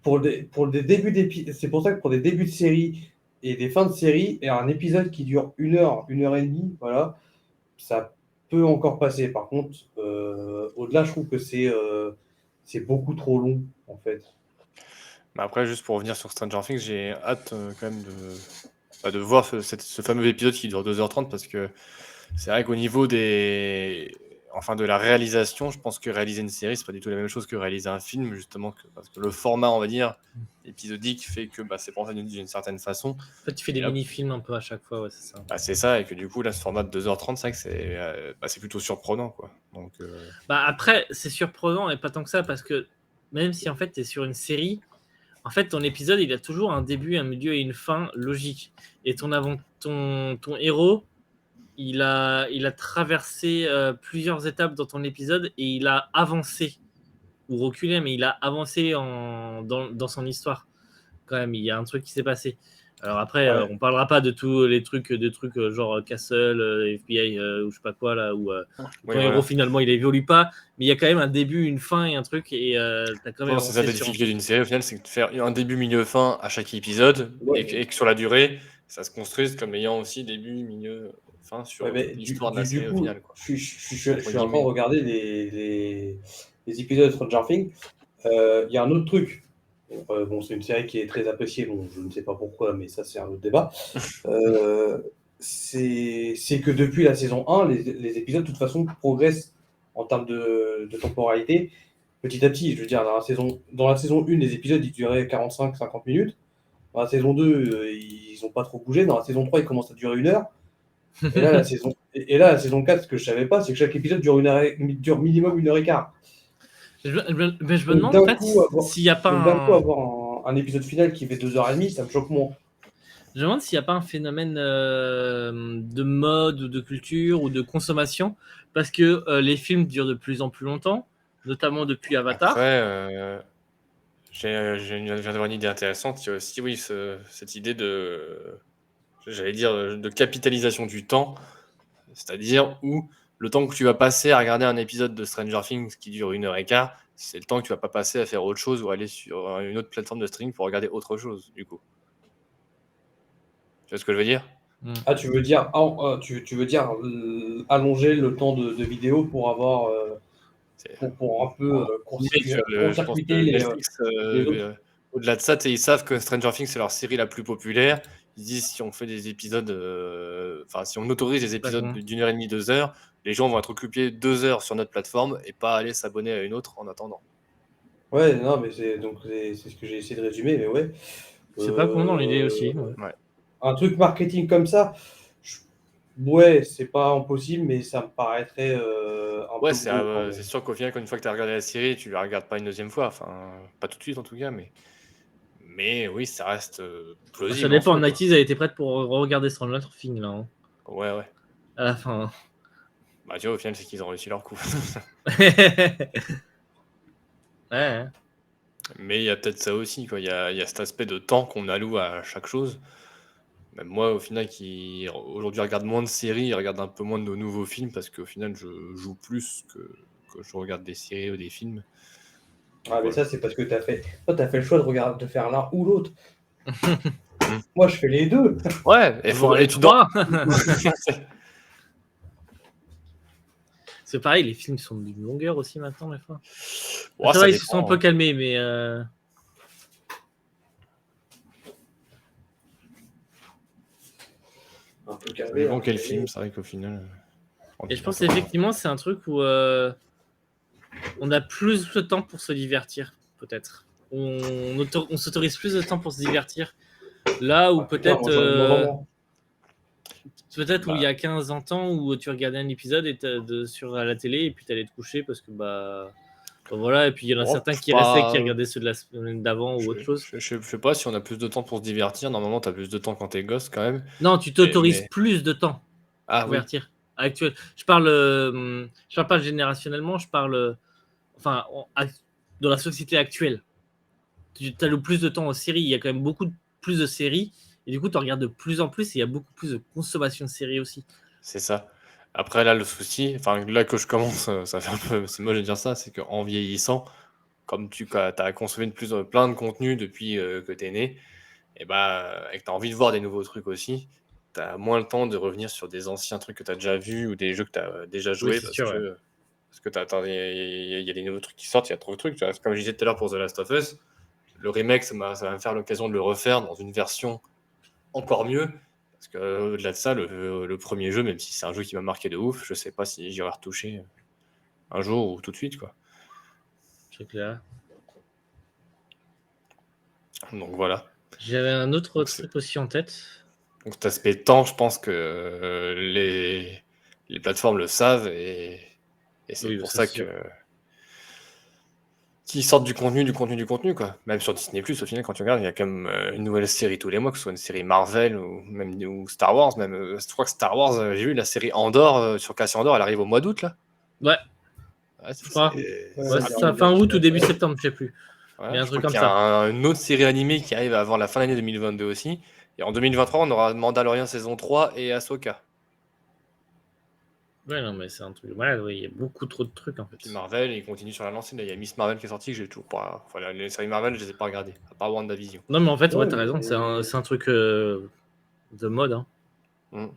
Speaker 4: pour des débuts c'est pour ça que pour des débuts de série et des fins de série, et un épisode qui dure 1 heure, 1 heure et demie, voilà, ça peut encore passer. Par contre, au-delà, je trouve que c'est beaucoup trop long, en fait.
Speaker 3: Mais après, juste pour revenir sur Stranger Things, j'ai hâte quand même de voir ce fameux épisode qui dure 2h30 parce que c'est vrai qu'au niveau de la réalisation, je pense que réaliser une série, c'est pas du tout la même chose que réaliser un film, justement, parce que le format, on va dire, épisodique fait que c'est pensé d'une certaine façon.
Speaker 1: En fait, tu fais
Speaker 3: Et
Speaker 1: des
Speaker 3: là,
Speaker 1: mini-films un peu à chaque fois, ouais, c'est ça.
Speaker 3: c'est ça, et que du coup, là, ce format de 2h30, c'est vrai que c'est plutôt surprenant, quoi. Donc,
Speaker 1: Après, c'est surprenant et pas tant que ça parce que même si en fait tu es sur une série, en fait ton épisode il a toujours un début, un milieu et une fin logique. Et ton héros, il a traversé plusieurs étapes dans ton épisode et il a avancé ou reculé, mais il a avancé dans son histoire. Quand même, il y a un truc qui s'est passé. Alors après,
Speaker 4: Ouais.
Speaker 1: on parlera pas de tous les trucs, genre Castle, FBI ou je sais pas quoi là, où ton
Speaker 3: oui,
Speaker 1: héros
Speaker 3: voilà.
Speaker 1: finalement il évolue pas, mais il y a quand même un début, une fin et un truc et t'as quand même
Speaker 3: C'est ça la
Speaker 1: avancé sur.
Speaker 3: difficulté d'une série, au final, c'est de faire un début, milieu, fin à chaque épisode,
Speaker 4: Ouais.
Speaker 3: et que sur la durée, ça se construise comme ayant aussi début, milieu, fin sur
Speaker 4: Ouais, mais
Speaker 3: toute l'histoire de la
Speaker 4: du
Speaker 3: série, au
Speaker 4: coup,
Speaker 3: final, quoi.
Speaker 4: je suis en
Speaker 3: Entre
Speaker 4: train de
Speaker 3: guillemets.
Speaker 4: regarder les épisodes de Stranger Things. Il y a un autre truc. Bon, c'est une série qui est très appréciée, bon, je ne sais pas pourquoi, mais ça, c'est un autre débat. C'est que depuis la saison 1, les épisodes, de toute façon, progressent en termes de temporalité petit à petit. Je veux dire, dans la saison 1, les épisodes, ils duraient 45-50 minutes. Dans la saison 2, ils n'ont pas trop bougé. Dans la saison 3, ils commencent à durer 1 heure. Et là, la saison 4, ce que je savais pas, c'est que chaque épisode dure minimum 1 h 15.
Speaker 1: Mais je me
Speaker 4: Donc
Speaker 1: demande en
Speaker 4: d'un
Speaker 1: fait
Speaker 4: coup, avoir,
Speaker 1: s'il y a pas
Speaker 4: donc, d'un coup, avoir un épisode final qui fait 2h30, ça me choque moins.
Speaker 1: je me demande s'il y a pas un phénomène de mode ou de culture ou de consommation parce que les films durent de plus en plus longtemps, notamment depuis Avatar.
Speaker 3: Après, je viens d'avoir une idée intéressante. Il y a aussi, oui, cette idée j'allais dire, de capitalisation du temps, c'est-à-dire où le temps que tu vas passer à regarder un épisode de Stranger Things qui dure 1h15, c'est le temps que tu vas pas passer à faire autre chose ou aller sur une autre plateforme de streaming pour regarder autre chose, du coup. Tu vois ce que je veux dire?
Speaker 4: Ah, tu veux dire, tu veux dire allonger le temps de vidéo pour avoir,
Speaker 3: C'est-
Speaker 4: pour un peu
Speaker 3: Oui, je pense que
Speaker 4: court-circuiter
Speaker 3: Netflix,
Speaker 4: les autres.
Speaker 3: au-delà de ça, ils savent que Stranger Things, c'est leur série la plus populaire. Ils disent si on fait des épisodes, si on autorise des épisodes
Speaker 1: D'accord.
Speaker 3: d'1h30, 2 heures, les gens vont être occupés 2 heures sur notre plateforme et pas aller s'abonner à une autre en attendant.
Speaker 4: Ouais, non, mais c'est ce que j'ai essayé de résumer, mais ouais.
Speaker 1: C'est pas con dans l'idée aussi. Ouais.
Speaker 3: Ouais.
Speaker 4: Un truc marketing comme ça, je- ouais, c'est pas impossible, mais ça me paraîtrait un
Speaker 3: Ouais,
Speaker 4: peu gros quand même.
Speaker 3: c'est sûr qu'au final, une fois que tu as regardé la série, tu la regardes pas une deuxième fois. Enfin, pas tout de suite en tout cas, mais oui, ça reste
Speaker 1: Ça
Speaker 3: plausible en
Speaker 1: dépend.
Speaker 3: soi, quoi.
Speaker 1: Nighties a été prête pour regarder Stranger Things là. Hein.
Speaker 3: Ouais, ouais.
Speaker 1: À la fin.
Speaker 3: Bah, tu vois, au final, c'est qu'ils ont réussi leur coup.
Speaker 1: Ouais.
Speaker 3: Mais il y a peut-être ça aussi, quoi. Il y a cet aspect de temps qu'on alloue à chaque chose. Même moi, au final, qui aujourd'hui regarde moins de séries, regarde un peu moins de nouveaux films parce qu'au final, je joue plus que je regarde des séries ou des films. Donc,
Speaker 4: Ah, mais
Speaker 3: voilà.
Speaker 4: ça, c'est parce que toi, t'as fait le choix de faire l'un ou l'autre. Moi, je fais les deux.
Speaker 3: Ouais, et
Speaker 1: Bon, les
Speaker 3: tu dors.
Speaker 1: trois. C'est pareil, les films sont d'une longueur aussi maintenant, des fois.
Speaker 3: Ouais,
Speaker 1: Ça
Speaker 3: ça
Speaker 1: va, ils se sont un
Speaker 3: dépend,
Speaker 1: peu
Speaker 3: hein.
Speaker 1: calmés, mais.
Speaker 4: Un peu
Speaker 3: Ça
Speaker 4: calmé,
Speaker 3: dépend
Speaker 4: un peu
Speaker 3: quel
Speaker 4: calmé.
Speaker 3: film, c'est vrai qu'au final.
Speaker 1: Et je pense effectivement, c'est un truc où on a plus de temps pour se divertir, peut-être. On s'autorise plus de temps pour se divertir. Là où
Speaker 4: Ah, putain, moi, j'en ai de moins en moins.
Speaker 1: peut-être où il y
Speaker 3: Bah,
Speaker 1: a 15-20 ans où tu regardais un épisode sur la télé et puis tu allais te coucher parce que bah voilà, et puis il y en a
Speaker 3: bon,
Speaker 1: certains
Speaker 3: je sais
Speaker 1: qui restaient qui
Speaker 3: pas,
Speaker 1: regardaient ceux de la semaine d'avant ou autre chose.
Speaker 3: je sais pas si on a plus de temps pour se divertir. Normalement, tu as plus de temps quand t'es gosse, quand même.
Speaker 1: Non, tu t'autorises
Speaker 3: Mais...
Speaker 1: plus de temps
Speaker 3: Ah
Speaker 1: pour
Speaker 3: oui,
Speaker 1: divertir. Actuel. Je parle pas générationnellement, je parle enfin dans la société actuelle. Tu as le plus de temps aux séries, il y a quand même plus de séries et du coup tu en regardes de plus en plus et il y a beaucoup plus de consommation de séries aussi.
Speaker 3: c'est ça. Après, là, le souci, enfin, là que je commence, ça fait un peu, c'est moche de dire ça, c'est qu'en vieillissant, comme tu as consommé plein de contenus depuis que tu es né, et bah, et que tu as envie de voir des nouveaux trucs aussi, tu as moins le temps de revenir sur des anciens trucs que tu as déjà vus ou des jeux que tu as déjà
Speaker 1: Oui,
Speaker 3: joués
Speaker 1: c'est sûr. Ouais.
Speaker 3: parce que il y a des nouveaux trucs qui sortent, il y a trop de trucs. Tu vois. Comme je disais tout à l'heure pour The Last of Us, le remake, ça va me faire l'occasion de le refaire dans une version encore mieux. Parce que au-delà de ça, le premier jeu, même si c'est un jeu qui m'a marqué de ouf, je sais pas si j'y aurais retouché un jour ou tout de suite, quoi.
Speaker 1: C'est clair.
Speaker 3: Donc voilà.
Speaker 1: J'avais un autre
Speaker 3: Donc,
Speaker 1: truc aussi en tête.
Speaker 3: Donc cet aspect temps, je pense que les plateformes le savent et c'est
Speaker 1: Oui,
Speaker 3: pour
Speaker 1: ça,
Speaker 3: ça
Speaker 1: c'est sûr.
Speaker 3: que qu'ils sortent du contenu, quoi. Même sur Disney+, au final, quand tu regardes, il y a quand même une nouvelle série tous les mois, que ce soit une série Marvel ou Star Wars, même. Je crois que Star Wars, j'ai vu la série Andor, sur Cassian Andor, elle arrive au mois d'août, là.
Speaker 1: Ouais,
Speaker 3: Ouais,
Speaker 1: je crois.
Speaker 3: c'est
Speaker 1: Ouais, c'est ça,
Speaker 3: rapide.
Speaker 1: fin août ou début septembre, je sais plus.
Speaker 3: Ouais,
Speaker 1: Il y a un
Speaker 3: je
Speaker 1: truc
Speaker 3: crois
Speaker 1: comme
Speaker 3: qu'il y a
Speaker 1: ça.
Speaker 3: une autre série animée qui arrive avant la fin de l'année 2022 aussi. Et en 2023, on aura Mandalorian saison 3 et Ahsoka.
Speaker 1: Ouais, non, mais c'est un truc de malade, oui. Il y a beaucoup trop de trucs en
Speaker 3: Et puis
Speaker 1: fait.
Speaker 3: Marvel, il continue sur la lancée. Là, il y a Miss Marvel qui est sortie, que j'ai toujours pas. Enfin, les séries Marvel, je les ai pas regardées, à part WandaVision.
Speaker 1: Non, mais en fait, ouais,
Speaker 4: Ouais,
Speaker 1: t'as raison,
Speaker 4: mais-
Speaker 1: c'est un truc de mode. Hein.
Speaker 3: Mm.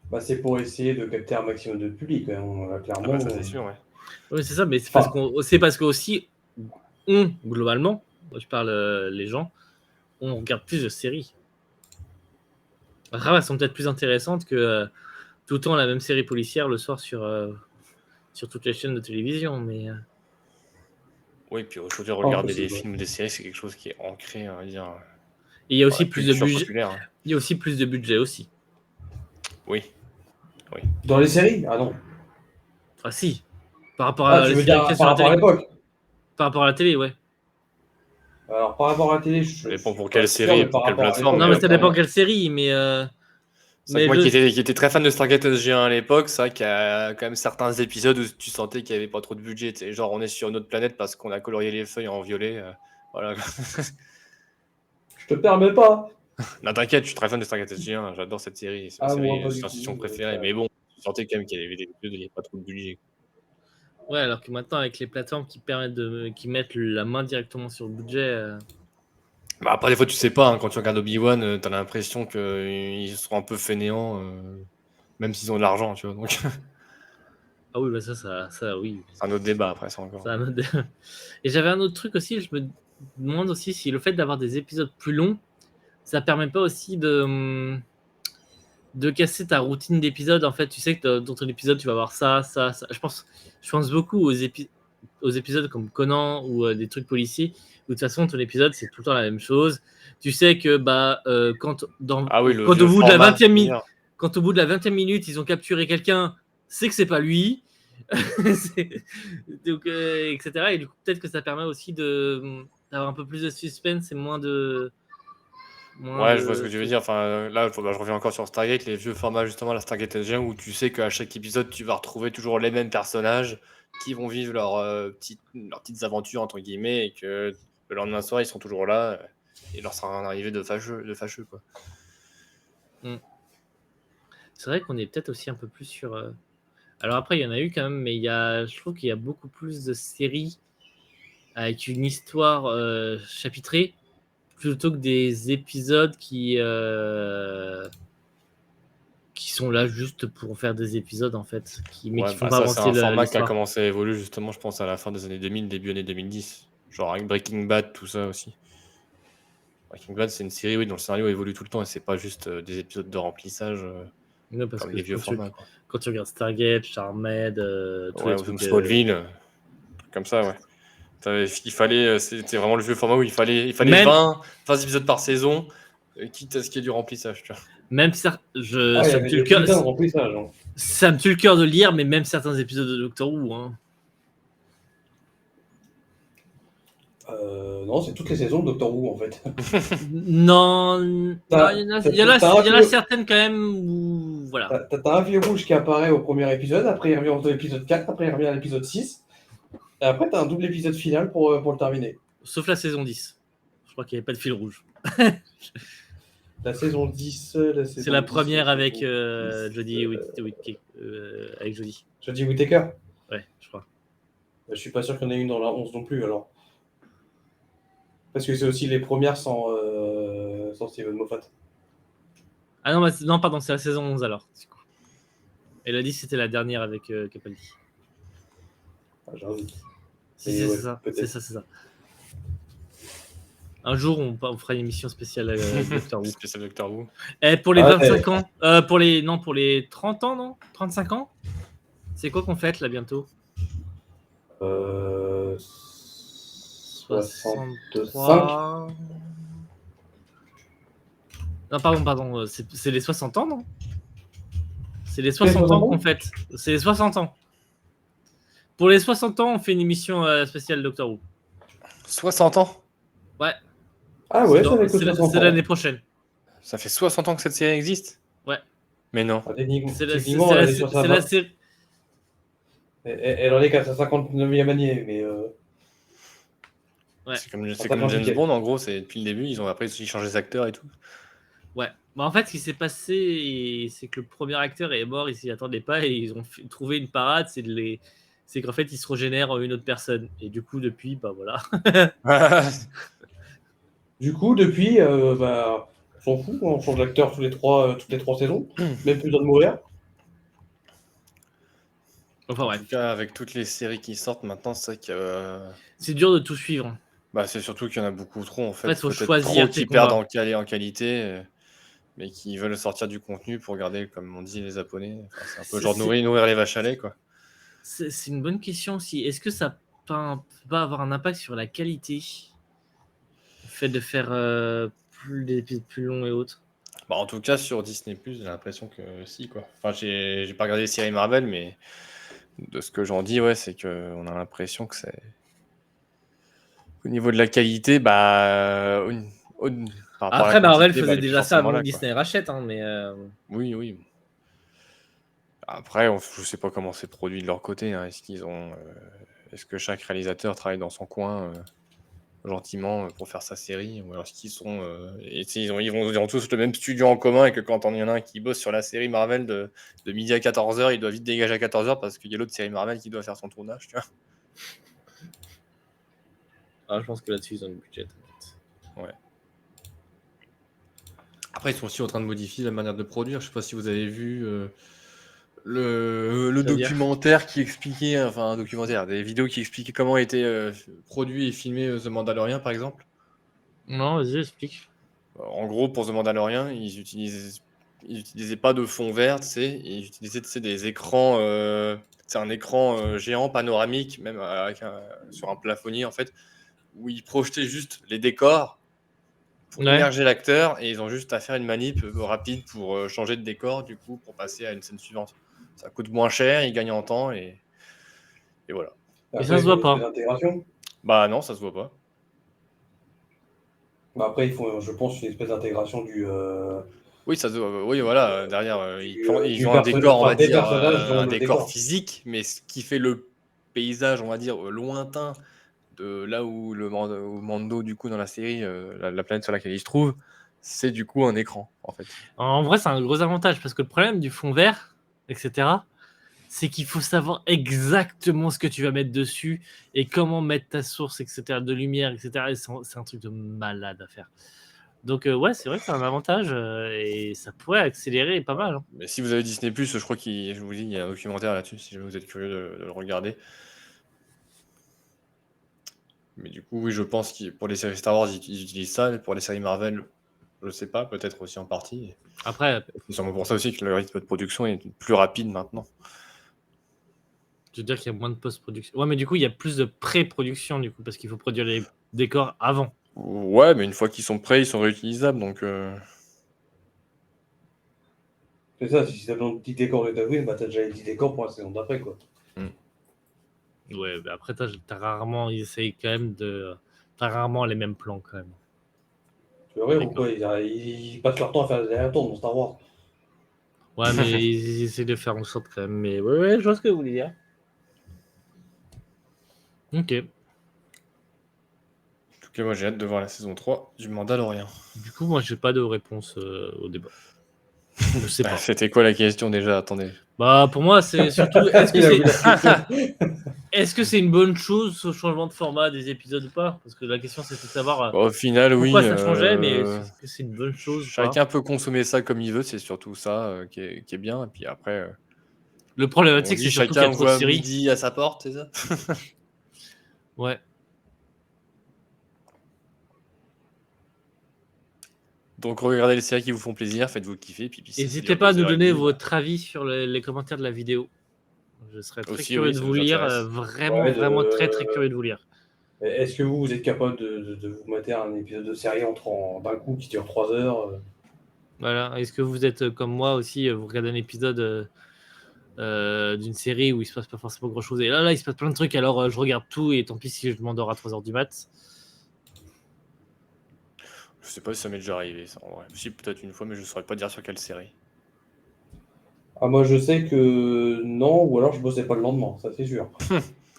Speaker 4: Bah, c'est pour essayer de capter un maximum de public, hein,
Speaker 3: Ah
Speaker 4: clairement.
Speaker 3: bah ça, c'est sûr, ouais.
Speaker 1: Oui, c'est ça, mais
Speaker 4: Enfin,
Speaker 1: c'est parce que aussi, globalement, moi, je parle les gens, on regarde plus de séries. Après, elles sont peut-être plus intéressantes que tout le temps la même série policière le soir sur toutes les chaînes de télévision. Mais
Speaker 3: Oui, puis aujourd'hui,
Speaker 4: pas
Speaker 3: regarder des
Speaker 4: impossible. Ouais.
Speaker 3: films ou des séries, c'est quelque chose qui est ancré, on va dire,
Speaker 1: il y a
Speaker 3: dans
Speaker 1: aussi
Speaker 3: la
Speaker 1: plus de
Speaker 3: culture
Speaker 1: budget.
Speaker 3: populaire. Hein.
Speaker 1: Il y a aussi plus de budget aussi.
Speaker 3: Oui.
Speaker 4: Dans les séries? Ah non.
Speaker 1: Enfin, si. Par rapport
Speaker 4: Ah,
Speaker 1: à
Speaker 4: tu
Speaker 1: les
Speaker 4: veux
Speaker 1: séries
Speaker 4: dire
Speaker 1: qu'il y a sur
Speaker 4: par
Speaker 1: la
Speaker 4: rapport à
Speaker 1: télé.
Speaker 4: l'époque?
Speaker 1: Par rapport à la télé, ouais.
Speaker 4: Alors, par rapport à la télé,
Speaker 3: Ça
Speaker 4: je
Speaker 3: dépend
Speaker 4: suis
Speaker 3: pour
Speaker 4: pas
Speaker 3: quelle
Speaker 4: sûr,
Speaker 3: série et
Speaker 4: mais par
Speaker 3: pour quelle
Speaker 4: rapport à
Speaker 3: plateforme.
Speaker 4: l'époque,
Speaker 1: Non,
Speaker 3: Mais
Speaker 1: mais ça dépend
Speaker 4: clairement.
Speaker 1: quelle série.
Speaker 3: c'est vrai que
Speaker 1: Mais
Speaker 3: moi
Speaker 1: le...
Speaker 3: qui étais très fan de Stargate SG1 à l'époque, c'est vrai qu'il y a quand même certains épisodes où tu sentais qu'il n'y avait pas trop de budget. Tu sais, genre, on est sur une autre planète parce qu'on a colorié les feuilles en violet. Voilà.
Speaker 4: Je te permets pas.
Speaker 3: Non, t'inquiète, je suis très fan de Stargate SG1. J'adore cette série. C'est ma
Speaker 4: Ah, moi,
Speaker 3: série
Speaker 4: pas
Speaker 3: de
Speaker 4: du
Speaker 3: science-fiction
Speaker 4: tout.
Speaker 3: préférée. Mais bon, tu sentais quand même qu'il y avait des épisodes où il n'y avait pas trop de budget.
Speaker 1: Ouais, alors que maintenant, avec les plateformes qui mettent la main directement sur le budget.
Speaker 3: Bah après, des fois, tu sais pas. Hein, quand tu regardes Obi-Wan, t'as l'impression qu'ils sont un peu fainéants, même s'ils ont de l'argent, tu vois. Donc,
Speaker 1: Ah oui, bah ça oui.
Speaker 3: c'est un autre débat après, ça encore.
Speaker 1: C'est un autre- Et j'avais un autre truc aussi, je me demande aussi si le fait d'avoir des épisodes plus longs, ça permet pas aussi de casser ta routine d'épisode. En fait, tu sais que dans ton épisode, tu vas avoir ça, ça, ça. Je pense beaucoup aux épisodes comme Conan ou des trucs policiers, où de toute façon, ton épisode, c'est tout le temps la même chose. Tu sais que
Speaker 3: Ah oui, le
Speaker 1: quand au
Speaker 3: vieux
Speaker 1: bout de la
Speaker 3: format.
Speaker 1: 20e minute, quand au bout de la 20e minute, ils ont capturé quelqu'un, c'est que c'est pas lui. Donc, etc. Et du coup, peut-être que ça permet aussi d'avoir un peu plus de suspense et moins de.
Speaker 3: Ouais, je vois ce que tu veux dire. Enfin, là, je reviens encore sur Stargate, les vieux formats, justement, la Stargate SG1, où tu sais qu'à chaque épisode, tu vas retrouver toujours les mêmes personnages qui vont vivre leurs petites aventures, entre guillemets, et que le lendemain soir, ils sont toujours là, et leur sera un arrivé de fâcheux, quoi.
Speaker 1: C'est vrai qu'on est peut-être aussi un peu plus sur. Alors après, il y en a eu quand même, mais je trouve qu'il y a beaucoup plus de séries avec une histoire chapitrée plutôt que des épisodes qui sont là juste pour faire des épisodes en fait, mais
Speaker 3: Ouais,
Speaker 1: qui font
Speaker 3: bah
Speaker 1: pas
Speaker 3: ça, c'est
Speaker 1: avancer
Speaker 3: un format qui a
Speaker 1: l'histoire.
Speaker 3: commencé à évoluer, justement, je pense, à la fin des années 2000, début années 2010. Genre avec Breaking Bad, tout ça aussi. Breaking Bad, c'est une série, oui, dont le scénario évolue tout le temps, et c'est pas juste des épisodes de remplissage
Speaker 1: Ouais, parce
Speaker 3: comme
Speaker 1: que
Speaker 3: les vieux formats, quoi.
Speaker 1: quand tu regardes Stargate, Charmed, tous
Speaker 3: Ouais,
Speaker 1: les
Speaker 3: ou
Speaker 1: trucs.
Speaker 3: Smallville, trucs comme ça, ouais. Il fallait, c'était vraiment le vieux format où il fallait
Speaker 1: Même,
Speaker 3: 20 épisodes par saison, quitte à ce qu'il y ait du remplissage, tu vois.
Speaker 1: même ça,
Speaker 4: Ah, il y
Speaker 1: ça me
Speaker 4: avait
Speaker 1: tue le
Speaker 4: des
Speaker 1: cœur.
Speaker 4: putains de remplissages. Hein.
Speaker 1: Ça me tue le cœur de lire, mais même certains épisodes de Doctor Who. Hein.
Speaker 4: Non, c'est toutes les saisons de Doctor Who, en fait.
Speaker 1: Non, il y en a certaines quand même où. Voilà.
Speaker 4: T'as un fil rouge qui apparaît au premier épisode, après il revient au l'épisode 4, après il revient à l'épisode 6, et après t'as un double épisode final pour le terminer.
Speaker 1: Sauf la saison 10. Je crois qu'il n'y avait pas de fil rouge.
Speaker 4: La saison 10,
Speaker 1: C'est la première avec
Speaker 4: Jodie.
Speaker 1: avec Jodie.
Speaker 4: Jodie Whittaker.
Speaker 1: Ouais, je crois.
Speaker 4: Je suis pas sûr qu'il y en ait une dans la 11 non plus, alors. Parce que c'est aussi les premières sans Steven Moffat.
Speaker 1: Ah non, non, pardon, c'est la saison 11 alors. Du coup. Elle a dit que c'était la dernière avec Capaldi.
Speaker 4: Ah, j'invite.
Speaker 1: Si, c'est ça. C'est ça. Un jour, on fera une émission spéciale Doctor Who.
Speaker 3: Spécial Doctor Who.
Speaker 1: Et pour les
Speaker 4: Ah,
Speaker 1: 25 ans, pour les 30 ans, non 35 ans. C'est quoi qu'on fête là bientôt
Speaker 4: 65.
Speaker 1: 63. Non, pardon, c'est les 60 ans, non C'est les 60 ans qu'on fête. C'est les 60 ans. Pour les 60 ans, on fait une émission spéciale Doctor Who.
Speaker 3: 60 ans.
Speaker 1: Ouais.
Speaker 4: Ah ouais,
Speaker 1: C'est
Speaker 4: ça va être
Speaker 1: c'est
Speaker 4: 60
Speaker 1: c'est
Speaker 4: ans.
Speaker 1: l'année prochaine.
Speaker 3: Ça fait 60 ans que cette série existe.
Speaker 1: Ouais.
Speaker 3: Mais non.
Speaker 4: Ah, techniquement,
Speaker 1: C'est la
Speaker 4: techniquement, elle est sur sa
Speaker 1: c'est la série.
Speaker 4: Elle en est qu'à sa 59e année, mais
Speaker 1: Ouais.
Speaker 3: C'est comme
Speaker 4: pas
Speaker 3: James
Speaker 4: compliqué.
Speaker 3: Bond, en gros, c'est depuis le début, après ils changé les acteurs et tout.
Speaker 1: Ouais. Bah, en fait, ce qui s'est passé, c'est que le premier acteur est mort, ils s'y attendaient pas et ils ont trouvé une parade, c'est qu'en fait, ils se régénèrent en une autre personne. Et du coup, depuis, bah voilà.
Speaker 4: du coup, depuis, bah, on s'en fout, on change d'acteur toutes les trois saisons, même plus besoin de mourir.
Speaker 1: Enfin
Speaker 3: En
Speaker 1: bref,
Speaker 3: tout cas, avec toutes les séries qui sortent maintenant, c'est vrai que
Speaker 1: c'est dur de tout suivre.
Speaker 3: bah, c'est surtout qu'il y en a beaucoup trop en fait.
Speaker 1: En fait, faut
Speaker 3: Peut-être
Speaker 1: choisir
Speaker 3: trop
Speaker 1: tes
Speaker 3: qui perdent
Speaker 1: combats.
Speaker 3: en qualité, mais qui veulent sortir du contenu pour garder, comme on dit, les abonnés. Enfin, c'est un peu genre nourrir les vaches à lait, quoi.
Speaker 1: C'est une bonne question aussi. Est-ce que ça peut pas avoir un impact sur la qualité, le fait de faire des épisodes plus longs et autres?
Speaker 3: Bah, en tout cas, sur Disney+, j'ai l'impression que si, quoi. Enfin, j'ai pas regardé les séries Marvel, mais de ce que j'en dis, ouais, c'est qu'on a l'impression que c'est... Au niveau de la qualité, bah... par rapport à
Speaker 1: Après,
Speaker 3: la
Speaker 1: Marvel
Speaker 3: quantité, bah,
Speaker 1: faisait
Speaker 3: elle est plus
Speaker 1: déjà ça
Speaker 3: forcément
Speaker 1: avant
Speaker 3: là,
Speaker 1: que
Speaker 3: quoi.
Speaker 1: Disney rachète, hein, mais
Speaker 3: Oui, oui. Après, je sais pas comment c'est produit de leur côté. Hein. Est-ce que chaque réalisateur travaille dans son coin gentiment pour faire sa série, ou alors est-ce qu'ils sont ils ont tous le même studio en commun et que quand il y en a un qui bosse sur la série Marvel de midi à 14h, il doit vite dégager à 14h parce qu'il y a l'autre série Marvel qui doit faire son tournage, tu vois.
Speaker 1: je pense que là-dessus, ils ont le budget.
Speaker 3: Ouais. Après, ils sont aussi en train de modifier la manière de produire. Je sais pas si vous avez vu le
Speaker 1: C'est-à-dire
Speaker 3: documentaire qui expliquait, enfin un documentaire, des vidéos qui expliquaient comment était produit et filmé The Mandalorian, par exemple.
Speaker 1: Non, vas-y, explique.
Speaker 3: En gros, pour The Mandalorian, ils utilisaient pas de fond vert, ils utilisaient des écrans, c'est un écran géant panoramique, même sur un plafonnier en fait, où ils projetaient juste les décors pour
Speaker 1: Ouais.
Speaker 3: immerger l'acteur et ils ont juste à faire une manip rapide pour changer de décor du coup pour passer à une scène suivante. Ça coûte moins cher, ils gagnent en temps et voilà.
Speaker 1: Et ça se voit pas.
Speaker 4: D'intégration.
Speaker 3: Bah non, ça se voit pas.
Speaker 4: Bah après, il faut, je pense, une espèce d'intégration du.
Speaker 3: Oui, ça se voit. Oui, voilà, derrière, ils
Speaker 4: du
Speaker 3: ont un décor, on va
Speaker 4: des
Speaker 3: dire,
Speaker 4: personnages dans
Speaker 3: un
Speaker 4: le
Speaker 3: décor
Speaker 4: décor.
Speaker 3: physique, mais ce qui fait le paysage, on va dire, lointain de là où où Mando, du coup, dans la série, la planète sur laquelle il se trouve, c'est du coup un écran, en fait.
Speaker 1: En vrai, c'est un gros avantage parce que le problème du fond vert, etc., c'est qu'il faut savoir exactement ce que tu vas mettre dessus et comment mettre ta source, etc., de lumière, etc. Et c'est un truc de malade à faire. Donc, ouais, c'est vrai que c'est un avantage et ça pourrait accélérer pas mal. Hein.
Speaker 3: Mais si vous avez Disney+, je crois je vous dis, il y a un documentaire là-dessus, si jamais vous êtes curieux de le regarder. Mais du coup, oui, je pense que pour les séries Star Wars, ils utilisent ça. Pour les séries Marvel, je sais pas, peut-être aussi en partie.
Speaker 1: Après,
Speaker 3: C'est sûrement pour ça aussi que le rythme de production est plus rapide maintenant.
Speaker 1: je veux dire qu'il y a moins de post-production. Ouais, mais du coup, il y a plus de pré-production, du coup, parce qu'il faut produire les décors avant.
Speaker 3: Ouais, mais une fois qu'ils sont prêts, ils sont réutilisables, donc...
Speaker 4: C'est ça, si t'as besoin de petits décors de Tatooine, bah t'as déjà les petits décors pour la saison d'après, quoi.
Speaker 1: Ouais, mais après, t'as rarement, ils essayent quand même de. T'as rarement les mêmes plans, quand même.
Speaker 4: Tu vois,
Speaker 1: D'accord.
Speaker 4: pourquoi ils passent leur temps à faire des allers-retours dans Star Wars.
Speaker 1: Ouais, mais ils essaient de faire en sorte quand même. Mais ouais, je vois ce que vous voulez dire. Ok.
Speaker 3: En tout cas, moi j'ai hâte de voir la saison 3 du Mandalorian.
Speaker 1: Du coup, moi, j'ai pas de réponse au débat. Je sais pas.
Speaker 3: C'était quoi la question déjà? Attendez.
Speaker 1: Bah, pour moi, c'est surtout.
Speaker 4: Il a vu la question.
Speaker 1: Est-ce que c'est une bonne chose ce changement de format des épisodes ou pas? Parce que la question, c'était de savoir
Speaker 3: Au final,
Speaker 1: pourquoi
Speaker 3: oui.
Speaker 1: ça changeait, mais est-ce que c'est une bonne chose ou pas?
Speaker 3: Chacun peut consommer ça comme il veut, c'est surtout ça qui est bien. Et puis après,
Speaker 1: Le
Speaker 3: on
Speaker 1: problématique,
Speaker 3: dit
Speaker 1: c'est surtout qu'il y a
Speaker 3: chacun
Speaker 1: trop de
Speaker 3: voit
Speaker 1: séries.
Speaker 3: midi à sa porte, c'est ça?
Speaker 1: Ouais.
Speaker 3: Donc regardez les séries qui vous font plaisir, faites-vous kiffer. Puis
Speaker 1: N'hésitez pas à nous donner votre avis sur les commentaires de la vidéo. Je serais très curieux de vous lire, vraiment très curieux de vous lire.
Speaker 4: Est-ce que vous êtes capable de vous mater un épisode de série d'un coup qui dure 3 heures
Speaker 1: Voilà. Est-ce que vous êtes comme moi aussi, vous regardez un épisode d'une série où il se passe pas forcément grand chose et là il se passe plein de trucs, alors je regarde tout et tant pis si je m'endors à 3h du mat.
Speaker 3: Je sais pas si ça m'est déjà arrivé ça en vrai. Si, peut-être une fois, mais je saurais pas dire sur quelle série.
Speaker 4: Ah, moi je sais que non, ou alors je bossais pas le lendemain, ça c'est sûr.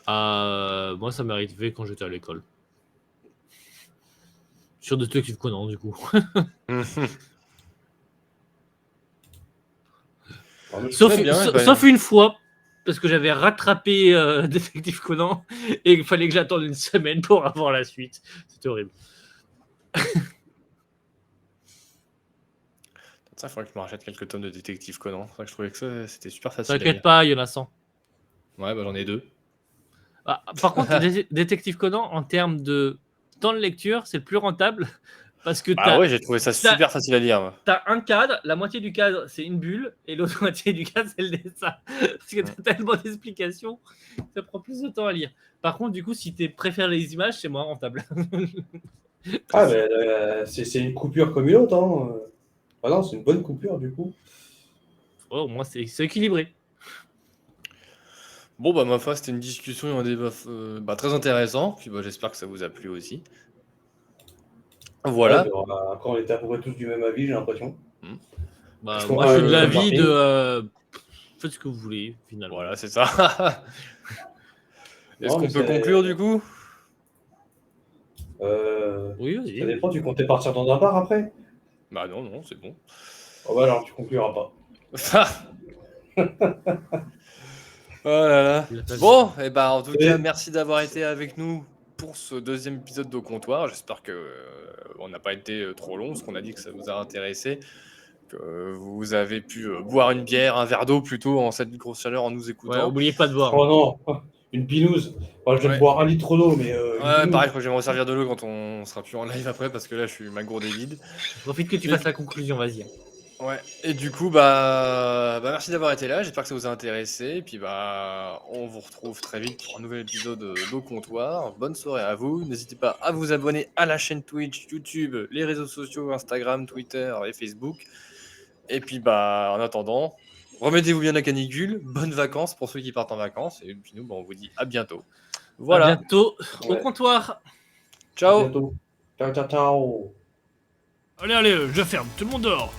Speaker 1: Moi ça m'est arrivé quand j'étais à l'école. Sur Détective Conan du coup. Sauf une fois, parce que j'avais rattrapé Détective Conan et il fallait que j'attende une semaine pour avoir la suite. C'était horrible.
Speaker 3: Ça, il faudrait que je me rachète quelques tomes de Détective Conan. C'est vrai que je trouvais que c'était super facile.
Speaker 1: T'inquiète pas, il y en a 100.
Speaker 3: Ouais, bah j'en ai 2.
Speaker 1: Ah, par contre, Détective Conan, en termes de temps de lecture, c'est le plus rentable. Parce que
Speaker 3: ouais, j'ai trouvé ça super facile à lire.
Speaker 1: T'as un cadre, la moitié du cadre c'est une bulle, et l'autre moitié du cadre c'est le dessin. Parce que t'as tellement d'explications, ça prend plus de temps à lire. Par contre, du coup, si tu préfères les images, c'est moins rentable.
Speaker 4: Ah, mais c'est une coupure comme une autre. Hein. Ah non, c'est une bonne coupure du coup.
Speaker 1: Oh, au moins, c'est équilibré.
Speaker 3: Bon, bah, ma foi, c'était une discussion et un débat très intéressant. Puis, bah, j'espère que ça vous a plu aussi. Voilà.
Speaker 4: Ouais, quand on était à peu près tous du même avis, j'ai l'impression.
Speaker 1: Bah, moi, je suis de l'avis de. Faites ce que vous voulez, finalement.
Speaker 3: Voilà, c'est ça. Est-ce qu'on peut conclure du coup?
Speaker 4: Oui, vas-y. Ça dépend, tu comptais partir dans un bar après?
Speaker 3: Bah non, c'est bon.
Speaker 4: Oh bah alors, tu concluras pas.
Speaker 3: Oh là là. Bon, et bah en tout cas, merci d'avoir été avec nous pour ce deuxième épisode d'Au Comptoir. J'espère que on n'a pas été trop long, parce qu'on a dit que ça vous a intéressé, que vous avez pu boire une bière, un verre d'eau plutôt en cette grosse chaleur en nous écoutant.
Speaker 1: Ouais, n'oubliez pas de boire.
Speaker 4: Oh non, une pinouse. Enfin, je vais boire 1 litre d'eau, mais.
Speaker 3: Ouais, pareil, je crois que je vais me resservir de l'eau quand on sera plus en live après, parce que là, ma gourde est vide.
Speaker 1: Profite que tu fasses la conclusion, vas-y.
Speaker 3: Ouais, et du coup, bah merci d'avoir été là, j'espère que ça vous a intéressé, et puis bah on vous retrouve très vite pour un nouvel épisode d'Au Comptoir. Bonne soirée à vous, n'hésitez pas à vous abonner à la chaîne Twitch, YouTube, les réseaux sociaux, Instagram, Twitter et Facebook. Et puis bah en attendant, remettez-vous bien la canicule, bonnes vacances pour ceux qui partent en vacances, et puis nous, bah, on vous dit à bientôt. Voilà.
Speaker 1: À bientôt au comptoir.
Speaker 3: Ciao.
Speaker 4: À bientôt. Ciao, ciao, ciao.
Speaker 2: Allez, je ferme, tout le monde dehors.